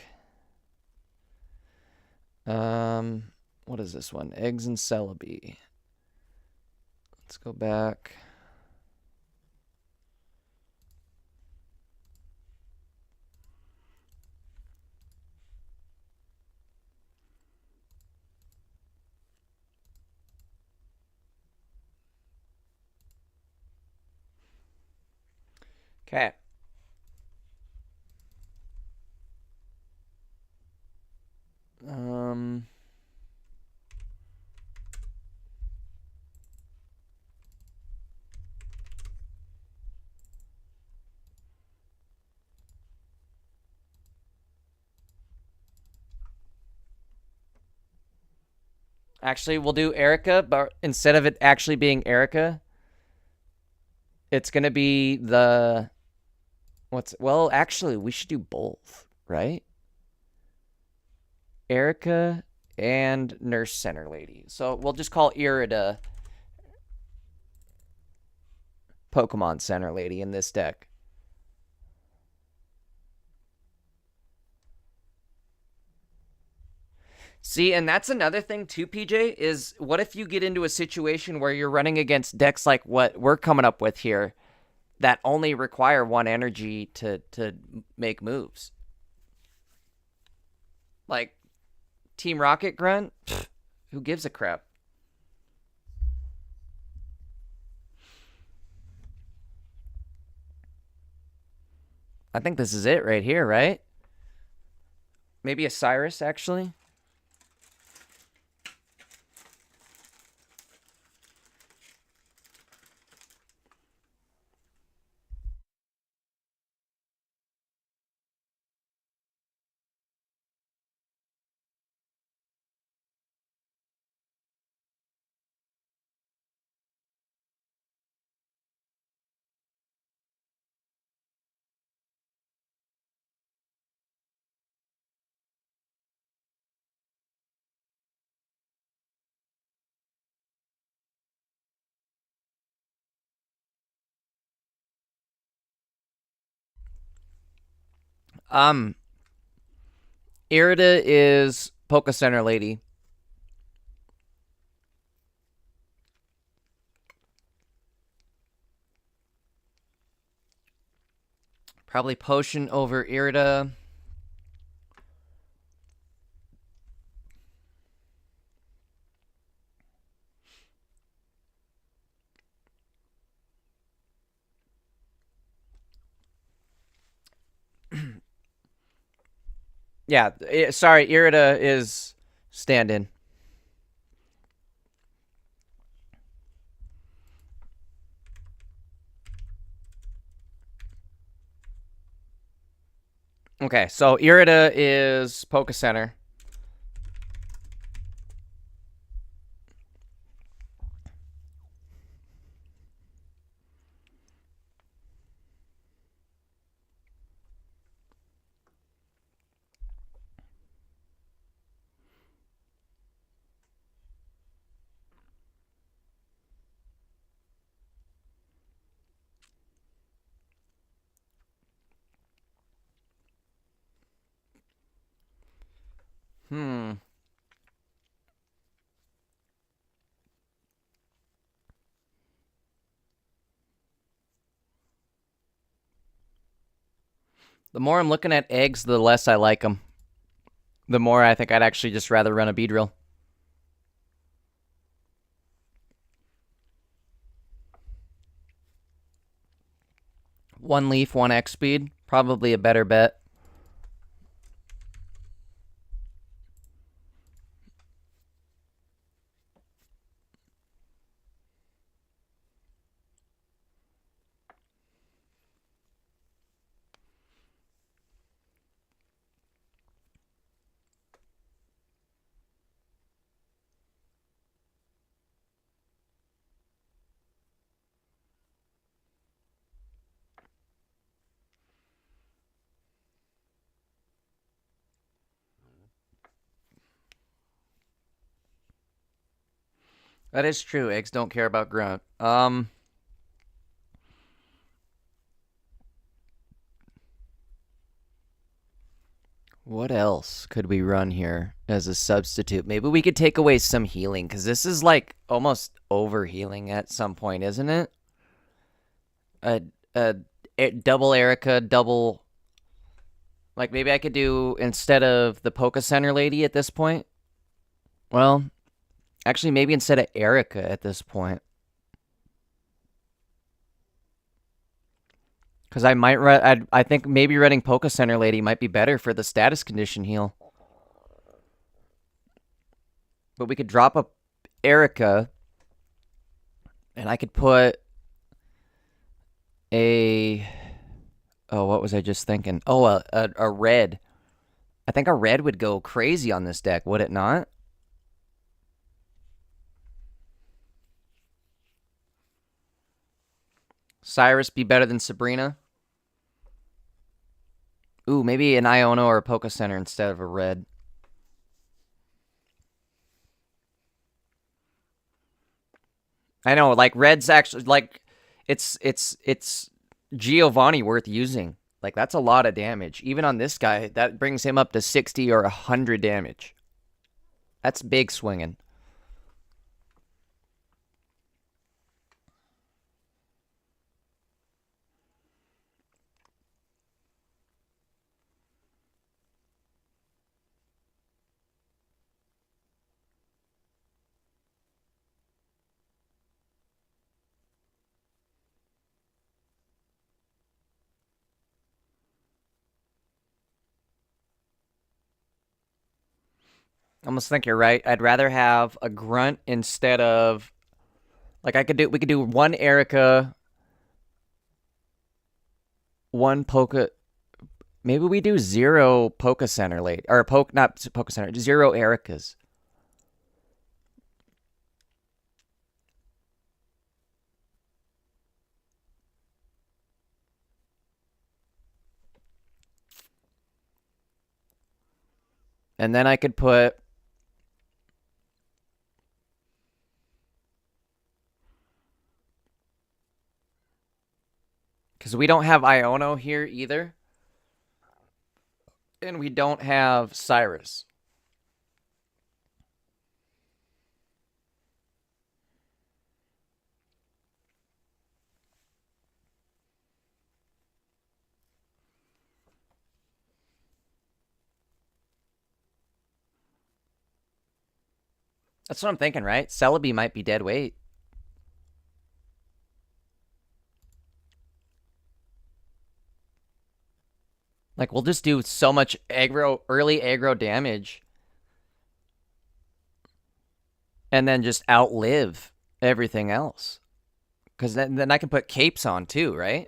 What is this one? Eggs and Celebi. Let's go back. Okay. Actually, we'll do Erica, but instead of it actually being Erica, it's going to be the... Well, actually, we should do both, right? Erica and Nurse Center Lady. So we'll just call Irida Pokemon Center Lady in this deck. See, and that's another thing too, PJ, is what if you get into a situation where you're running against decks like what we're coming up with here that only require 1 energy to make moves? Like Team Rocket Grunt? Pfft, who gives a crap? I think this is it right here, right? Maybe a Cyrus, actually. Irida is Poke Center Lady. Probably Potion over Irida. Yeah, sorry, Irida is stand-in. Okay, so Irida is Poke Center. The more I'm looking at eggs, the less I like them. The more I think I'd actually just rather run a Beedrill. One leaf, 1 X speed. Probably a better bet. That is true. Eggs don't care about grunt. What else could we run here as a substitute? Maybe we could take away some healing, because this is like almost over healing at some point, isn't it? Double Erica, double... Like, maybe I could do, instead of the Poke Center Lady at this point... Well, actually, maybe instead of Erica at this point. Because I might run... I think maybe running Poke Center Lady might be better for the status condition heal. But we could drop a Erica... And I could put... a... Oh, what was I just thinking? Oh, a red. I think a red would go crazy on this deck, would it not? Cyrus be better than Sabrina? Ooh, maybe an Iona or a Poke Center instead of a red. I know, like, red's actually, like, it's Giovanni worth using. Like, that's a lot of damage. Even on this guy, that brings him up to 60 or 100 damage. That's big swinging. I almost think you're right. I'd rather have a grunt instead of, like, we could do one Erica, one Poke. Maybe we do 0 Poke Center late, or not Poke Center, 0 Ericas. And then I could put, because we don't have Iono here either. And we don't have Cyrus. That's what I'm thinking, right? Celebi might be dead weight. Like, we'll just do so much early aggro damage. And then just outlive everything else. Because then I can put capes on too, right?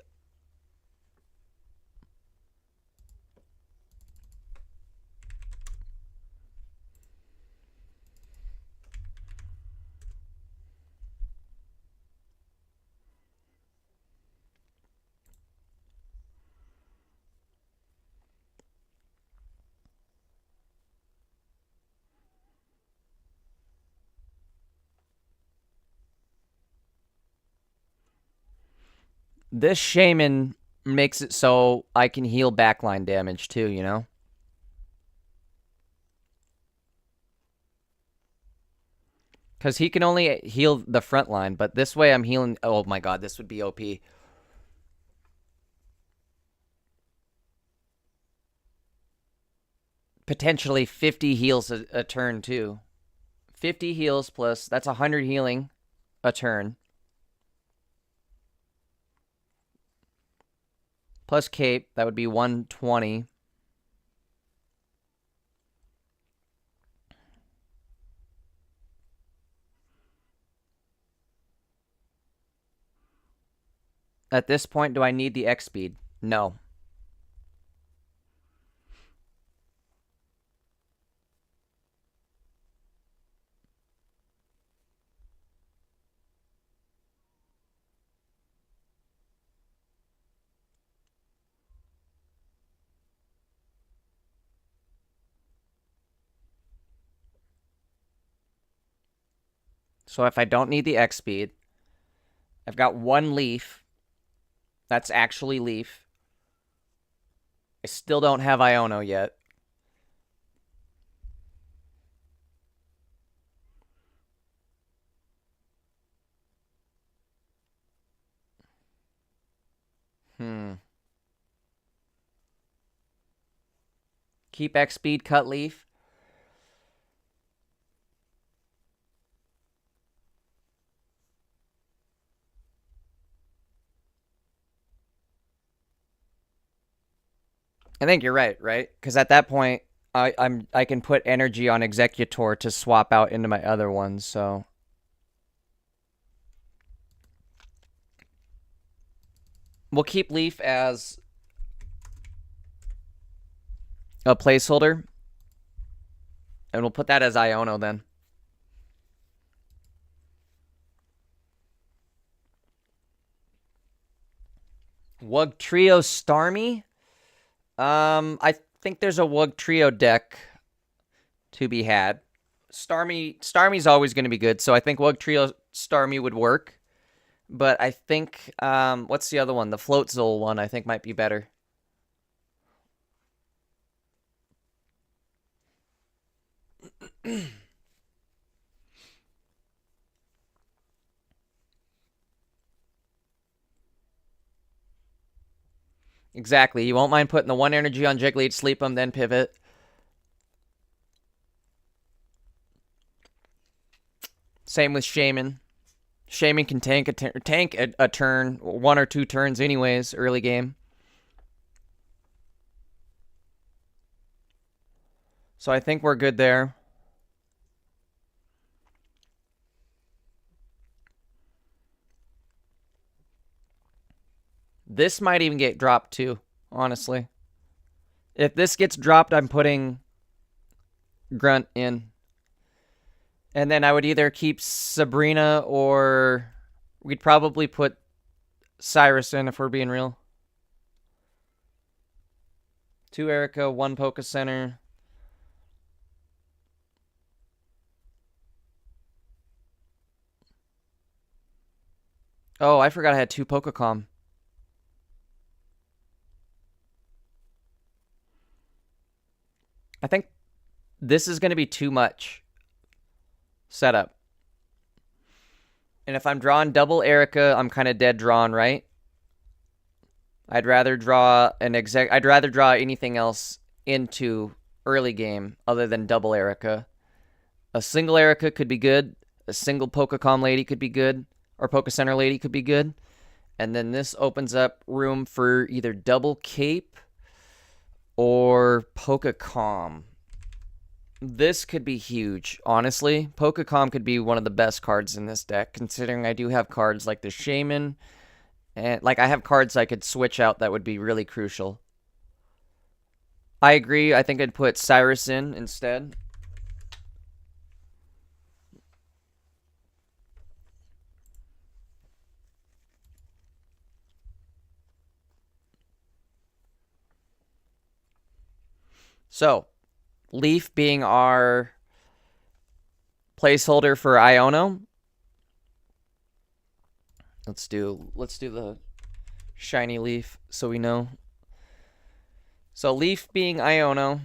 This Shaman makes it so I can heal backline damage too, you know? Because he can only heal the front line, but this way I'm healing... Oh my god, this would be OP. Potentially 50 heals a turn too. 50 heals plus... That's 100 healing a turn. Plus cape, that would be 120. At this point, do I need the X speed? No. So if I don't need the X speed, I've got 1 leaf. That's actually leaf. I still don't have Iono yet. Keep X speed, cut leaf. I think you're right? Because at that point, I can put energy on Executor to swap out into my other ones, so... We'll keep Leaf as a placeholder. And we'll put that as Iono then. Wug Trio Starmie? I think there's a Wug Trio deck to be had. Starmie's always going to be good, so I think Wug Trio Starmie would work. But I think, what's the other one? The Floatzol one I think might be better. Exactly. You won't mind putting the 1 energy on Jiggly to sleep him, then pivot. Same with Shaman. Shaman can tank a turn, 1 or 2 turns anyways, early game. So I think we're good there. This might even get dropped too, honestly. If this gets dropped, I'm putting Grunt in. And then I would either keep Sabrina or we'd probably put Cyrus in if we're being real. 2 Erica, 1 Poke Center. Oh, I forgot I had 2 Pokecom. I think this is going to be too much setup. And if I'm drawing double Erica, I'm kind of dead drawn, right? I'd rather draw I'd rather draw anything else into early game other than double Erica. A single Erica could be good. A single Pokecom lady could be good. Or Poke Center lady could be good. And then this opens up room for either double Cape or Pokecom. This could be huge, honestly. Pokecom could be one of the best cards in this deck, considering I do have cards like the Shaman. And like I have cards I could switch out that would be really crucial. I agree. I think I'd put Cyrus in instead. So, Leaf being our placeholder for Iono. Let's do the shiny Leaf so we know. So Leaf being Iono.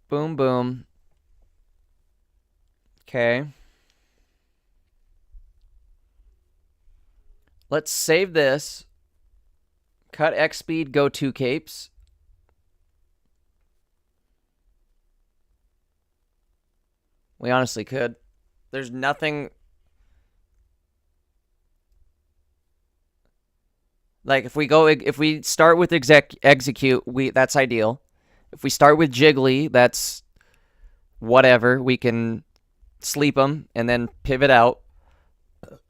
Boom, boom. Okay. Let's save this. Cut X speed, go 2 capes. We honestly could. There's nothing... Like, if we start with execute, that's ideal. If we start with Jiggly, that's whatever. We can sleep them and then pivot out.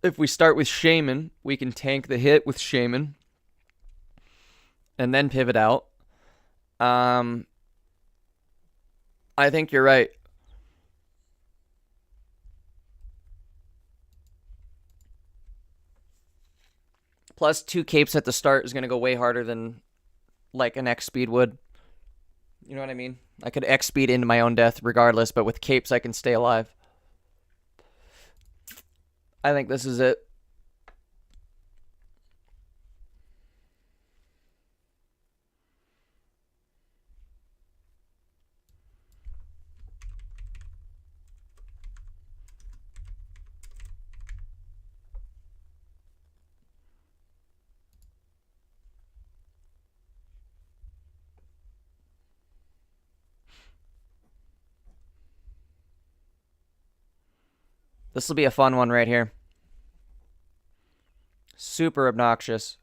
If we start with Shaman, we can tank the hit with Shaman and then pivot out. I think you're right. Plus 2 capes at the start is going to go way harder than like an X speed would. You know what I mean? I could X speed into my own death regardless, but with capes I can stay alive. I think this is it. This will be a fun one right here. Super obnoxious.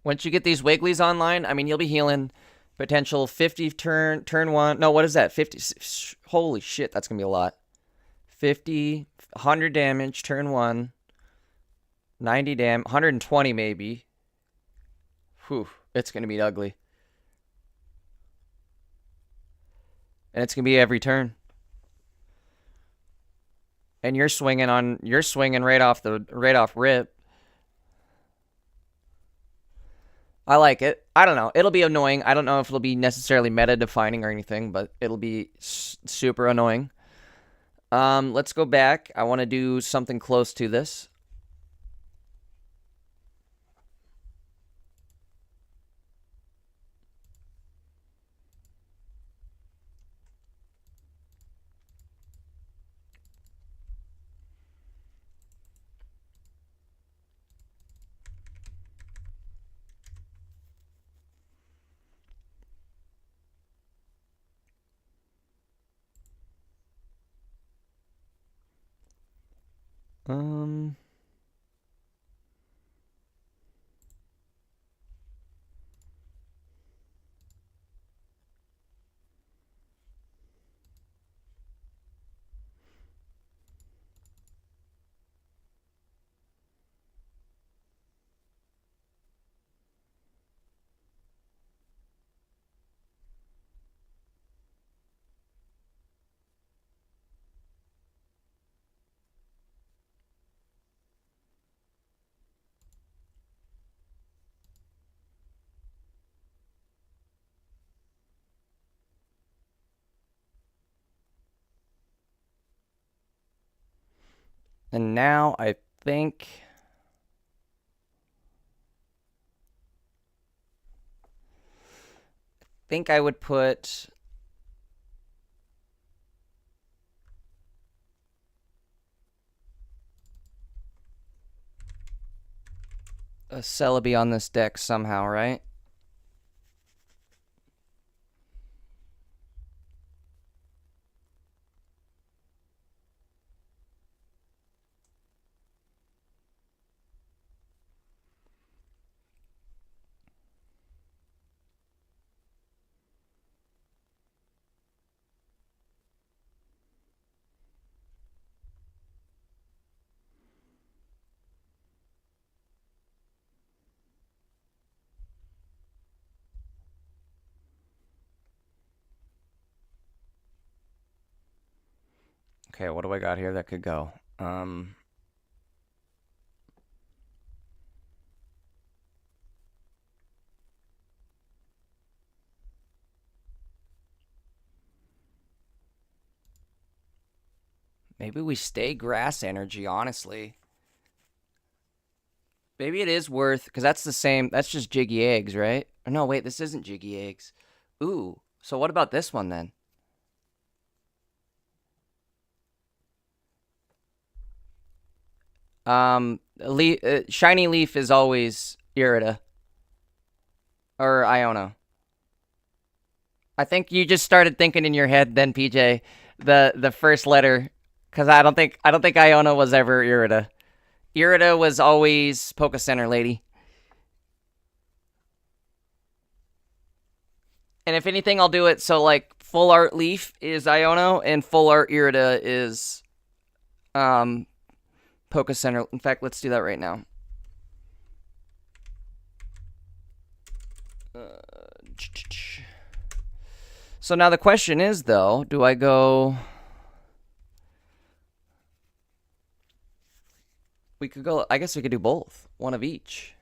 Once you get these Wigglies online, I mean, you'll be healing potential 50 turn 1. No, what is that? 50. Holy shit, that's going to be a lot. 50, 100 damage, turn 1. 90 damage, 120 maybe. Whew, it's going to be ugly. And it's going to be every turn. And you're swinging right off rip. I like it. I don't know. It'll be annoying. I don't know if it'll be necessarily meta defining or anything, but it'll be super annoying. Let's go back. I want to do something close to this. Um. And now I think I would put a Celebi on this deck somehow, right? Okay, what do I got here that could go? Maybe we stay grass energy, honestly. Maybe it is worth, because that's the same, that's just Jiggy Eggs, right? Or no, wait, this isn't Jiggy Eggs. Ooh, so what about this one then? Shiny Leaf is always Irida. Or Iono. I think you just started thinking in your head then, PJ, the first letter, because I don't think Iono was ever Irida. Irida was always Poke Center Lady. And if anything, I'll do it so like full art Leaf is Iono and full art Irida is Poke Center. In fact, let's do that right now. So now the question is, though, do I go... We could go... I guess we could do both. One of each.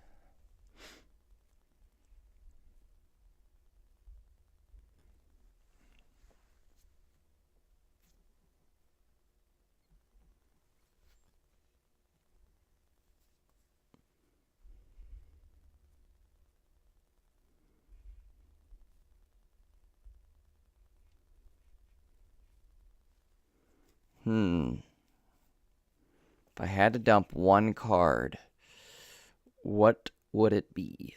If I had to dump one card, what would it be?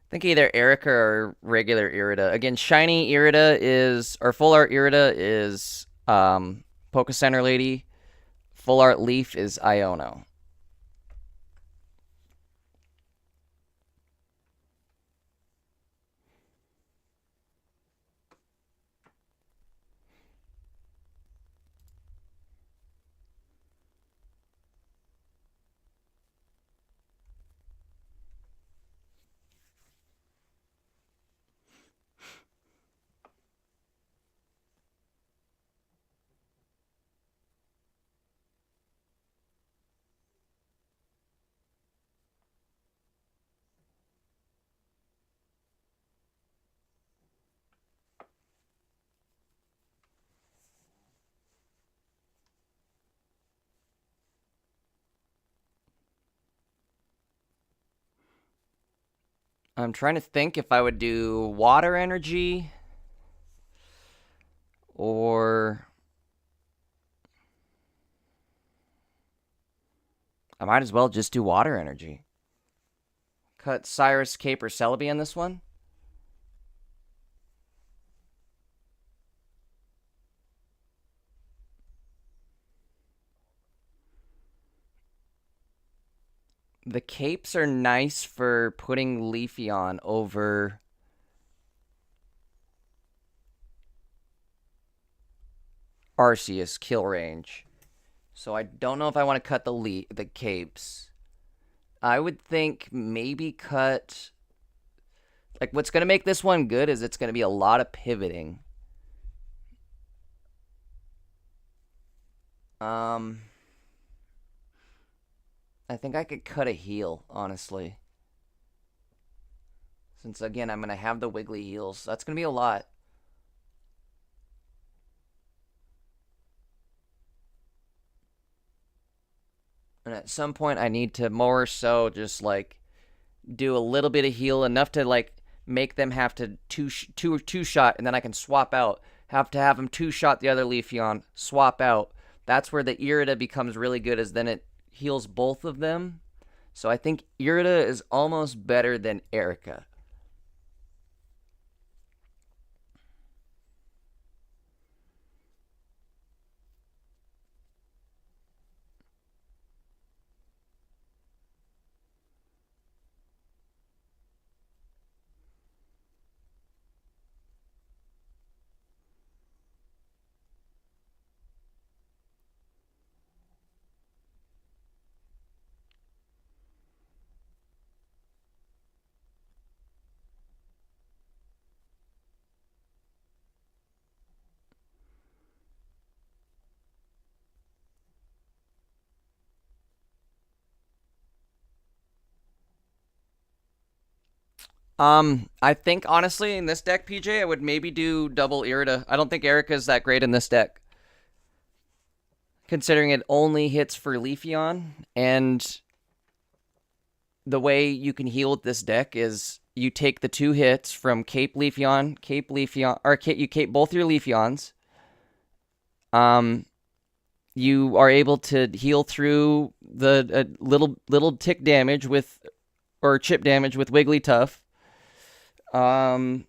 I think either Erica or regular Irida. Again, shiny Irida is, or full art Irida is Poke Center Lady. Full art Leaf is Iono. I'm trying to think if I would do water energy or I might as well just do water energy. Cut Cyrus, Cape, or Celebi in this one. The Capes are nice for putting Leafeon over Arceus kill range. So I don't know if I want to cut the Capes. I would think maybe cut... Like, what's going to make this one good is it's going to be a lot of pivoting. I think I could cut a heal, honestly. Since, again, I'm going to have the Wiggly heals. That's going to be a lot. And at some point, I need to more so just, like, do a little bit of heal, enough to, like, make them have to two-shot, and then I can swap out. Have to have them two-shot the other Leafeon, swap out. That's where the Irida becomes really good, is then it heals both of them. So I think Irida is almost better than Erica. I think, honestly, in this deck, PJ, I would maybe do double Irida. I don't think Erica's that great in this deck, considering it only hits for Leafeon, and the way you can heal with this deck is you take the 2 hits from Cape Leafeon, or you cape both your Leafeons. You are able to heal through the little tick damage with, or chip damage with Wigglytuff. And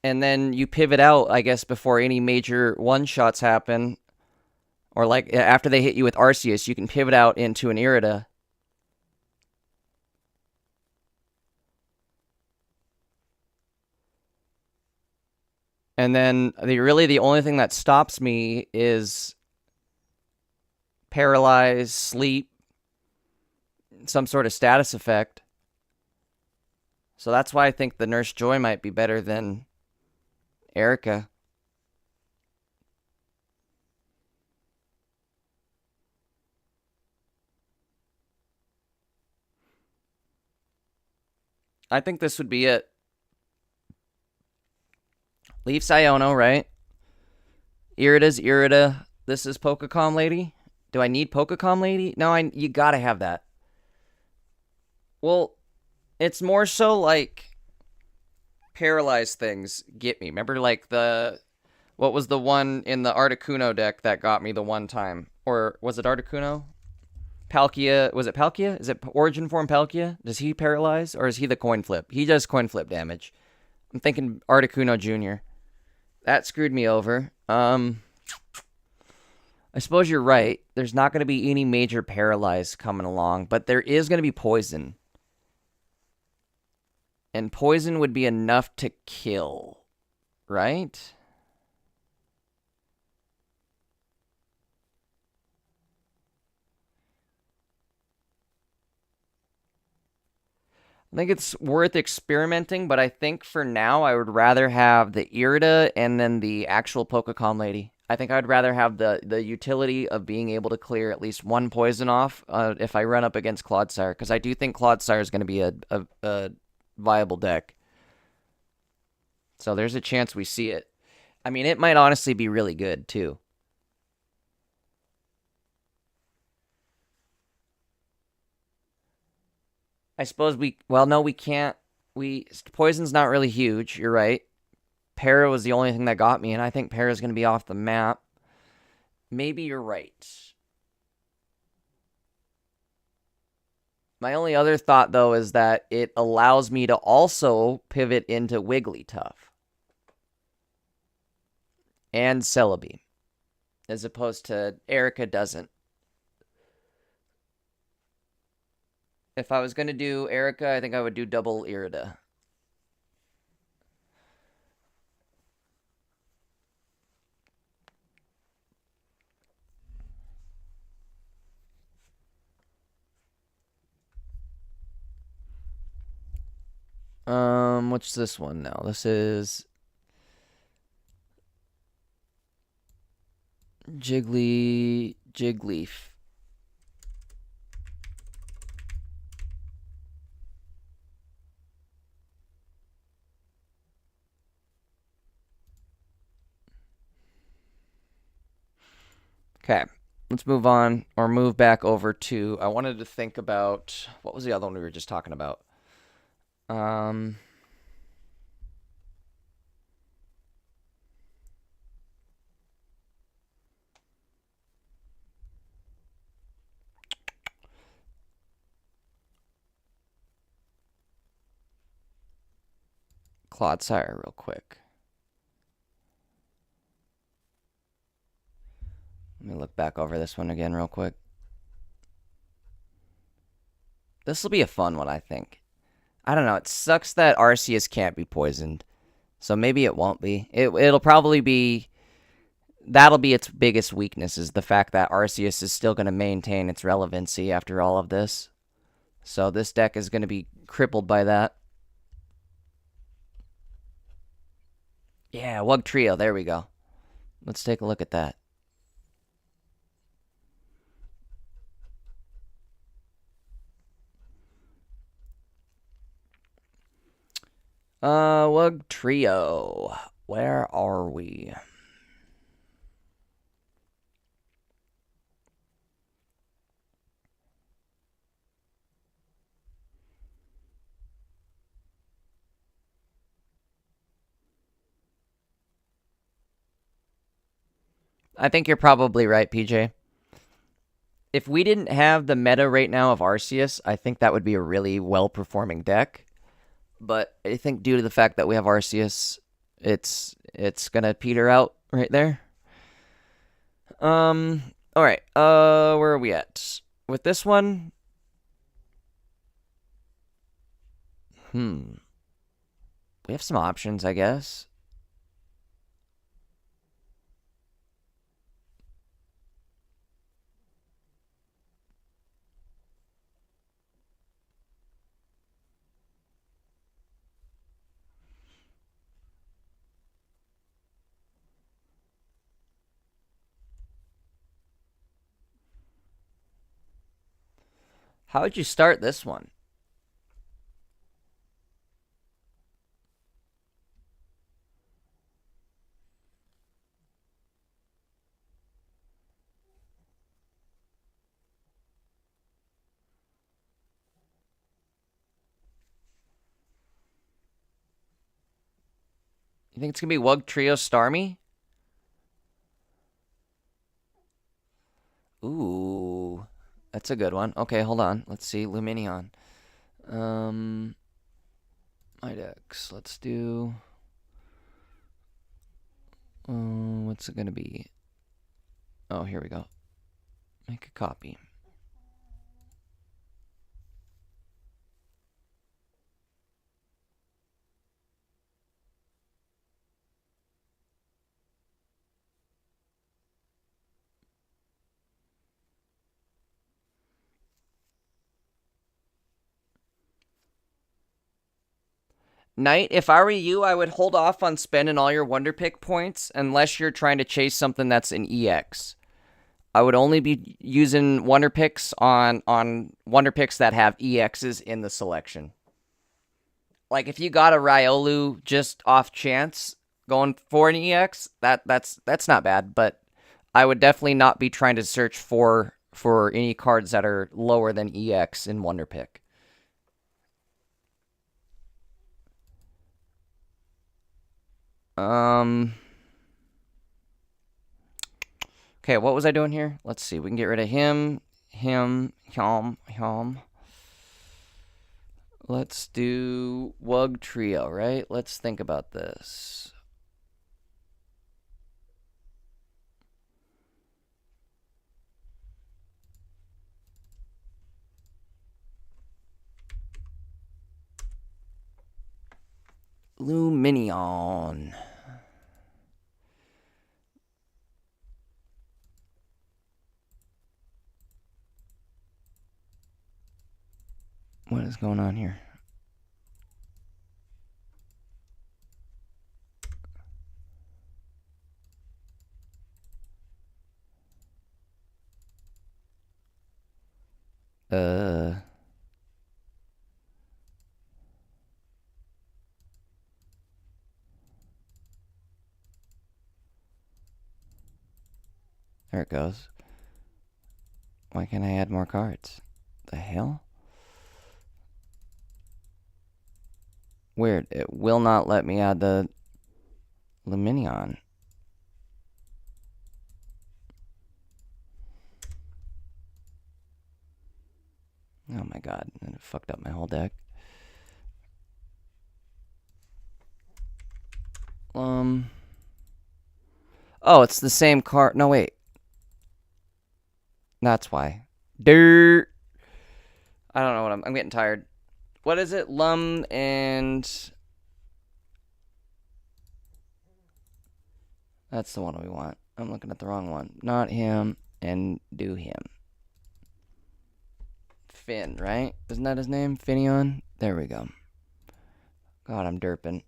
then you pivot out, I guess, before any major one-shots happen. Or, like, after they hit you with Arceus, you can pivot out into an Irida. And then, really, the only thing that stops me is paralyze, sleep, some sort of status effect. So that's why I think the Nurse Joy might be better than Erica. I think this would be it. Leaf Siono, right? Irida's Irida. This is Pokecom Lady. Do I need Pokecom Lady? No, you gotta have that. Well, it's more so like paralyzed things get me. Remember, like, what was the one in the Articuno deck that got me the one time? Or was it Articuno? Palkia, was it Palkia? Is it Origin Form Palkia? Does he paralyze, or is he the coin flip? He does coin flip damage. I'm thinking Articuno Jr. That screwed me over. I suppose you're right. There's not going to be any major paralyze coming along, but there is going to be poison. And poison would be enough to kill, right? I think it's worth experimenting, but I think for now I would rather have the Irida and then the actual Pokecom Lady. I think I'd rather have the utility of being able to clear at least one poison off if I run up against Clodsire, because I do think Clodsire is going to be a viable deck. So there's a chance we see it. I mean, it might honestly be really good, too. I suppose well, no, we can't. Poison's not really huge, you're right. Para was the only thing that got me, and I think Para's going to be off the map. Maybe you're right. My only other thought, though, is that it allows me to also pivot into Wigglytuff and Celebi, as opposed to Erica doesn't. If I was going to do Erica, I think I would do double Irida. What's this one now? This is Jiggleaf. Okay, let's move on, or move back over to, I wanted to think about, what was the other one we were just talking about? Clodsire real quick. Let me look back over this one again real quick. This will be a fun one, I think. I don't know. It sucks that Arceus can't be poisoned. So maybe it won't be. It'll probably be... That'll be its biggest weakness, is the fact that Arceus is still going to maintain its relevancy after all of this. So this deck is going to be crippled by that. Yeah, Wugtrio. There we go. Let's take a look at that. Wugtrio. Where are we? I think you're probably right, PJ. If we didn't have the meta right now of Arceus, I think that would be a really well-performing deck. But I think due to the fact that we have Arceus, it's gonna peter out right there. All right. Where are we at with this one? We have some options, I guess. How would you start this one? You think it's gonna be Wugtrio Starmie? Ooh, that's a good one. Okay, hold on. Let's see. Luminion. My decks. Let's do... what's it gonna be? Oh, here we go. Make a copy. Knight, if I were you, I would hold off on spending all your Wonder Pick points unless you're trying to chase something that's an EX. I would only be using Wonder Picks on Wonder Picks that have EXs in the selection. Like, if you got a Riolu just off chance going for an EX, that's not bad, but I would definitely not be trying to search for any cards that are lower than EX in Wonder Pick. Okay, what was I doing here? Let's see. We can get rid of him. Let's do Wug Trio, right? Let's think about this. Luminion. What is going on here? There it goes. Why can't I add more cards? The hell? Weird. It will not let me add the Luminion. Oh my god. And it fucked up my whole deck. Oh, it's the same card. No, wait. That's why. Dirt. I don't know what I'm getting tired. What is it? Lum and... That's the one we want. I'm looking at the wrong one. Not him and do him. Finn, right? Isn't that his name? Finion? There we go. God, I'm derping.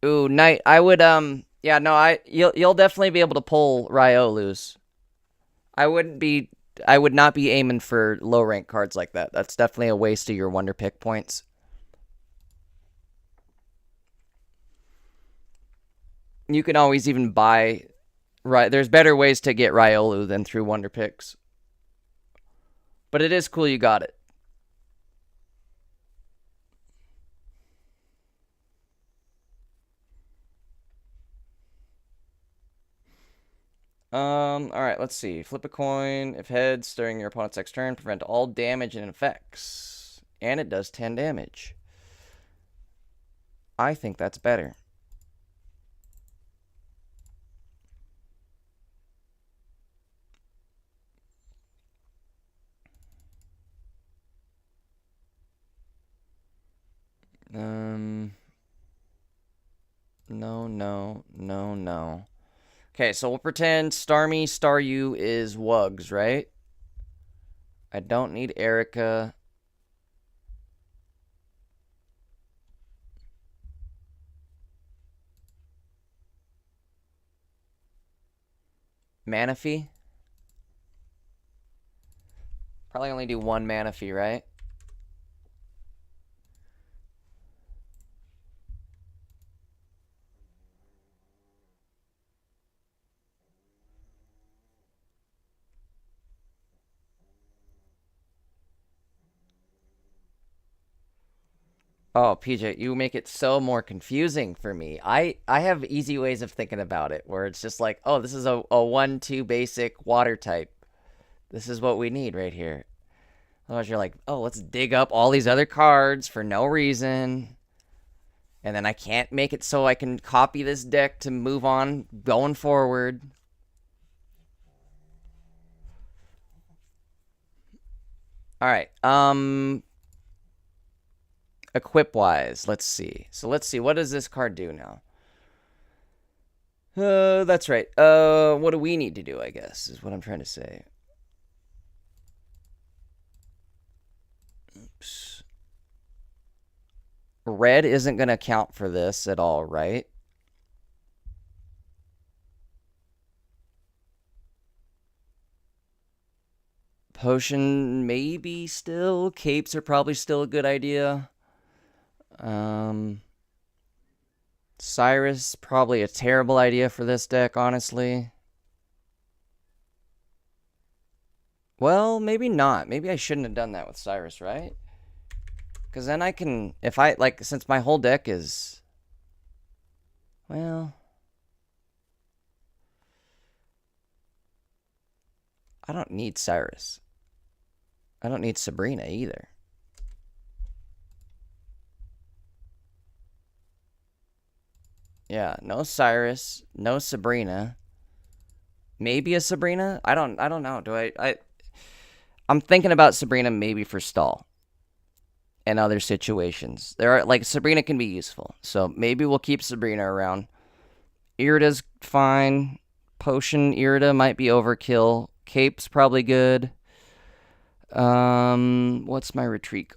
Ooh, Knight. I would, yeah, no, you'll definitely be able to pull Ryolu's. I would not be aiming for low rank cards like that. That's definitely a waste of your wonder pick points. You can always even buy, right? There's better ways to get Riolu than through wonder picks. But it is cool you got it. Alright, let's see. Flip a coin. If heads, during your opponent's next turn, prevent all damage and effects. And it does 10 damage. I think that's better. No. Okay, so we'll pretend Starmie, Staryu is Wugs, right? I don't need Erica. Manaphy? Probably only do one Manaphy, right? Oh, PJ, you make it so more confusing for me. I have easy ways of thinking about it where it's just like, oh, this is a 1-2 basic water type. This is what we need right here. Otherwise, you're like, oh, let's dig up all these other cards for no reason. And then I can't make it so I can copy this deck to move on going forward. All right. Equip-wise, let's see. So let's see. What does this card do now? That's right. What do we need to do, I guess, is what I'm trying to say. Oops. Red isn't going to count for this at all, right? Potion, maybe still. Capes are probably still a good idea. Cyrus, probably a terrible idea for this deck, honestly. Well, maybe not. Maybe I shouldn't have done that with Cyrus, right? Because then I can, if I, like, since my whole deck is, well, I don't need Cyrus. I don't need Sabrina either. Yeah, no Cyrus, no Sabrina. Maybe a Sabrina? I don't know. I'm thinking about Sabrina maybe for stall and other situations. There are like Sabrina can be useful. So maybe we'll keep Sabrina around. Irida's fine. Potion Irida might be overkill. Cape's probably good. What's my retreat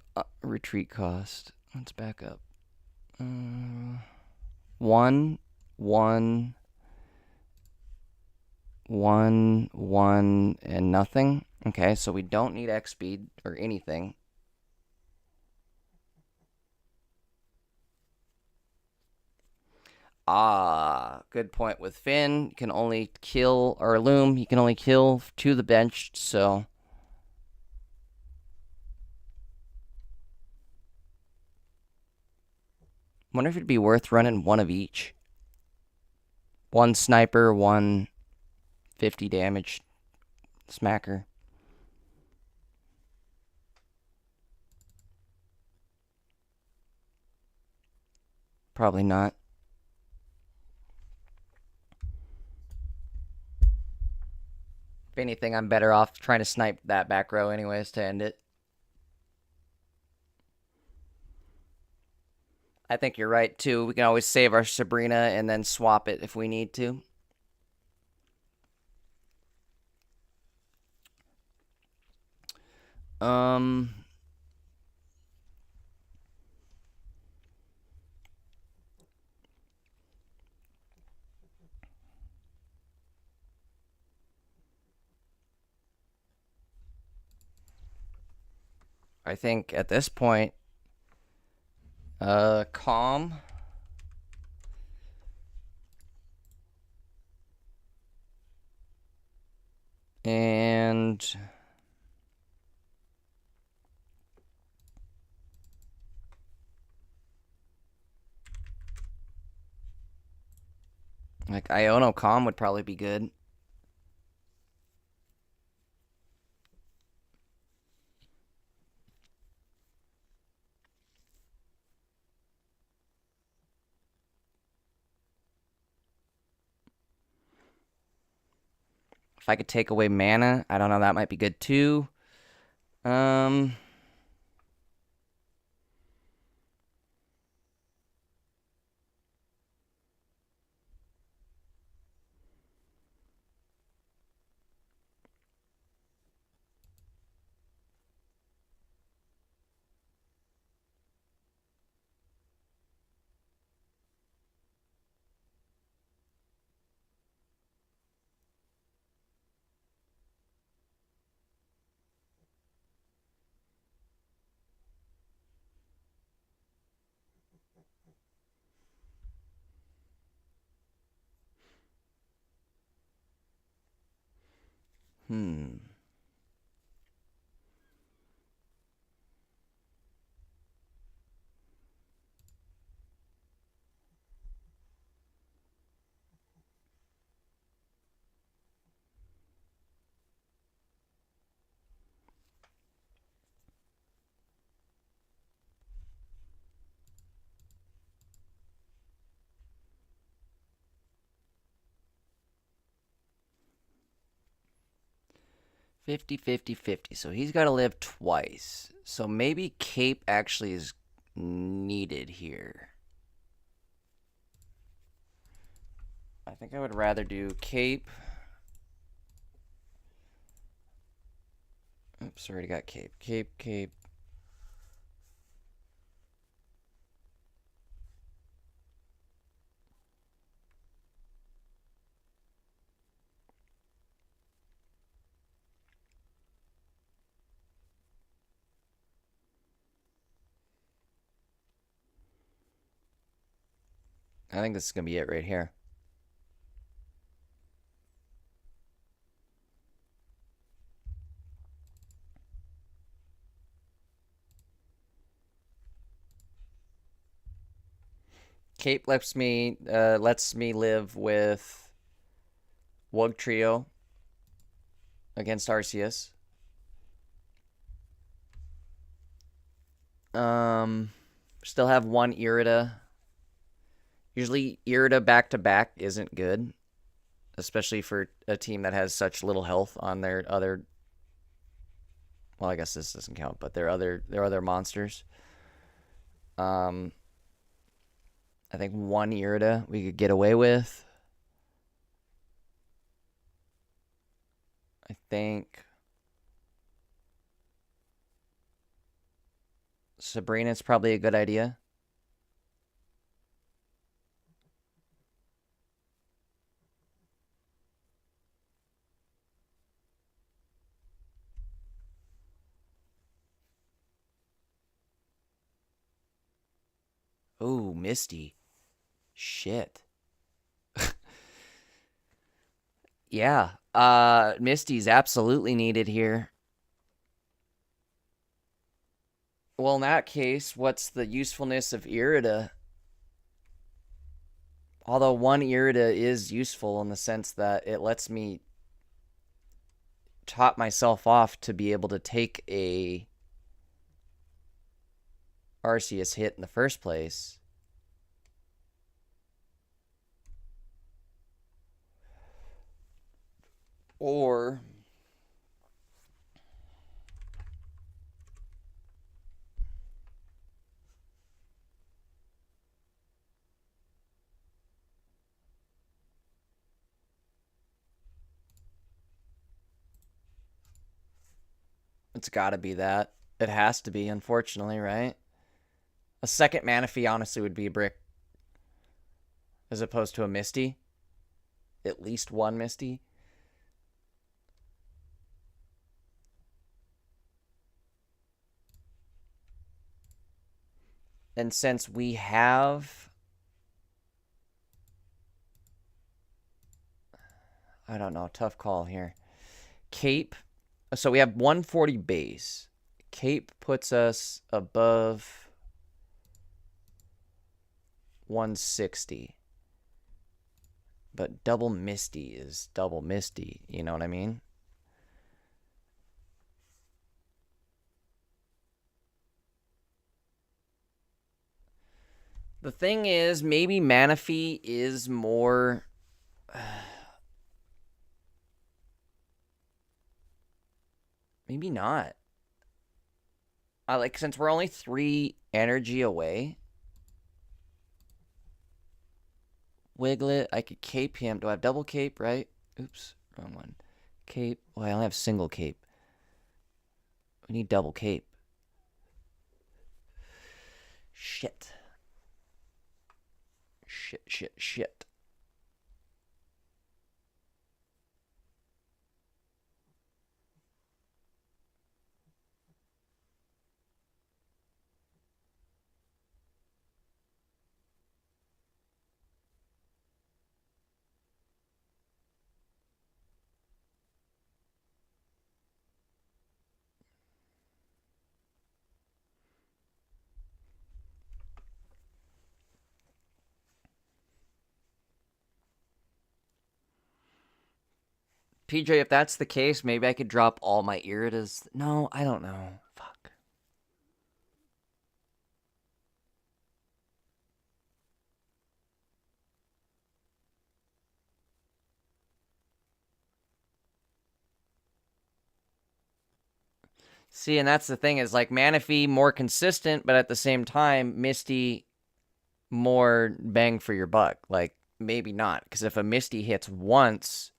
cost? Let's back up. 1, 1, 1, 1, and nothing. Okay, so we don't need X speed or anything. Ah, good point with Finn. You can only kill, or Loom, he can only kill to the bench, so. Wonder if it'd be worth running one of each. One sniper, one 50 damage smacker. Probably not. If anything, I'm better off trying to snipe that back row anyways to end it. I think you're right, too. We can always save our Sabrina and then swap it if we need to. I think at this point, calm. And like Iono calm would probably be good. If I could take away mana, I don't know, that might be good too. Hmm. Fifty, 50, 50. So he's got to live twice. So maybe Cape actually is needed here. I think I would rather do Cape. Oops, already got Cape. Cape. I think this is going to be it right here. Cape lets me live with Wug Trio. against Arceus. Still have one Irida. Usually Irida back-to-back isn't good, especially for a team that has such little health on their other... Well, I guess this doesn't count, but their other monsters. I think one Irida we could get away with. I think Sabrina's probably a good idea. Ooh, Misty. Shit. Yeah. Misty's absolutely needed here. Well, in that case, what's the usefulness of Irida? Although one Irida is useful in the sense that it lets me top myself off to be able to take a Arceus hit in the first place. Or it's got to be that. It has to be, unfortunately, right? A second Manaphy honestly would be a brick as opposed to a Misty. At least one Misty. And since we have... I don't know, tough call here. Cape. So we have 140 base. Cape puts us above 160. But double Misty is double Misty. You know what I mean? The thing is, maybe Manaphy is more... maybe not. Since we're only 3 energy away... Wiglet, I could cape him. Do I have double cape, right? Oops, wrong one. Cape. Well, I only have single cape. We need double cape. Shit. Shit. PJ, if that's the case, maybe I could drop all my Iridas. No, I don't know. Fuck. See, and that's the thing is like Manaphy more consistent, but at the same time, Misty more bang for your buck. Like maybe not, because if a Misty hits once,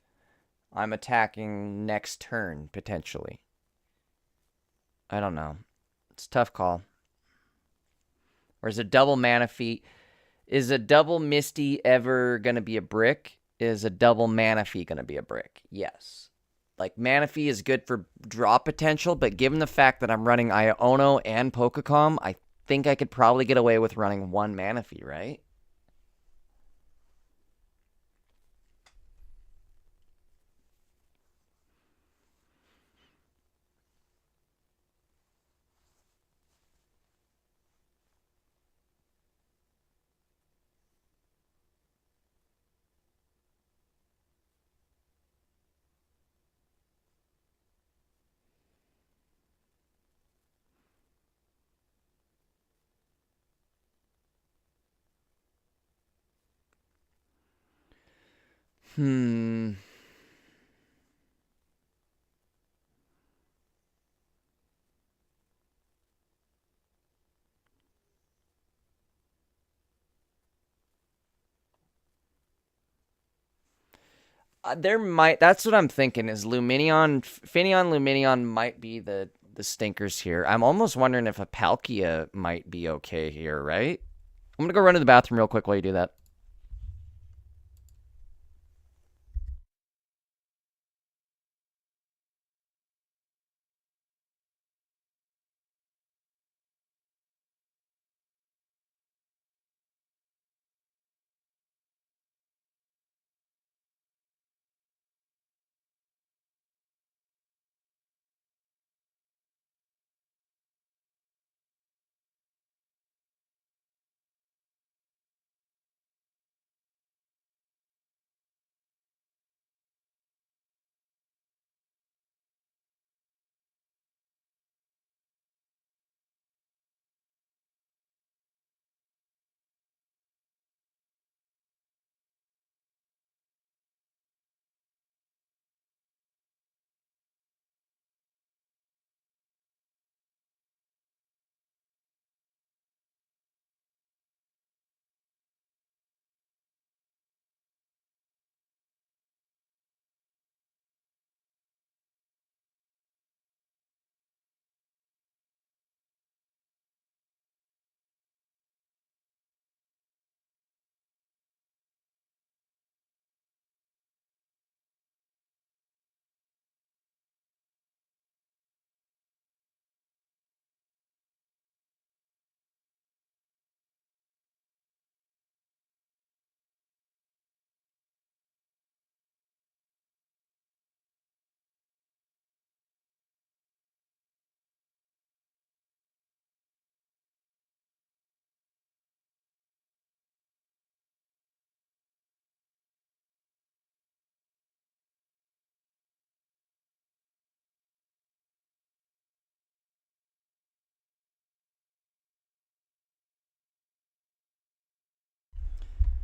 I'm attacking next turn potentially. I don't know. It's a tough call. Or is a double Manaphy? Is a double Misty ever gonna be a brick? Is a double Manaphy gonna be a brick? Yes. Like, Manaphy is good for draw potential, but given the fact that I'm running Iono and Pokecom, I think I could probably get away with running one Manaphy, right? Hmm. There might. That's what I'm thinking. Is Luminion, Finion, Luminion might be the stinkers here. I'm almost wondering if a Palkia might be okay here, right? I'm gonna go run to the bathroom real quick while you do that.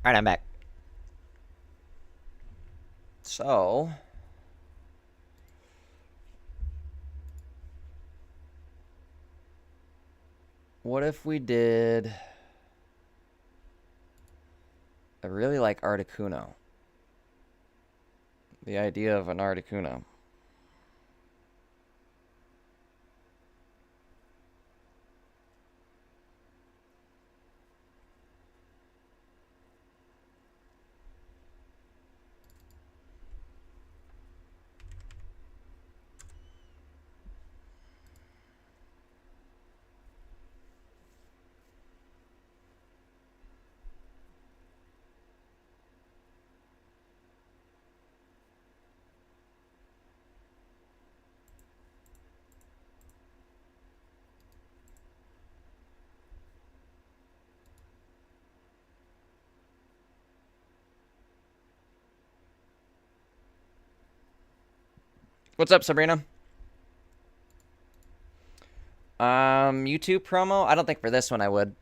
All right, I'm back. So, what if we did? I really like Articuno. The idea of an Articuno. What's up, Sabrina? YouTube promo? I don't think for this one I would.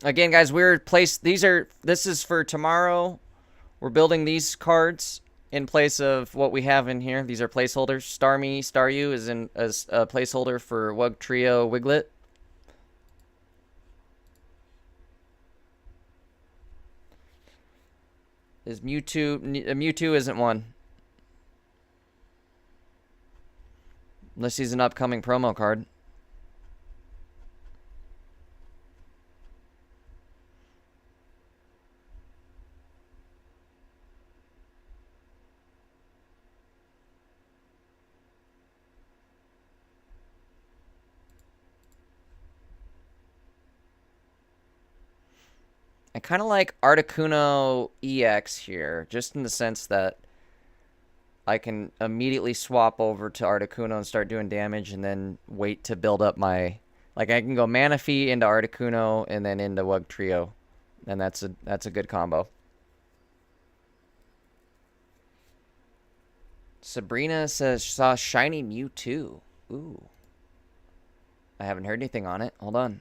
Again, guys, this is for tomorrow. We're building these cards in place of what we have in here. These are placeholders. Starmie, Staryu is as a placeholder for Wug Trio Wiglet. Is Mewtwo isn't one. Unless he's an upcoming promo card. I kind of like Articuno EX here, just in the sense that I can immediately swap over to Articuno and start doing damage and then wait to build up my... Like, I can go Manaphy into Articuno and then into Wug Trio. And that's a good combo. Sabrina says she saw shiny Mewtwo. Ooh. I haven't heard anything on it. Hold on.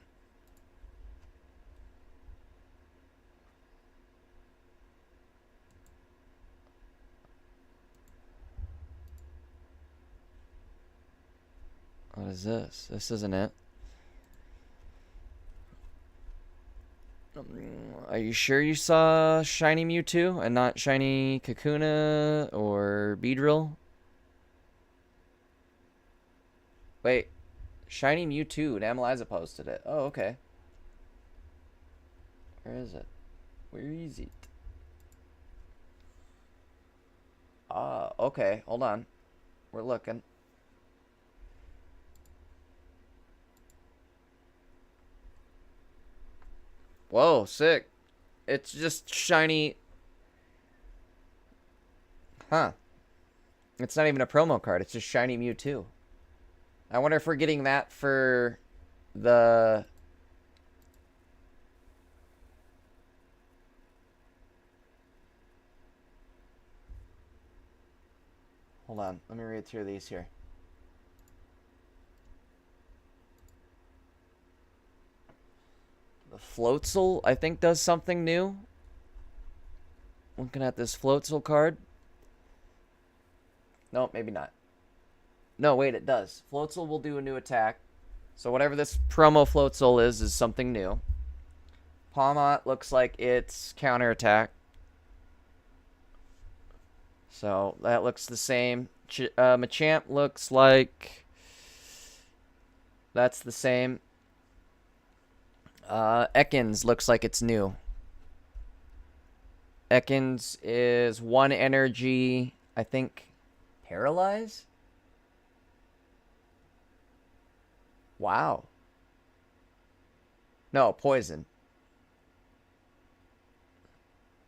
What is this? This isn't it. Are you sure you saw shiny Mewtwo and not shiny Kakuna or Beedrill? Wait. Shiny Mewtwo. Namaliza posted it. Oh, okay. Where is it? Where is it? Ah, okay. Hold on. We're looking. Whoa, sick. It's just shiny. Huh. It's not even a promo card. It's just shiny Mewtwo. I wonder if we're getting that for the... Hold on. Let me read through these here. The Floatzel, I think, does something new. Looking at this Floatzel card. No, maybe not. No, wait, it does. Floatzel will do a new attack. So whatever this promo Floatzel is something new. Palmot looks like it's counterattack. So that looks the same. Machamp looks like that's the same. Ekans looks like it's new. Ekans is 1 energy, I think, paralyze? Wow. No, poison.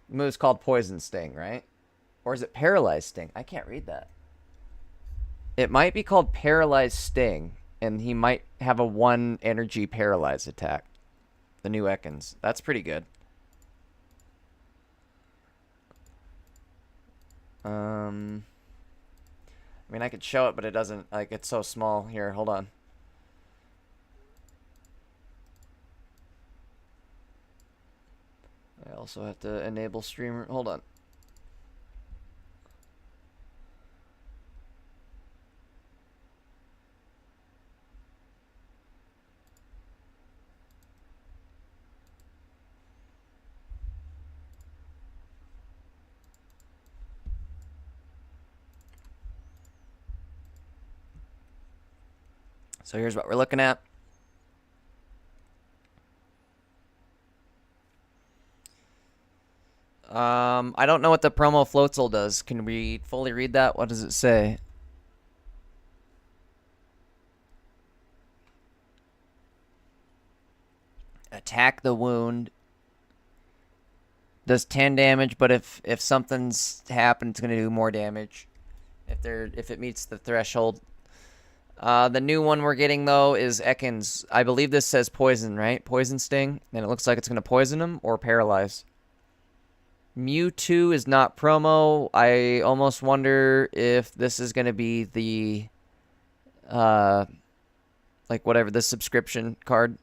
The move's called Poison Sting, right? Or is it Paralyze Sting? I can't read that. It might be called Paralyze Sting, and he might have a 1 energy paralyze attack. The new Ekans. That's pretty good. I mean, I could show it, but it doesn't, like, it's so small. Here, hold on. I also have to enable streamer. Hold on. So here's what we're looking at. I don't know what the promo Floatzel does. Can we fully read that? What does it say? Attack the wound. Does 10 damage, but if something's happened, it's gonna do more damage. If it meets the threshold. The new one we're getting, though, is Ekans. I believe this says poison, right? Poison Sting. And it looks like it's going to poison him or paralyze. Mewtwo is not promo. I almost wonder if this is going to be the, like, whatever, the subscription card.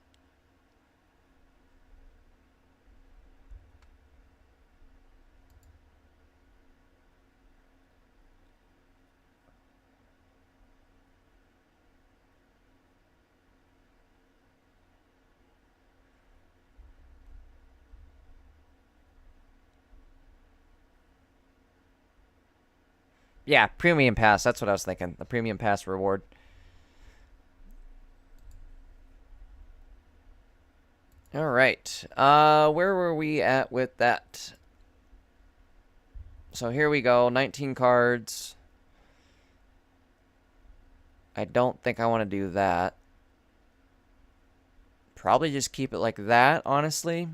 Yeah, premium pass. That's what I was thinking. The premium pass reward. All right. Where were we at with that? So here we go. 19 cards. I don't think I want to do that. Probably just keep it like that, honestly.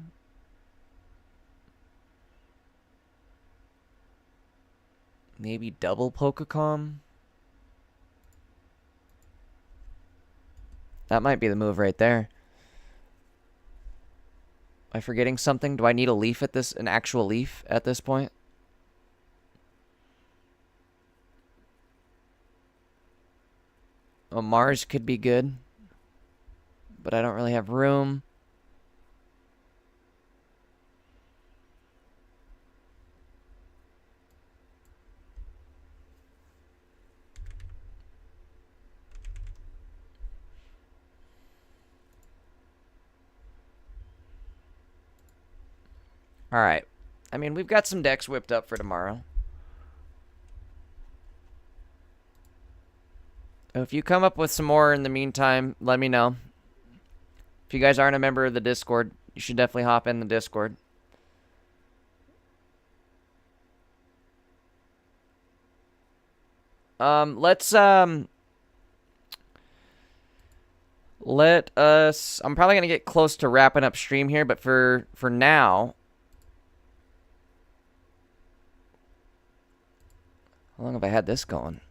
Maybe double Pokecom. That might be the move right there. Am I forgetting something? Do I need a leaf at this, an actual leaf at this point? Oh, Mars could be good. But I don't really have room. Alright. I mean, we've got some decks whipped up for tomorrow. If you come up with some more in the meantime, let me know. If you guys aren't a member of the Discord, you should definitely hop in the Discord. Let us, I'm probably going to get close to wrapping up stream here, but for now, how long have I had this going?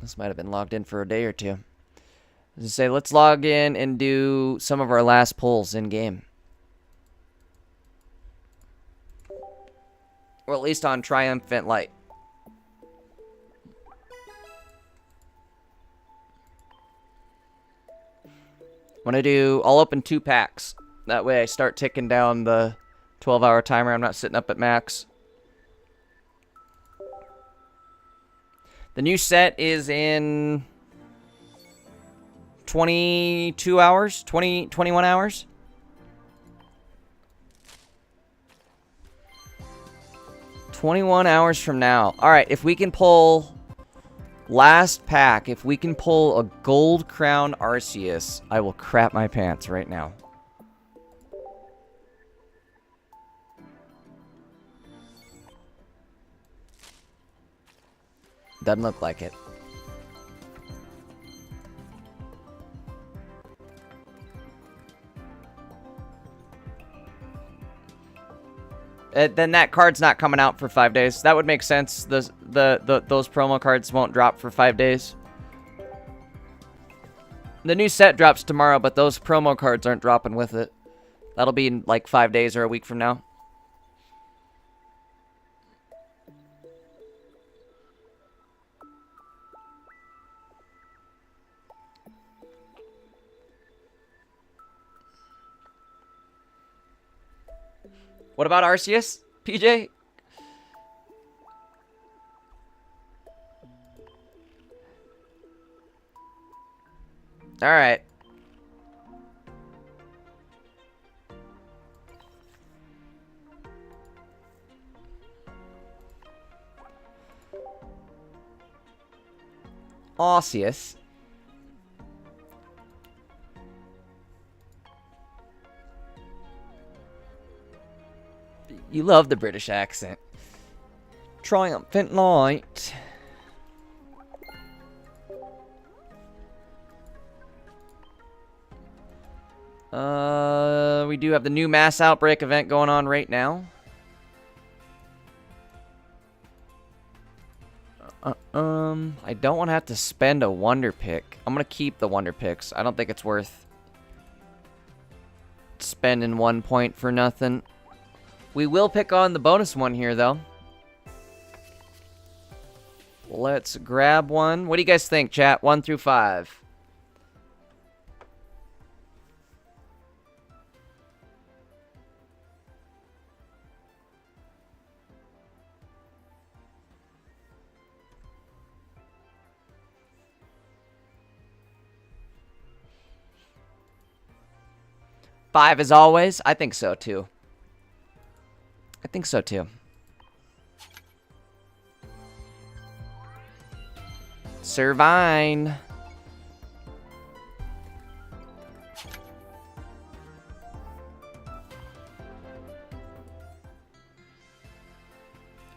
This might have been logged in for a day or two. As I say, let's log in and do some of our last pulls in game. Or at least on Triumphant Light. I'll open 2 packs. That way I start ticking down the 12-hour timer. I'm not sitting up at max. The new set is in 22 hours? 21 hours? $21 hours from now. Alright, if we can pull... Last pack, if we can pull a Gold Crown Arceus, I will crap my pants right now. Doesn't look like it. Then that card's not coming out for 5 days. That would make sense. Those promo cards won't drop for 5 days. The new set drops tomorrow, but those promo cards aren't dropping with it. That'll be in like 5 days or a week from now. What about Arceus, PJ? All right. Arceus. You love the British accent. Triumphant Light. We do have the new mass outbreak event going on right now. I don't want to have to spend a wonder pick. I'm going to keep the wonder picks. I don't think it's worth spending 1 point for nothing. We will pick on the bonus one here, though. Let's grab one. What do you guys think, chat? 1 through 5. Five as always? I think so, too. I think so, too. Servine.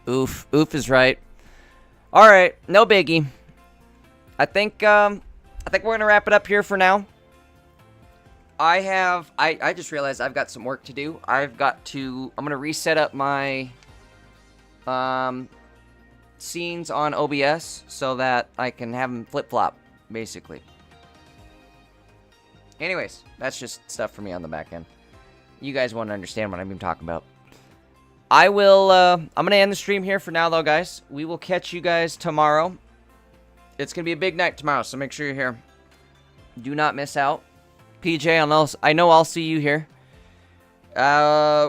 Oof. Oof is right. Alright, no biggie. I think we're gonna wrap it up here for now. I just realized I've got some work to do. I'm gonna reset up my scenes on OBS so that I can have them flip-flop, basically. Anyways, that's just stuff for me on the back end. You guys won't understand what I'm even talking about. I'm gonna end the stream here for now, though, guys. We will catch you guys tomorrow. It's going to be a big night tomorrow, so make sure you're here. Do not miss out. PJ, I know I'll see you here.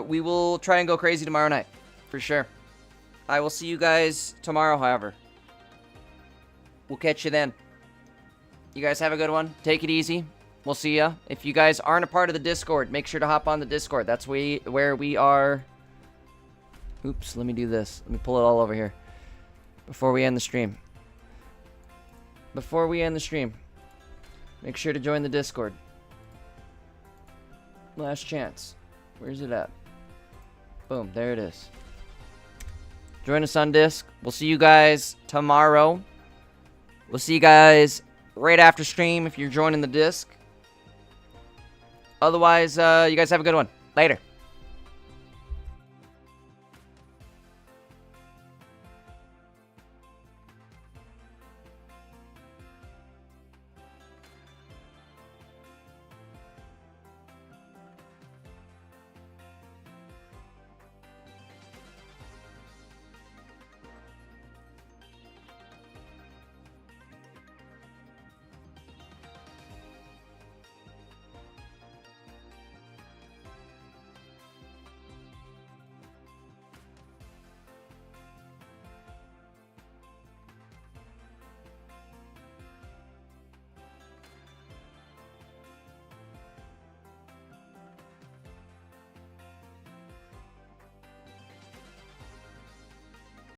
We will try and go crazy tomorrow night, for sure. I will see you guys tomorrow, however. We'll catch you then. You guys have a good one. Take it easy. We'll see ya. If you guys aren't a part of the Discord, make sure to hop on the Discord. That's where we are. Oops, let me do this. Let me pull it all over here. Before we end the stream. Make sure to join the Discord. Last chance. Where's it at? Boom, there it is. Join us on Disc. We'll see you guys tomorrow. We'll see you guys right after stream if you're joining the Disc. Otherwise, you guys have a good one. Later.